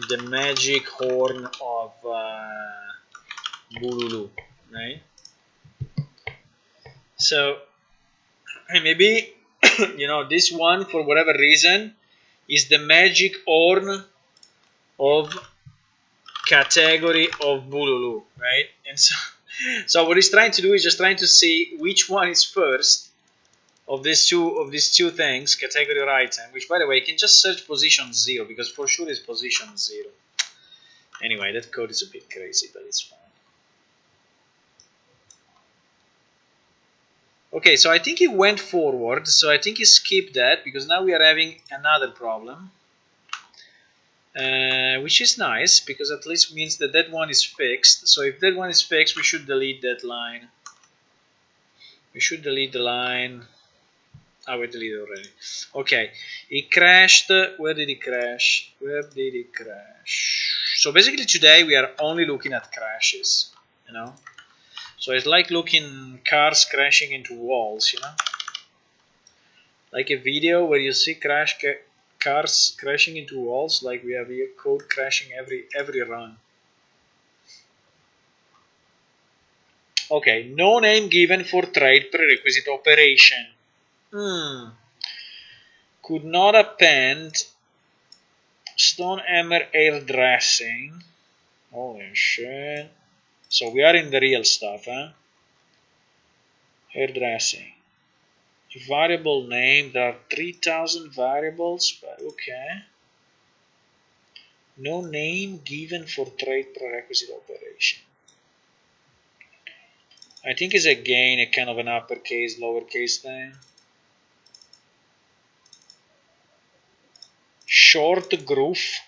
the magic horn of Bululu, right? So maybe this one, for whatever reason, is the magic horn of category of Bululu, right? And so what he's trying to do is just trying to see which one is first of these two things, category or item. Which, by the way, you can just search position 0 because for sure it's position 0. Anyway, that code is a bit crazy, but it's fine. Okay, so I think he went forward, so I think he skipped that because now we are having another problem. Which is nice because at least means that that one is fixed. So if that one is fixed, we should delete that line. We should delete the line. Oh, we deleted it already. Okay, he crashed. Where did he crash? Where did he crash? So basically today we are only looking at crashes, So it's like looking cars crashing into walls, Like a video where you see cars crashing into walls, like we have here code crashing every run. Okay, no name given for trade prerequisite operation. Could not append stone hammer hairdressing. Holy shit. So we are in the real stuff, huh? Hairdressing. Variable name, there are 3000 variables, but okay. No name given for trade prerequisite operation. I think it's again a kind of an uppercase, lowercase thing. Short groove.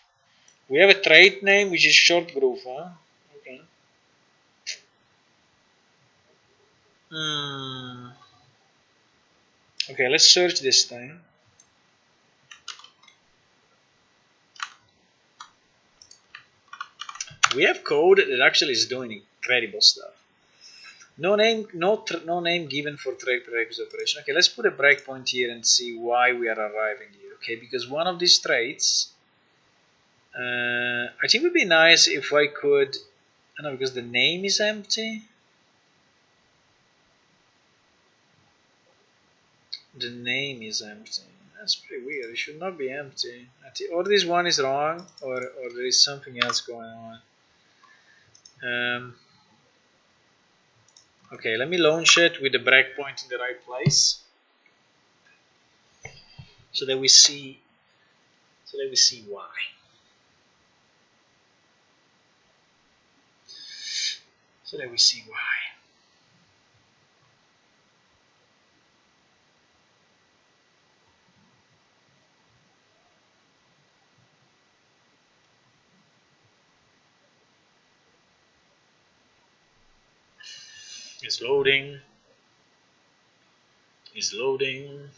We have a trade name which is short groove, huh? Okay. Okay, let's search this thing. We have code that actually is doing incredible stuff. No name given for trade prerequisite operation. Okay, let's put a breakpoint here and see why we are arriving here. Okay, because one of these traits, I think it would be nice if I could, I don't know, because the name is empty. The name is empty. That's pretty weird. It should not be empty. Or this one is wrong, or there is something else going on. Okay, let me launch it with the breakpoint in the right place, so that we see why. So that we see why. It's loading. It's loading.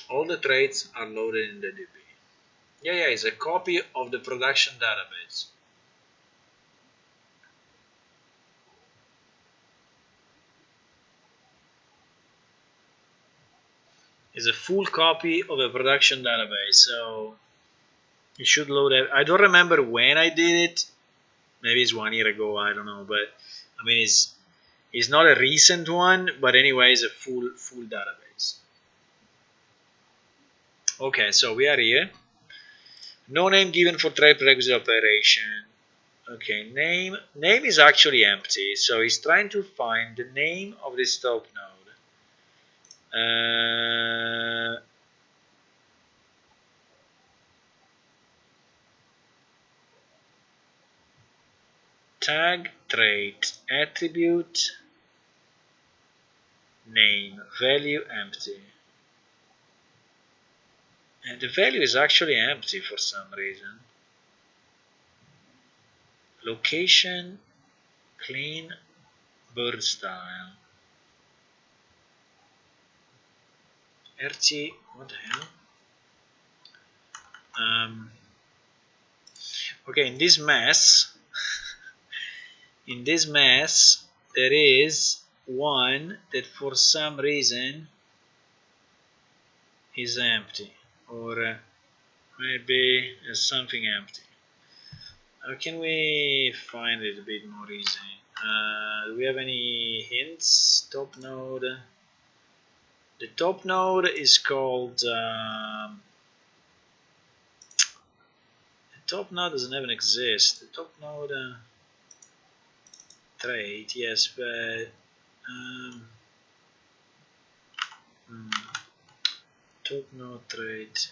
All the traits are loaded in the DB. Yeah, it's a copy of the production database. It's a full copy of a production database, so it should load it. I don't remember when I did it. Maybe it's 1 year ago, I don't know, but I mean it's not a recent one, but anyway, it's a full database. Okay, so we are here. No name given for trade prerequisite operation. Okay, name is actually empty, so he's trying to find the name of the stop node. Tag trait attribute name value empty, and the value is actually empty for some reason. Location clean bird style RT, what the hell? Okay, in this mess there is one that for some reason is empty, or maybe there's something empty. How can we find it a bit more easy? Do we have any hints? Top node. The top node is called. The top node doesn't even exist. The top node trait, yes, but top node trait.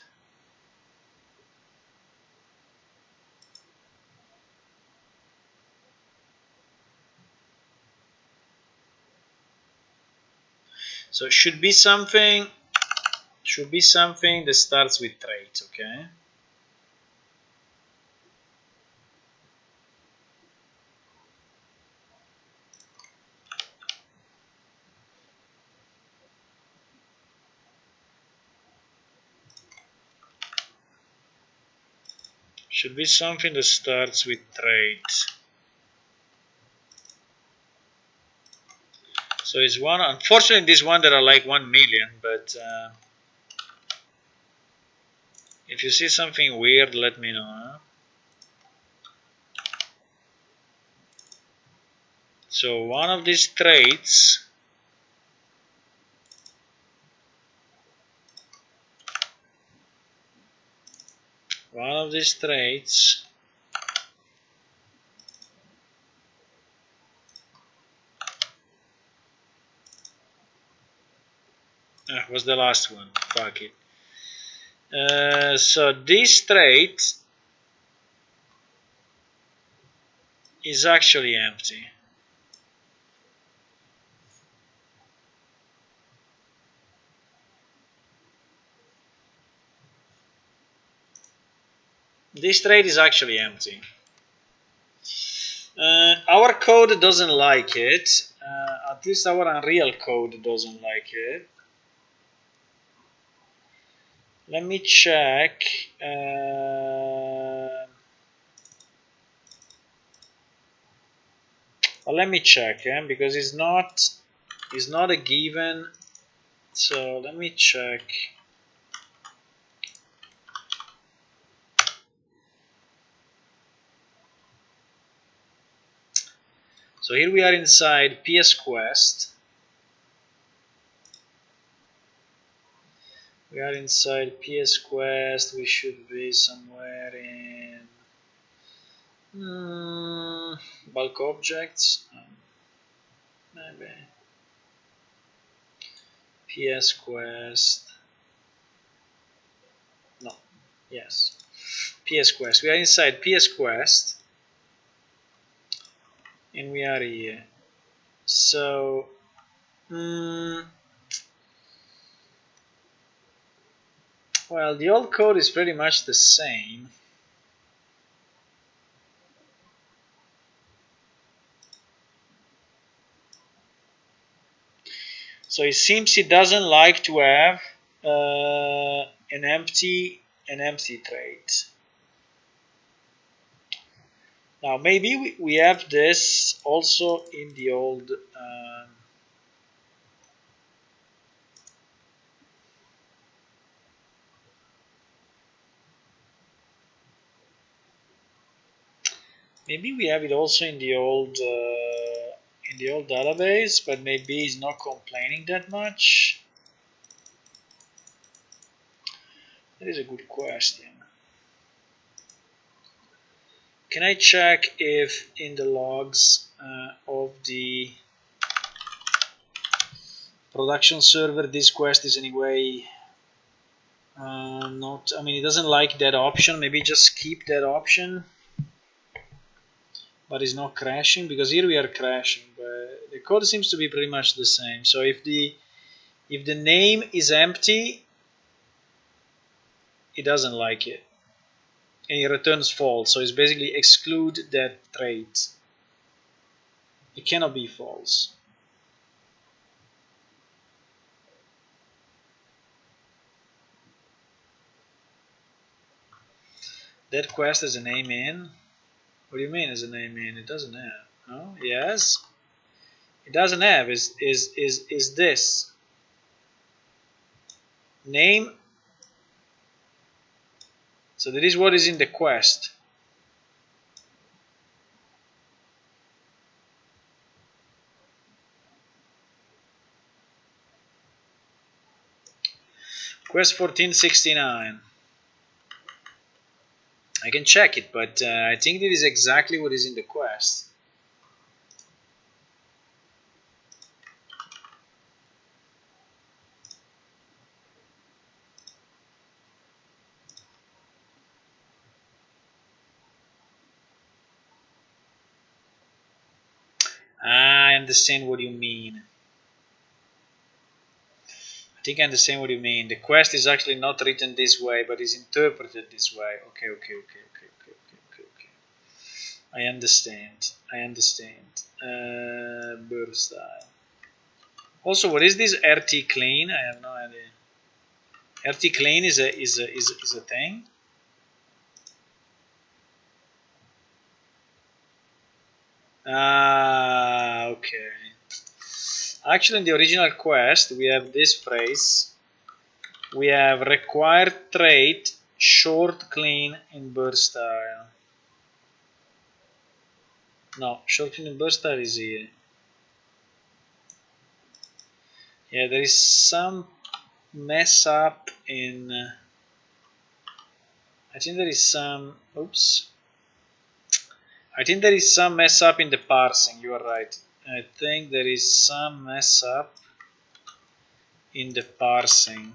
So it should be something that starts with trait, okay? Should be something that starts with trait. So it's one. Unfortunately, this one there are like 1 million, but if you see something weird, let me know. Huh? So one of these traits was the last one. Fuck it. So this trait is actually empty. This trait is actually empty. Our code doesn't like it. At least our Unreal code doesn't like it. Let me check. Well, let me check, because it's not a given. So let me check. So here we are inside PS Quest. We are inside PS Quest. We should be somewhere in bulk objects. Maybe PS Quest. No. Yes. PS Quest. We are inside PS Quest. And we are here. So well, the old code is pretty much the same. So it seems it doesn't like to have an empty trait. Now maybe we have this also in the old. Maybe we have it also in the old database, but maybe it's not complaining that much. That is a good question. Can I check if in the logs of the production server this quest is anyway not, I mean, it doesn't like that option. Maybe just keep that option, but it's not crashing, because here we are crashing, but the code seems to be pretty much the same. So if the name is empty, it doesn't like it, and it returns false. So it's basically exclude that trait. It cannot be false. That quest has a name in. What do you mean has a name in? It doesn't have. No? Yes. It doesn't have. Is this name? So that is what is in the quest. Quest 1469. I can check it, but I think that is exactly what is in the quest. I understand what you mean. I think I understand what you mean. The quest is actually not written this way, but is interpreted this way. Okay. I understand. Bird style. Also, what is this RT clean? I have no idea. RT clean is a thing. Ah, okay. Actually, in the original quest, we have this phrase. We have required trait short clean in bird style. No, short clean in bird style is here. Yeah, there is some mess up in. I think there is some. Oops. I think there is some mess up in the parsing. You are right. I think there is some mess up in the parsing.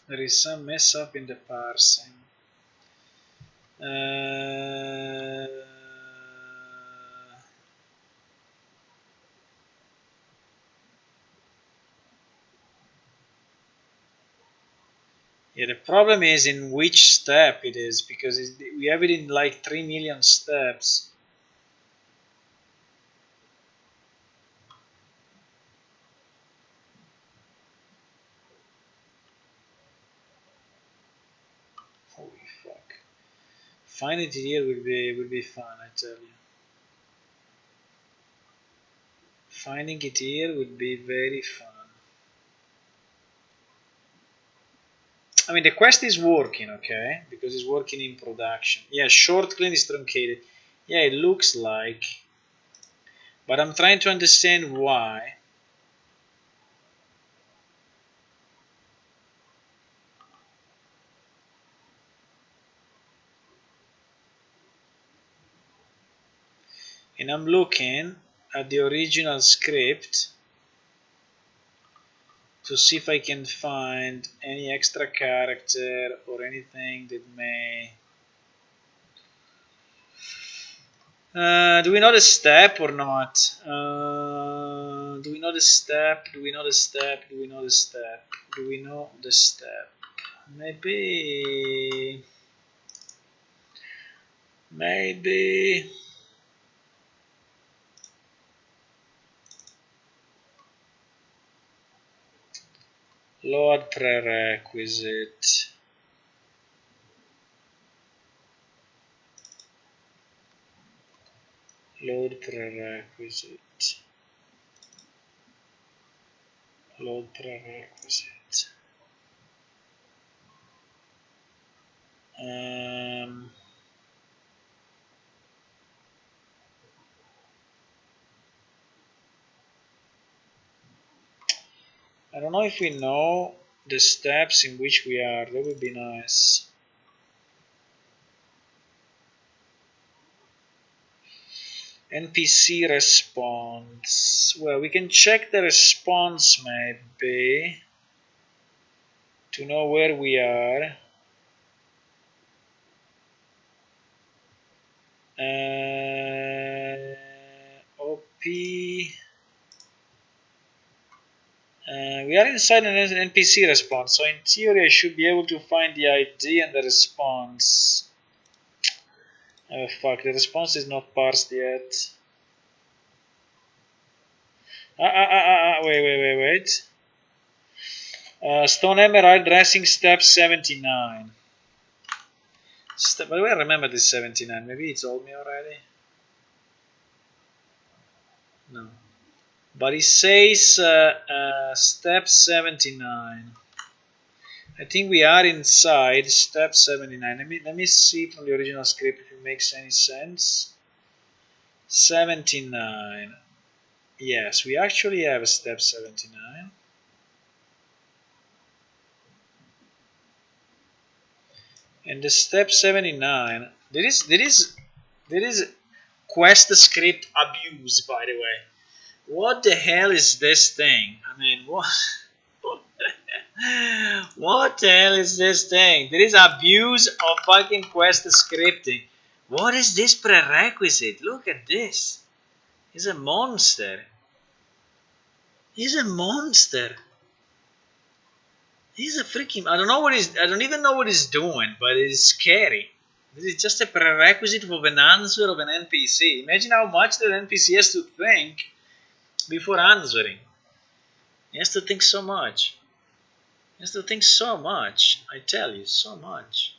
There is some mess up in the parsing. Yeah, the problem is in which step it is, because we have it in like 3 million steps. Holy fuck. Finding it here will be fun, I tell you. Finding it here would be very fun. I mean, the quest is working, okay? Because it's working in production. Yeah, short clean is truncated. Yeah, it looks like. But I'm trying to understand why. And I'm looking at the original script to see if I can find any extra character or anything that may. Do we know the step or not? Do we know the step? Do we know the step? Do we know the step? Do we know the step? Maybe. Load prerequisite. Load prerequisite. Load prerequisite. I don't know if we know the steps in which we are. That would be nice. NPC response. Well, we can check the response maybe to know where we are. OP. We are inside an NPC response, so in theory I should be able to find the ID and the response. Oh fuck, the response is not parsed yet. Wait. Stone Emerald dressing step 79. By the way, I remember this 79. Maybe it told me already. No. But it says step 79. I think we are inside step 79. Let me see from the original script if it makes any sense. 79. Yes, we actually have a step 79. And the step 79, there is quest script abuse, by the way. What the hell is this thing? I mean, what? What the hell is this thing? There is abuse of fucking quest scripting. What is this prerequisite? Look at this. He's a monster. He's a monster. He's a freaking. I don't know what he's. I don't even know what he's doing, but it's scary. This is just a prerequisite of an answer of an NPC. Imagine how much that NPC has to think before answering. He has to think so much. He has to think so much. I tell you, so much.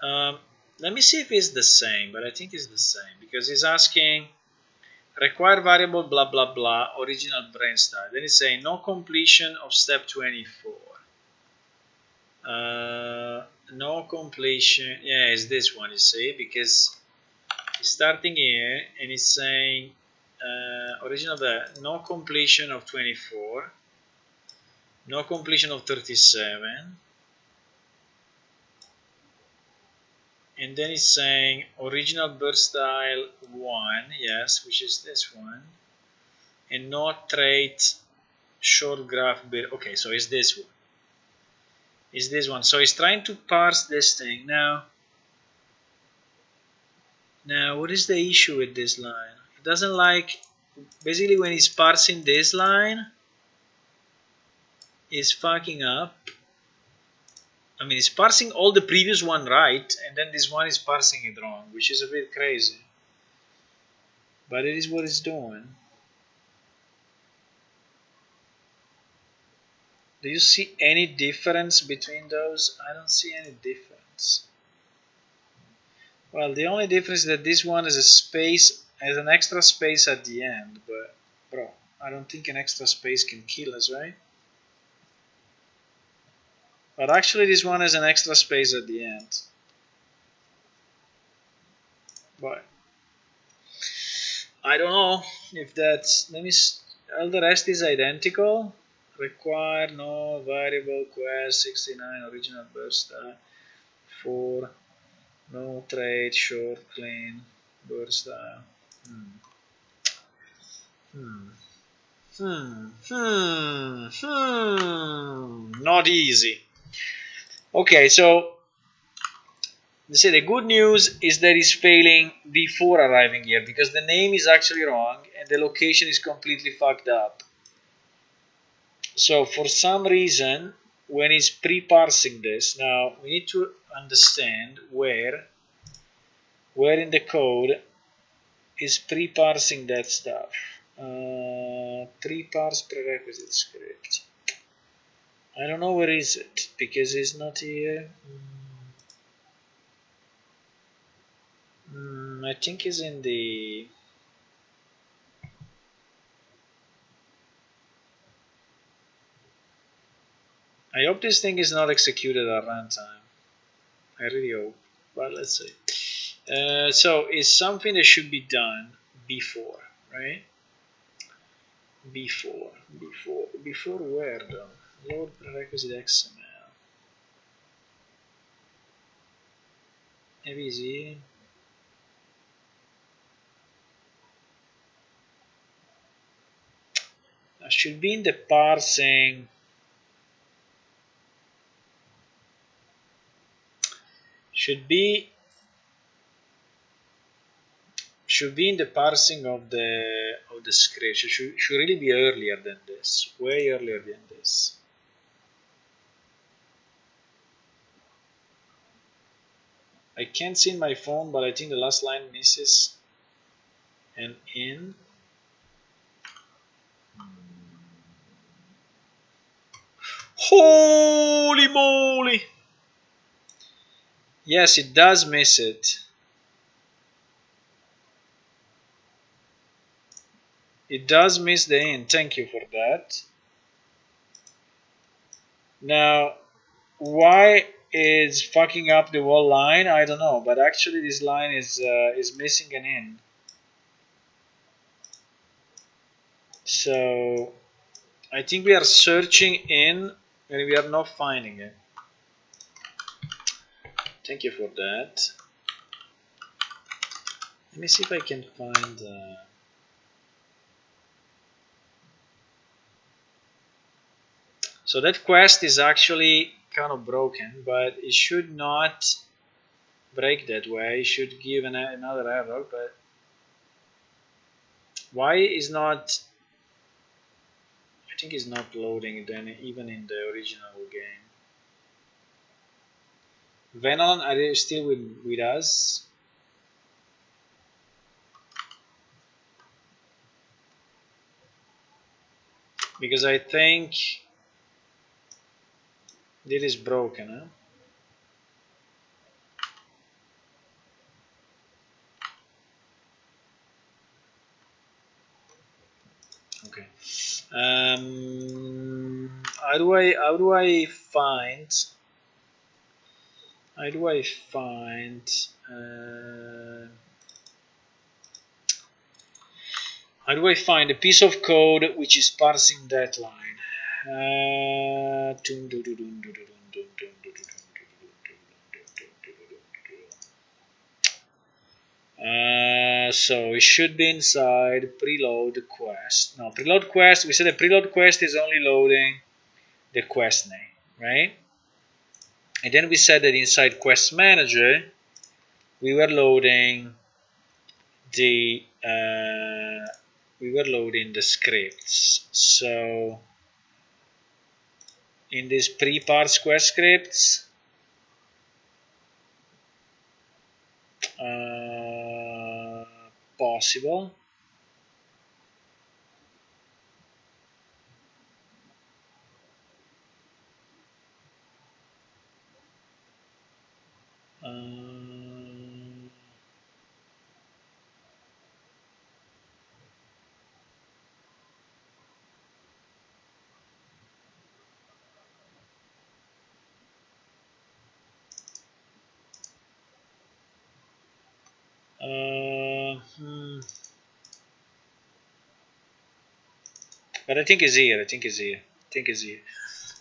Let me see if it's the same, but I think it's the same because he's asking require variable blah blah blah original brain style. Then it's saying no completion of step 24. No completion. Yeah, it's this one, you see, because it's starting here and it's saying original no completion of 24, no completion of 37, and then it's saying original birth style 1, yes, which is this one, and no trait short graph bit. Okay, so it's this one. Is this one. So he's trying to parse this thing. Now, what is the issue with this line? It doesn't like, basically when he's parsing this line, it's fucking up. I mean, it's parsing all the previous one right, and then this one is parsing it wrong, which is a bit crazy. But it is what it's doing. Do you see any difference between those? I don't see any difference. Well, the only difference is that this one has a space, has an extra space at the end, but bro, I don't think an extra space can kill us, right? But actually this one has an extra space at the end. But I don't know if that's, all the rest is identical. Require no variable quest 69 original burst 4 no trade short clean burst not easy. Okay, so you see, the good news is that he's failing before arriving here because the name is actually wrong and the location is completely fucked up. So for some reason, when he's pre-parsing this, now we need to understand where in the code is pre-parsing that stuff. Pre-parse prerequisite script. I don't know where is it because it's not here. I think it's in the. I hope this thing is not executed at runtime. I really hope, but let's see. So it's something that should be done before, right? Before where though? Load prerequisite XML. Maybe easy. Should be in the parsing. Should be in the parsing of the script. Should really be earlier than this. Way earlier than this. I can't see in my phone, but I think the last line misses an in. Holy moly! Yes, it does miss it. It does miss the in. Thank you for that. Now, why it's fucking up the whole line? I don't know, but actually this line is missing an in. So I think we are searching in and we are not finding it. Thank you for that. Let me see if I can find. So that quest is actually kind of broken, but it should not break that way. It should give another error, but why is not? I think it's not loading then even in the original game. Venon, are you still with us? Because I think this is broken, huh? Okay. How do I find? How do I find? How do I find a piece of code which is parsing that line? So it should be inside preload quest. No, preload quest. We said the preload quest is only loading the quest name, right? And then we said that inside quest manager we were loading the scripts. So in these pre-parse quest scripts, possible. But I think it's here.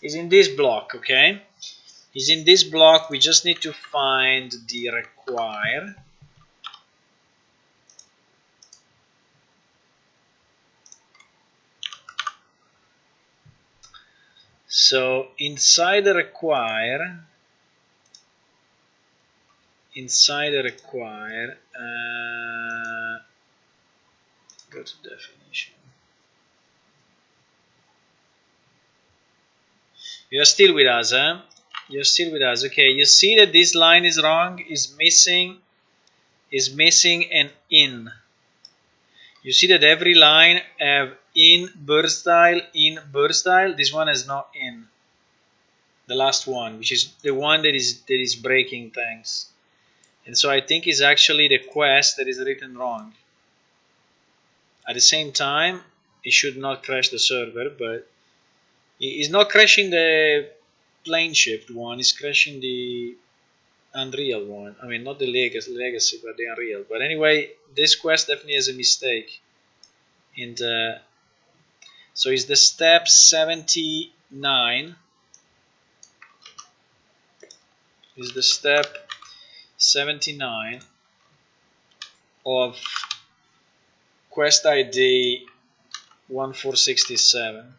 It's in this block, okay? It's in this block. We just need to find the require. So inside the require, go to definition. You're still with us, huh? You're still with us. Okay, you see that this line is wrong, is missing an in. You see that every line have in birth style. This one has no in. The last one, which is the one that is breaking things. And so I think it's actually the quest that is written wrong. At the same time, it should not crash the server, but it's not crashing the plane shift one, it's crashing the Unreal one. I mean, not the legacy, but the Unreal. But anyway, this quest definitely has a mistake. So it's the step 79. Is the step 79 of quest ID 1467.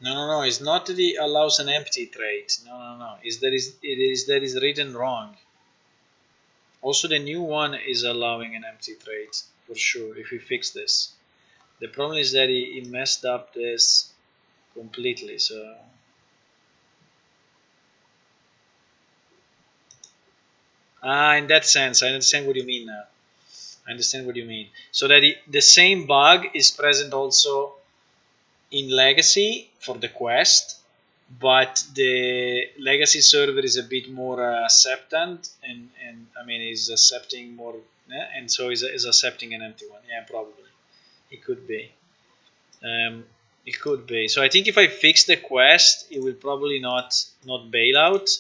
No, it's not that it allows an empty trait. No. That is written wrong. Also, the new one is allowing an empty trait for sure if we fix this. The problem is that he messed up this completely. So In that sense, I understand what you mean now. I understand what you mean. So that the same bug is present also in legacy for the quest, but the legacy server is a bit more acceptant, and I mean is accepting more, and so is accepting an empty one. Yeah, probably it could be. Um, it could be. So I think if I fix the quest, it will probably not bail out.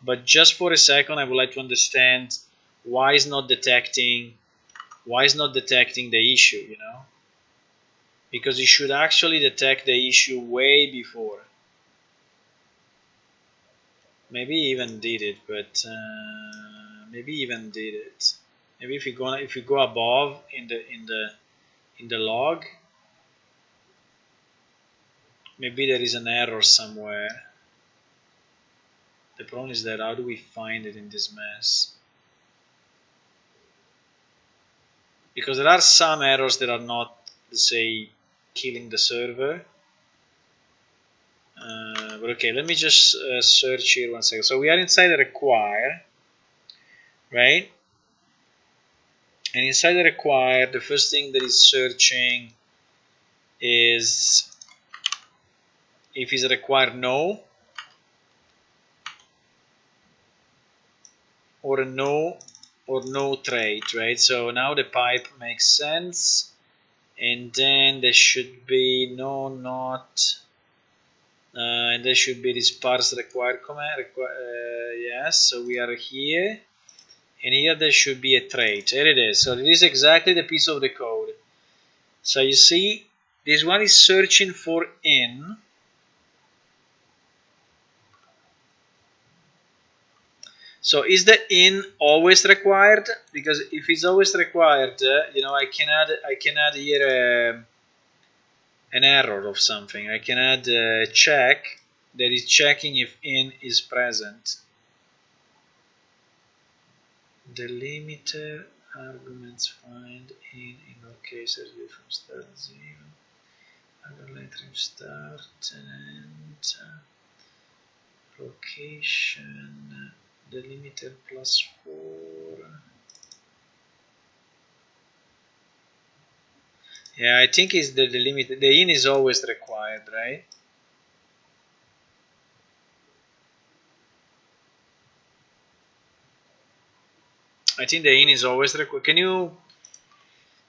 But just for a second, I would like to understand why is not detecting the issue. Because it should actually detect the issue way before. Maybe even did it, but maybe even did it. Maybe if you go above in the log, maybe there is an error somewhere. The problem is that how do we find it in this mess? Because there are some errors that are not, let's say, killing the server. But okay, let me just search here 1 second. So we are inside the require, right? And inside the require, the first thing that is searching is if is required no, or a no or no trait, right? So now the pipe makes sense, and then there should be no not, and there should be this parse required command. Yes, so we are here, and here there should be a trait. There it is. So this is exactly the piece of the code. So you see, this one is searching for in. So is the in always required? Because if it's always required, I can add here an error of something. I can add a check that is checking if in is present. Delimiter arguments find in all cases from start 0. Other letter start and location delimiter +4. Yeah, I think is the delimiter. The in is always required, right? I think the in is always required.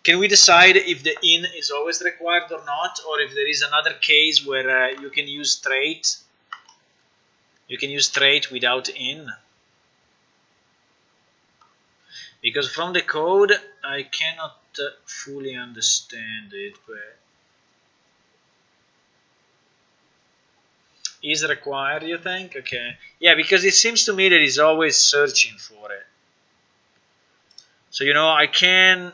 Can we decide if the in is always required or not, or if there is another case where you can use trait? You can use trait without in. Because from the code I cannot fully understand it, but is required, you think? Okay. Yeah, because it seems to me that it's always searching for it. So I can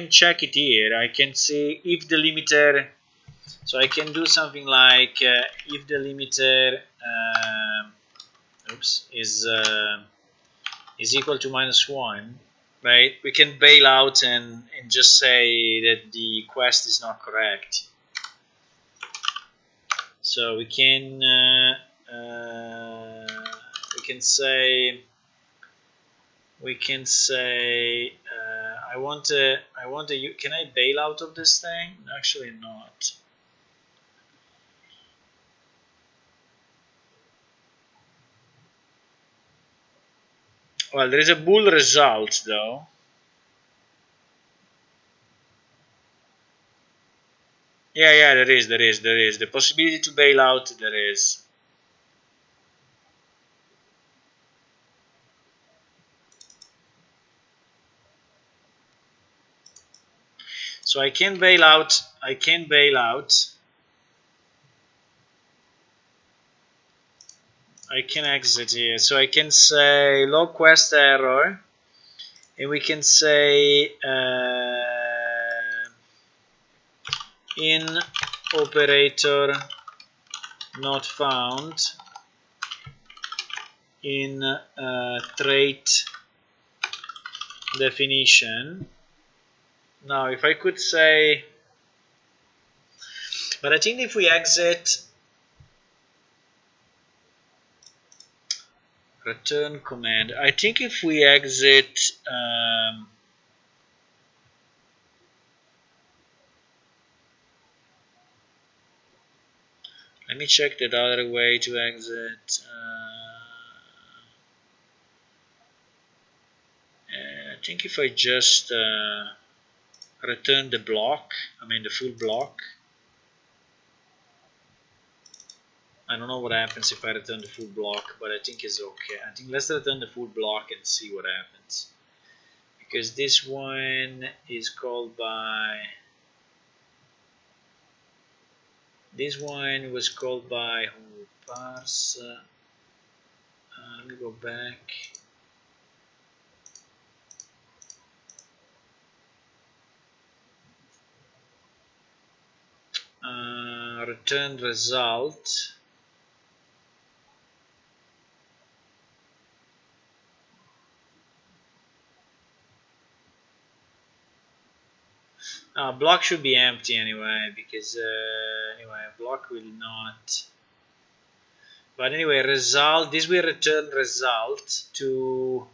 check it here. I can see if the limiter. So I can do something like if the limiter is equal to -1, right? We can bail out and just say that the quest is not correct. So we can say I want to can I bail out of this thing? Actually not. Well, there is a bool result though. Yeah, there is the possibility to bail out. There is. So I can bail out. I can exit here. So I can say log quest error, and we can say in operator not found in trait definition. Now if I could say, but I think if we exit return command. I think if we exit let me check that other way to exit. I think if I just return the block, I mean the full block. I don't know what happens if I return the full block, but I think it's okay. I think let's return the full block and see what happens. Because this one is called by... This one was called by parse. Let me go back. Return result. Block should be empty anyway, because anyway, block will not. But anyway, result. This will return result to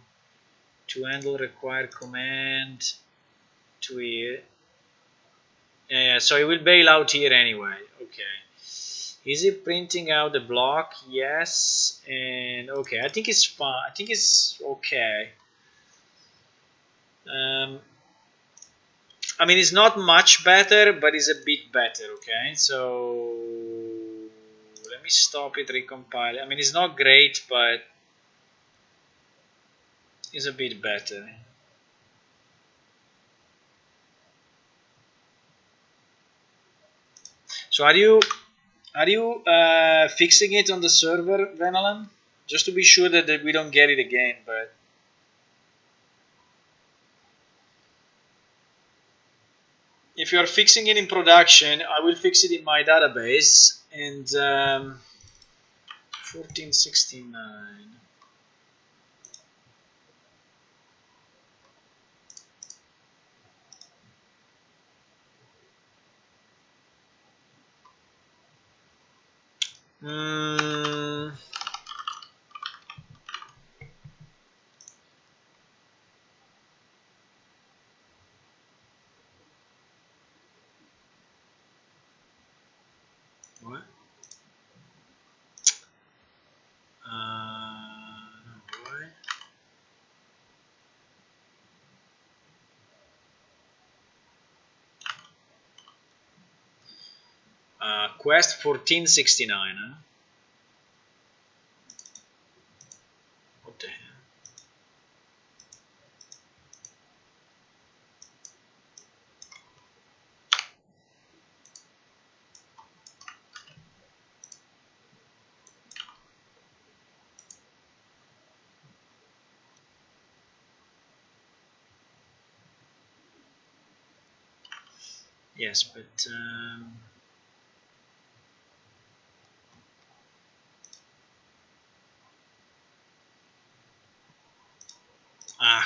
handle required command to here. Yeah, so it will bail out here anyway. Okay. Is it printing out the block? Yes. And okay, I think it's fine. I think it's okay. I mean, it's not much better, but it's a bit better. Okay, so let me stop it, recompile. I mean, it's not great, but it's a bit better. So are you fixing it on the server, Venalan? Just to be sure that we don't get it again, but if you are fixing it in production, I will fix it in my database. And 1469. What? Quest 1469, huh? What the hell? Yes, but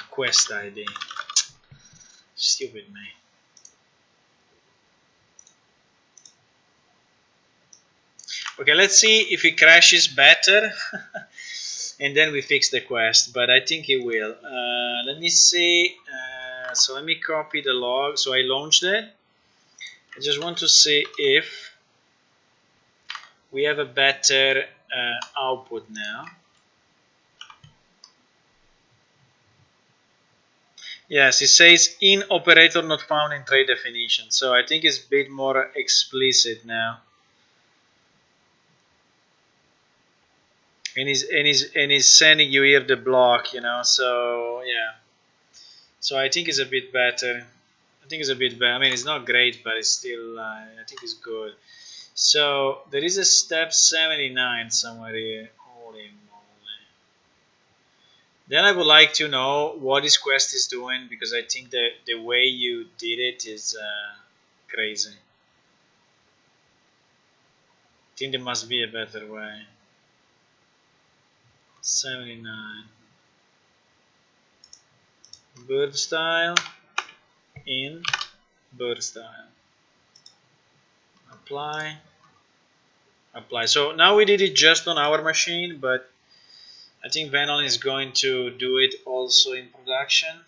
quest ID. Stupid me. Okay, let's see if it crashes better. And then we fix the quest, but I think it will. Let me see. So let me copy the log. So I launched it. I just want to see if we have a better output now. Yes, it says in operator not found in trade definition. So I think it's a bit more explicit now. And he's sending you here the block, you know. So yeah. So I think it's a bit better. I think it's a bit better. I mean, it's not great, but it's still. I think it's good. So there is a step 79 somewhere here. Holy moly! Then I would like to know what this quest is doing, because I think the way you did it is crazy. I think there must be a better way. 79. Bird style in bird style. Apply. So now we did it just on our machine, but I think Venom is going to do it also in production.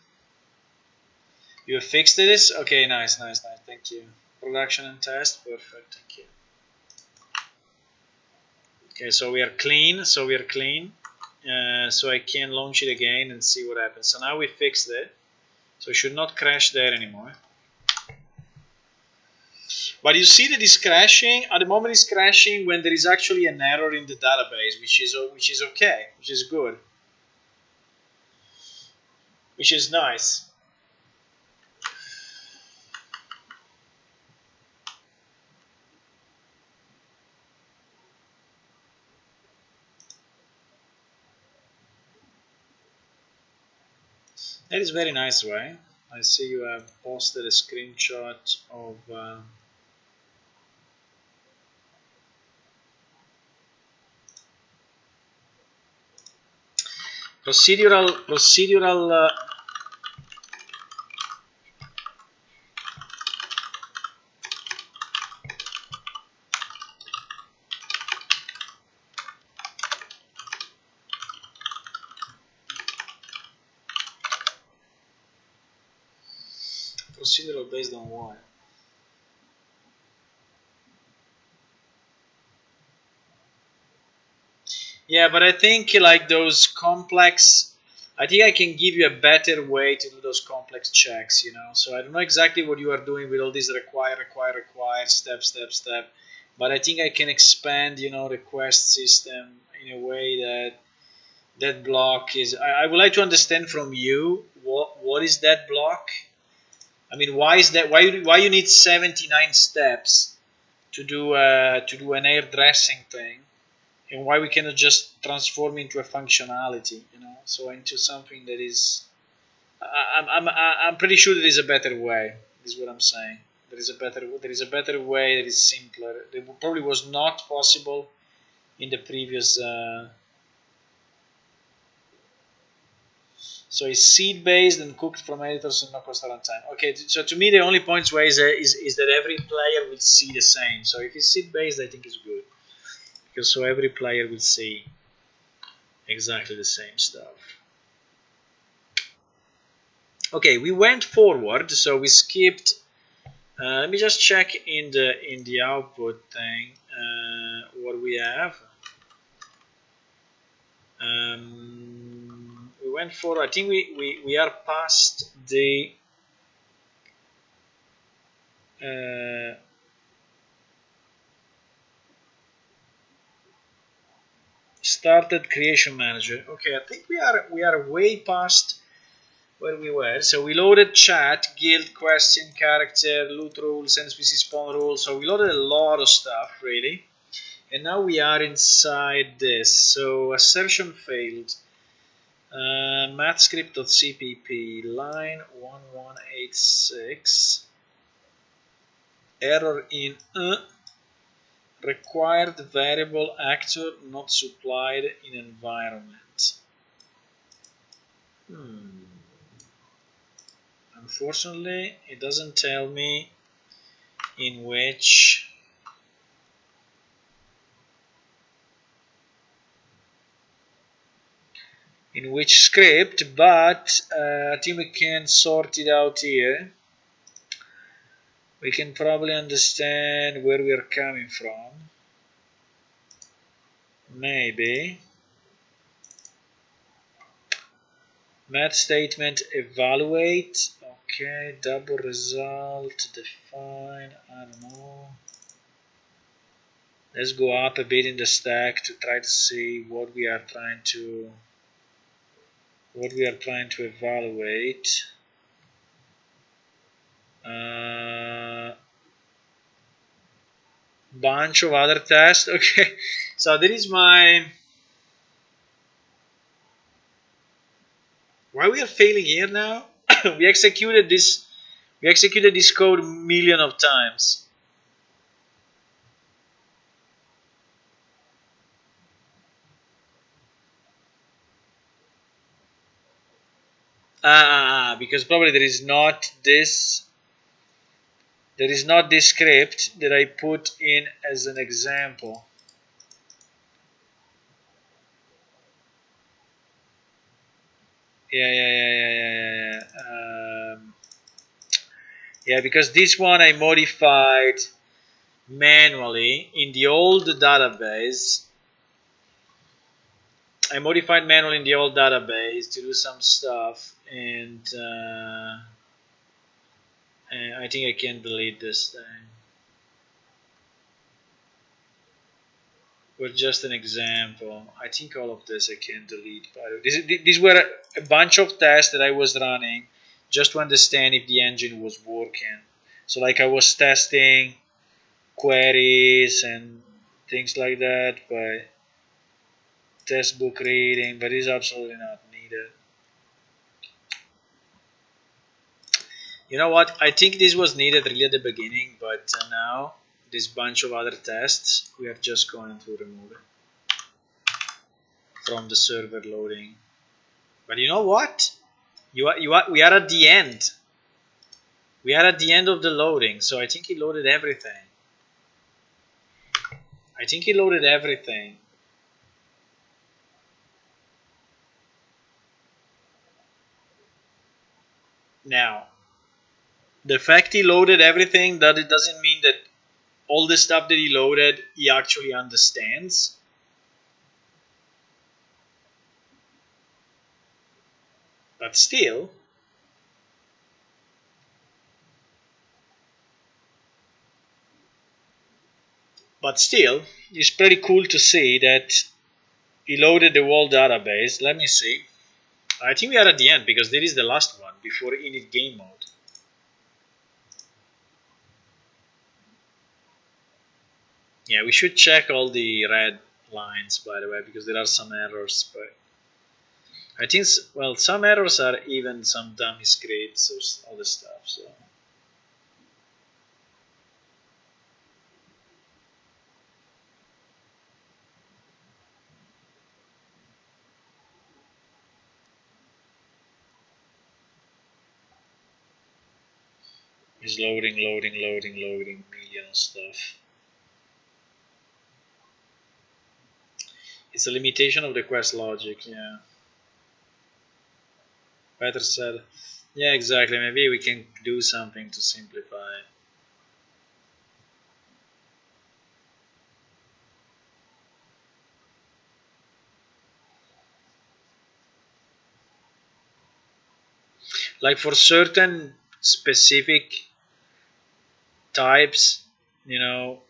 You fixed this? Okay, nice. Thank you. Production and test, perfect. Thank you. Okay, so we are clean. So I can launch it again and see what happens. So now we fixed it. So it should not crash there anymore. But you see that it's crashing. At the moment, it's crashing when there is actually an error in the database, which is okay, which is good, which is nice. That is very nice, right? I see you have posted a screenshot of. Procedural procedural based on what? Yeah, but I think like those complex. I think I can give you a better way to do those complex checks. So I don't know exactly what you are doing with all these require, step. But I think I can expand, request system in a way that block is. I would like to understand from you what is that block. I mean, why is that? Why you need 79 steps to do an hairdressing thing, and why we cannot just transform into a functionality, so into something that is. I'm pretty sure there is a better way. Is what I'm saying. There is a better way that is simpler. That probably was not possible in the previous. So it's seed based and cooked from editors and no cost runtime. Okay, so to me the only points way is that every player will see the same. So if it's seed based, I think it's good because so every player will see exactly the same stuff. Okay, we went forward, so we skipped. Let me just check in the output thing what we have. We went forward. I think we are past the. Started creation manager. Okay, I think we are way past where we were. So we loaded chat, guild, question, character, loot rules, NPC spawn rules. So we loaded a lot of stuff really, and now we are inside this. So assertion failed. Mathscript.cpp line 1186 error in required variable actor not supplied in environment. Unfortunately, it doesn't tell me in which script, but I think we can sort it out here. We can probably understand where we are coming from. Maybe. Math statement evaluate. Okay, double result define. I don't know. Let's go up a bit in the stack to try to see what we are trying to evaluate. Bunch of other tests. Okay, so this is my. Why we are failing here now? we executed this code million of times. Because probably there is not this script that I put in as an example. Yeah, because this one I modified manually in the old database. I modified manually in the old database to do some stuff, and I think I can delete this thing. But just an example. I think all of this I can delete. By the way, these were a bunch of tests that I was running just to understand if the engine was working. So like I was testing queries and things like that by test book reading, but it's absolutely not needed. You know what? I think this was needed really at the beginning, but now this bunch of other tests we are just going to remove it from the server loading. But you know what? We are at the end. We are at the end of the loading, so I think he loaded everything. I think he loaded everything. Now, the fact he loaded everything, that it doesn't mean that all the stuff that he loaded he actually understands. But still, it's pretty cool to see that he loaded the whole database. Let me see. I think we are at the end because there is the last one before init game mode. Yeah, we should check all the red lines, by the way, because there are some errors. But I think, well, some errors are even some dummy scripts or other stuff. So it's loading million stuff. It's a limitation of the quest logic. Yeah, Peter said. Yeah, exactly. Maybe we can do something to simplify it. Like for certain specific types, you know.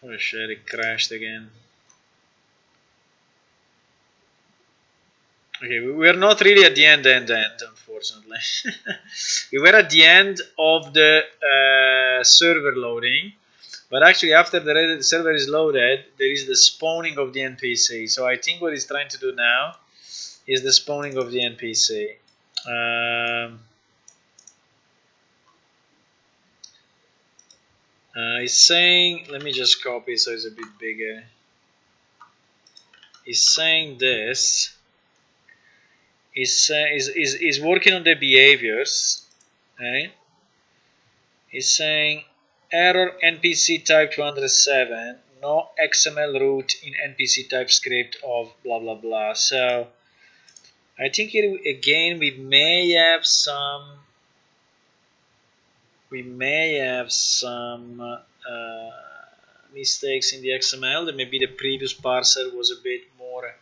Oh shit! It crashed again. Okay, we are not really at the end, unfortunately. We were at the end of the server loading, but actually after the server is loaded, there is the spawning of the NPC. So I think what he's trying to do now is the spawning of the NPC. He's saying, let me just copy so it's a bit bigger. He's saying this. He's working on the behaviors. Right? He's saying error NPC type 207, no XML root in NPC TypeScript of blah blah blah. So I think here again we may have some mistakes in the XML. That maybe the previous parser was a bit more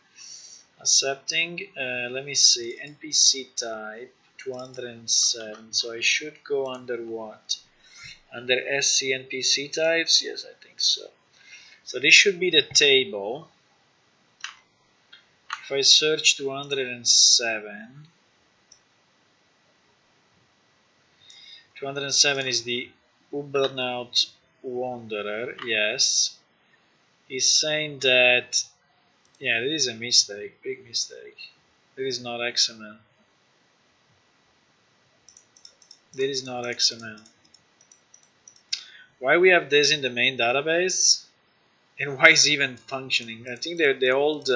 accepting. Let me see, NPC type 207. So I should go under what? Under SC NPC types? Yes, I think so. So this should be the table. If I search 207, 207 is the Ubernaut Wanderer, yes. He's saying that, yeah, there is a mistake, big mistake. There is not XML. There is not XML. Why we have this in the main database? And why is it even functioning? I think the old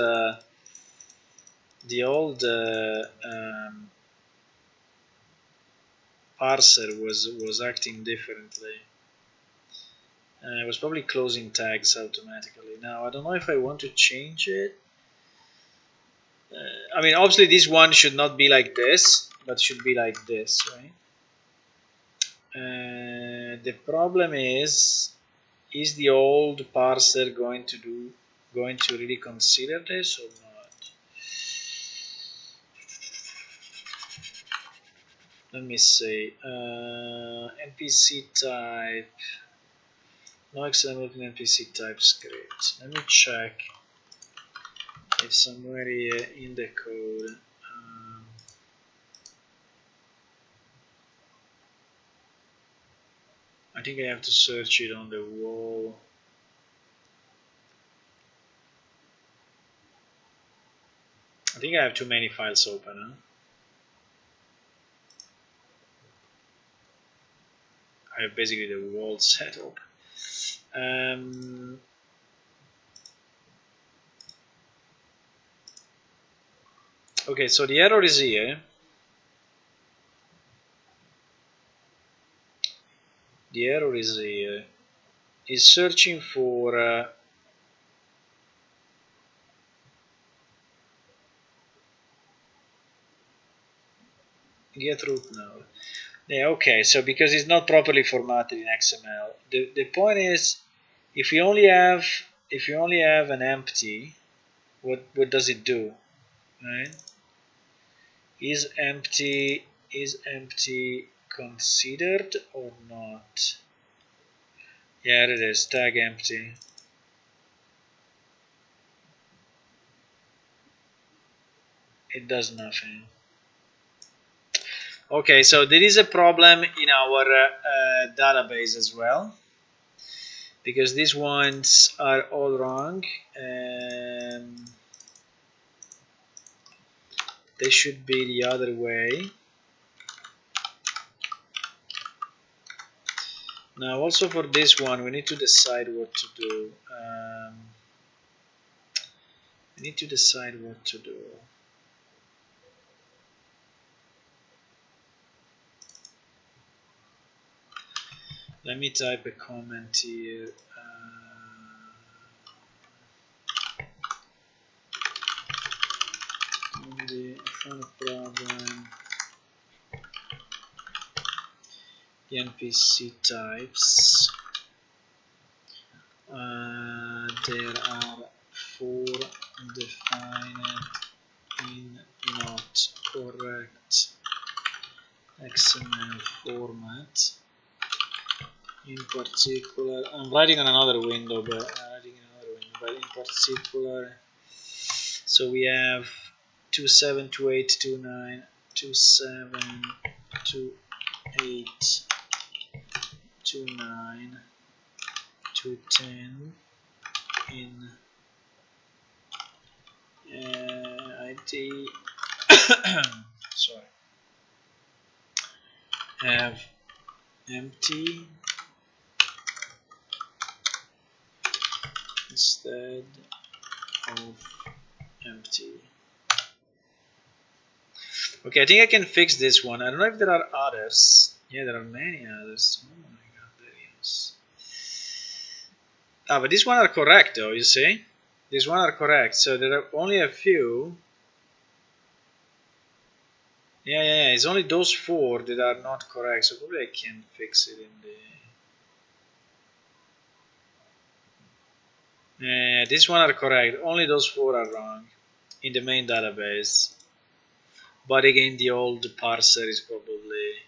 parser was acting differently. It was probably closing tags automatically. Now I don't know if I want to change it. I mean, obviously this one should not be like this, but should be like this, right? The problem is the old parser going to really consider this or not? Let me see. NPC type. No XML in NPC type script. Let me check if somewhere here in the code. I think I have to search it on the wall. I think I have too many files open. Huh? I have basically the wall set up. Okay, so the error is here. The error is here. Is searching for get root node. Yeah, okay. So because it's not properly formatted in XML, the point is, if you only have an empty, what does it do, right? Is empty considered or not? Yeah, it is. Tag empty. It does nothing. Okay, so there is a problem in our database as well, because these ones are all wrong. They should be the other way. Now also for this one we need to decide what to do. We need to decide what to do. Let me type a comment here. The problem, the NPC types. There are 4 defined in not correct XML format. In particular, I'm writing on another window, but in particular, so we have 27, 28, 29, 27, 28, 29, 210 in ID. Sorry, have empty instead of empty. Okay, I think I can fix this one. I don't know if there are others. Yeah, there are many others. Oh my god, there is. Ah, but these one are correct though, you see? These one are correct. So there are only a few. Yeah. It's only those 4 that are not correct. So probably I can fix it in the... Yeah, these one are correct. Only those 4 are wrong in the main database. But again, the old parser is probably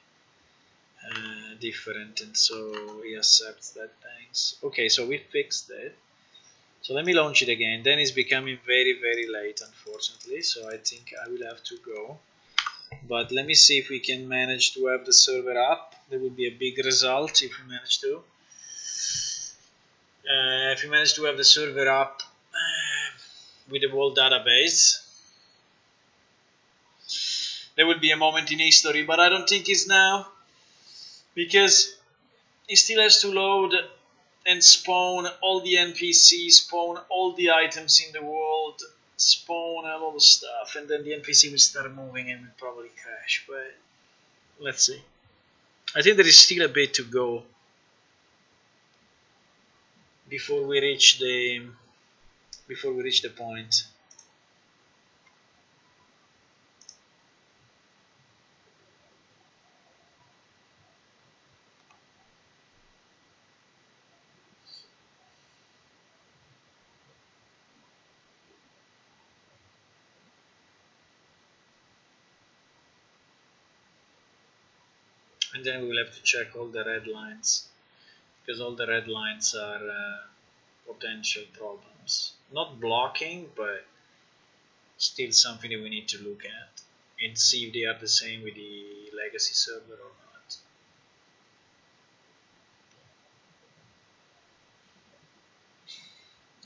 different, and so he accepts that. Thanks. Okay, so we fixed it. So let me launch it again. Then it's becoming very late, unfortunately, so I think I will have to go. But let me see if we can manage to have the server up. That would be a big result if we manage to. If we manage to have the server up with the whole database, there would be a moment in history, but I don't think it's now, because it still has to load and spawn all the NPCs, spawn all the items in the world, spawn a lot of stuff, and then the NPC will start moving and will probably crash. But let's see. I think there is still a bit to go before we reach the point. And then we will have to check all the red lines, because all the red lines are potential problems. Not blocking, but still something that we need to look at and see if they are the same with the legacy server or not.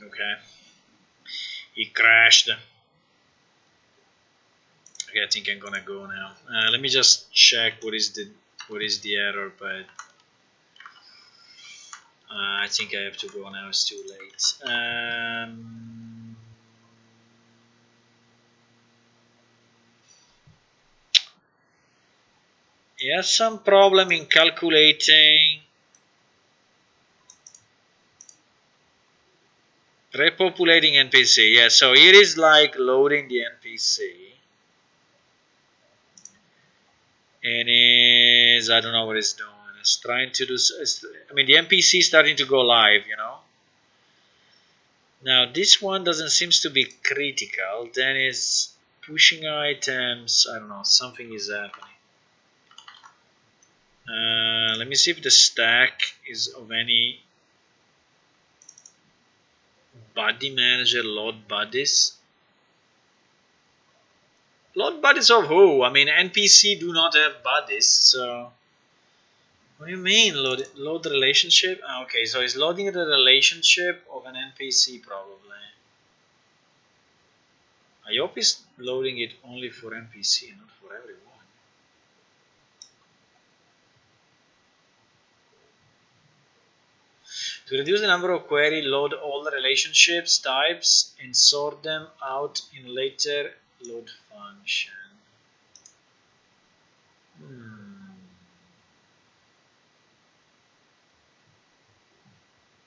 Okay, it crashed. Okay, I think I'm gonna go now. Let me just check what is the error, but I think I have to go now. It's too late. He has some problem in calculating repopulating NPC. Yeah, so it is like loading the NPC. And is, I don't know what it's doing. It's trying to do, I mean, the NPC is starting to go live, you know. Now this one doesn't seems to be critical. Then it's pushing items. I don't know, something is happening. Let me see if the stack is of any buddy manager. Load buddies. Load buddies of who? I mean, NPC do not have buddies, so what do you mean load relationship? Okay, so it's loading the relationship of an NPC probably. I hope it's loading it only for NPC, not for everyone. To reduce the number of queries, load all the relationships types and sort them out in later load function.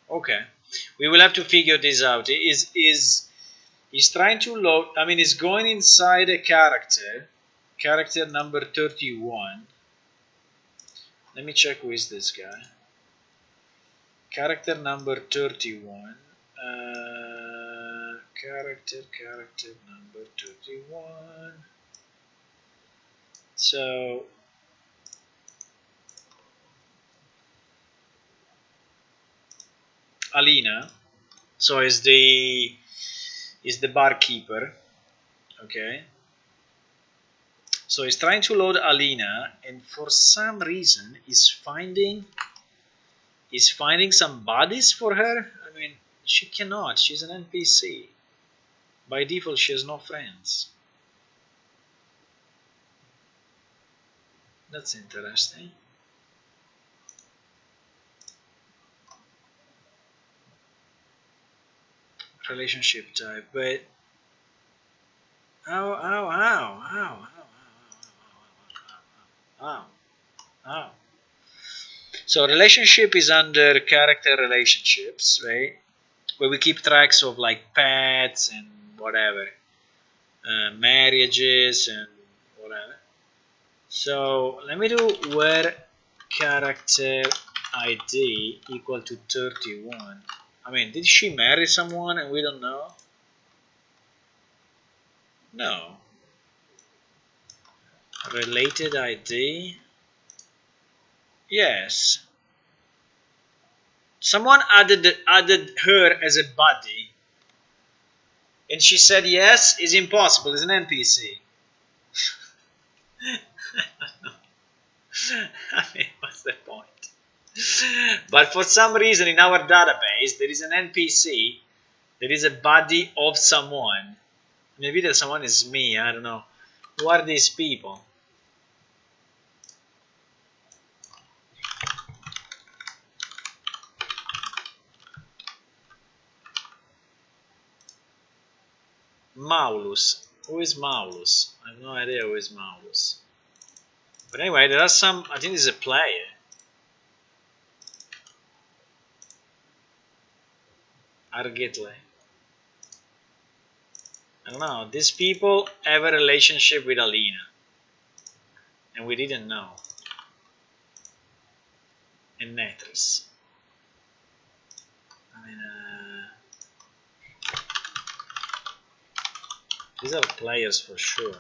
Okay, we will have to figure this out. He's trying to load. I mean, it's going inside a character number 31. Let me check who is this guy. Character number 31. Character number 31. So Alina, so is the barkeeper. Okay, so he's trying to load Alina, and for some reason he's finding some bodies for her. I mean, she cannot. She's an NPC. By default, she has no friends. That's interesting. Relationship type, but how? So relationship is under character relationships, right? Where we keep tracks of like pets and whatever, marriages and whatever. So let me do where character ID equal to 31. I mean, did she marry someone and we don't know? No. Related ID? Yes. Someone added her as a buddy, and she said yes. Is impossible. It's an NPC. I mean, what's the point? But for some reason in our database there is an NPC that is a buddy of someone. Maybe that someone is me. I don't know. Who are these people? Maulus. Who is Maulus? I have no idea who is Maulus. But anyway, there are some. I think this is a player. Argitle. I don't know. These people have a relationship with Alina, and we didn't know. And Netris. I mean, these are players for sure.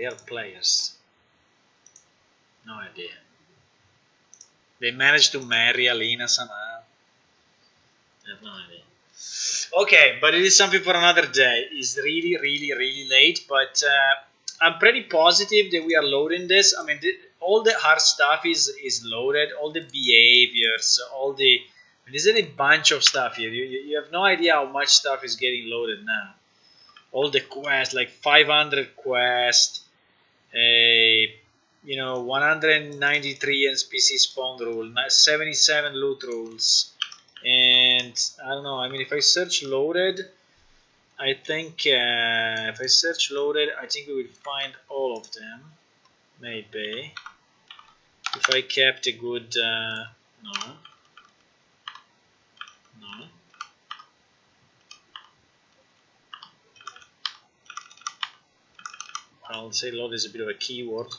They are players. No idea. They managed to marry Alina somehow. I have no idea. Okay, but it is something for another day. It's really, really, really late, but I'm pretty positive that we are loading this. I mean, all the hard stuff is loaded, all the behaviors, all the... There's a bunch of stuff here. You have no idea how much stuff is getting loaded now. All the quests, like 500 quests, 193 NPC spawn rule, 77 loot rules, and I don't know. I mean, if I search loaded, I think if I search loaded, I think we will find all of them. Maybe if I kept a good no. I'll say load is a bit of a keyword,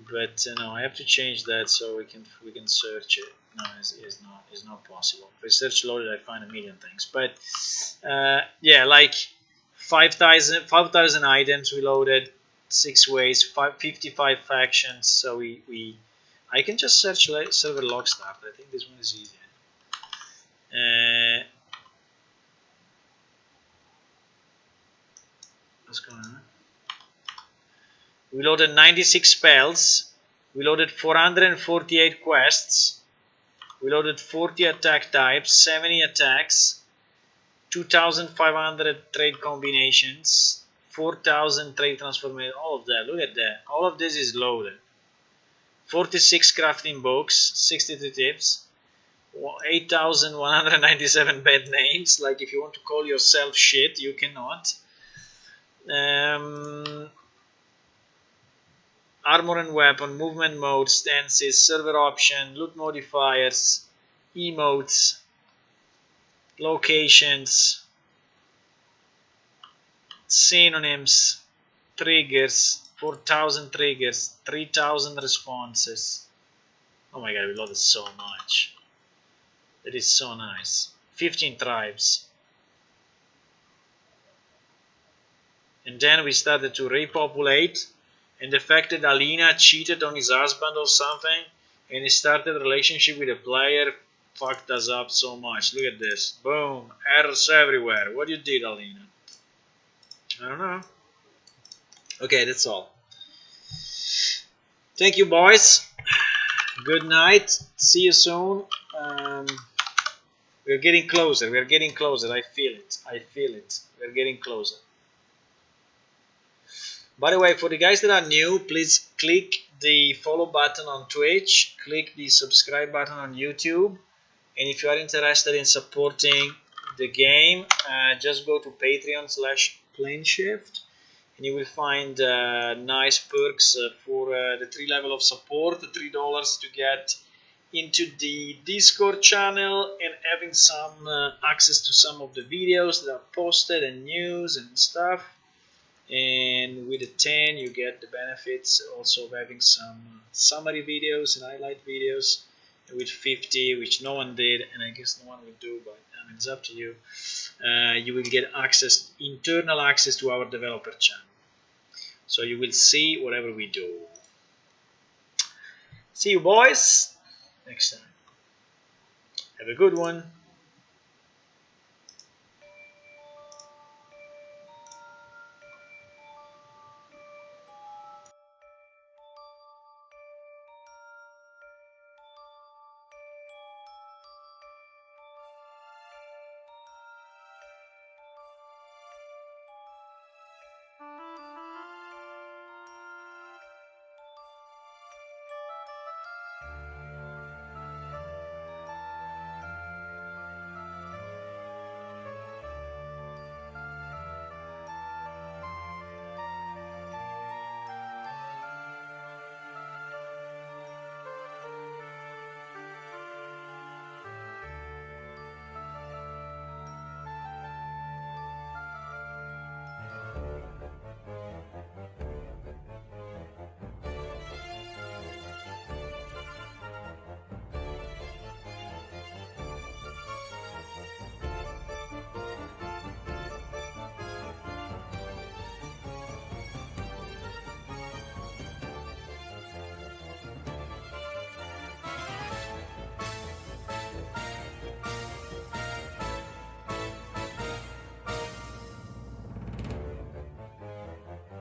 but no, I have to change that so we can search it. No, it's not possible. If I search loaded, I find a million things. But yeah, like 5,000 items we loaded, 6 ways, 55 factions. So I can just search server log stuff. I think this one is easier. What's going on? We loaded 96 spells. We loaded 448 quests. We loaded 40 attack types, 70 attacks, 2,500 trade combinations, 4,000 trade transformations. All of that. Look at that. All of this is loaded. 46 crafting books, 63 tips, 8,197 bad names. Like if you want to call yourself shit, you cannot. Armor and weapon, movement mode, stances, server option, loot modifiers, emotes, locations, synonyms, triggers, 4,000 triggers, 3,000 responses. Oh my god, we loaded so much. That is so nice. 15 tribes. And then we started to repopulate. And the fact that Alina cheated on his husband or something and he started a relationship with a player fucked us up so much. Look at this. Boom. Errors everywhere. What you did, Alina? I don't know. Okay, that's all. Thank you, boys. Good night. See you soon. We're getting closer. We're getting closer. I feel it. I feel it. We're getting closer. By the way, for the guys that are new, please click the follow button on Twitch, click the subscribe button on YouTube, and if you are interested in supporting the game, just go to patreon.com/planeshift, and you will find nice perks for the 3 level of support, $3 to get into the Discord channel and having some access to some of the videos that are posted and news and stuff. And with a 10 you get the benefits also of having some summary videos and highlight videos. And with 50, which no one did and I guess no one will do, but I mean, it's up to you, you will get internal access to our developer channel, so you will see whatever we do. See you boys next time. Have a good one.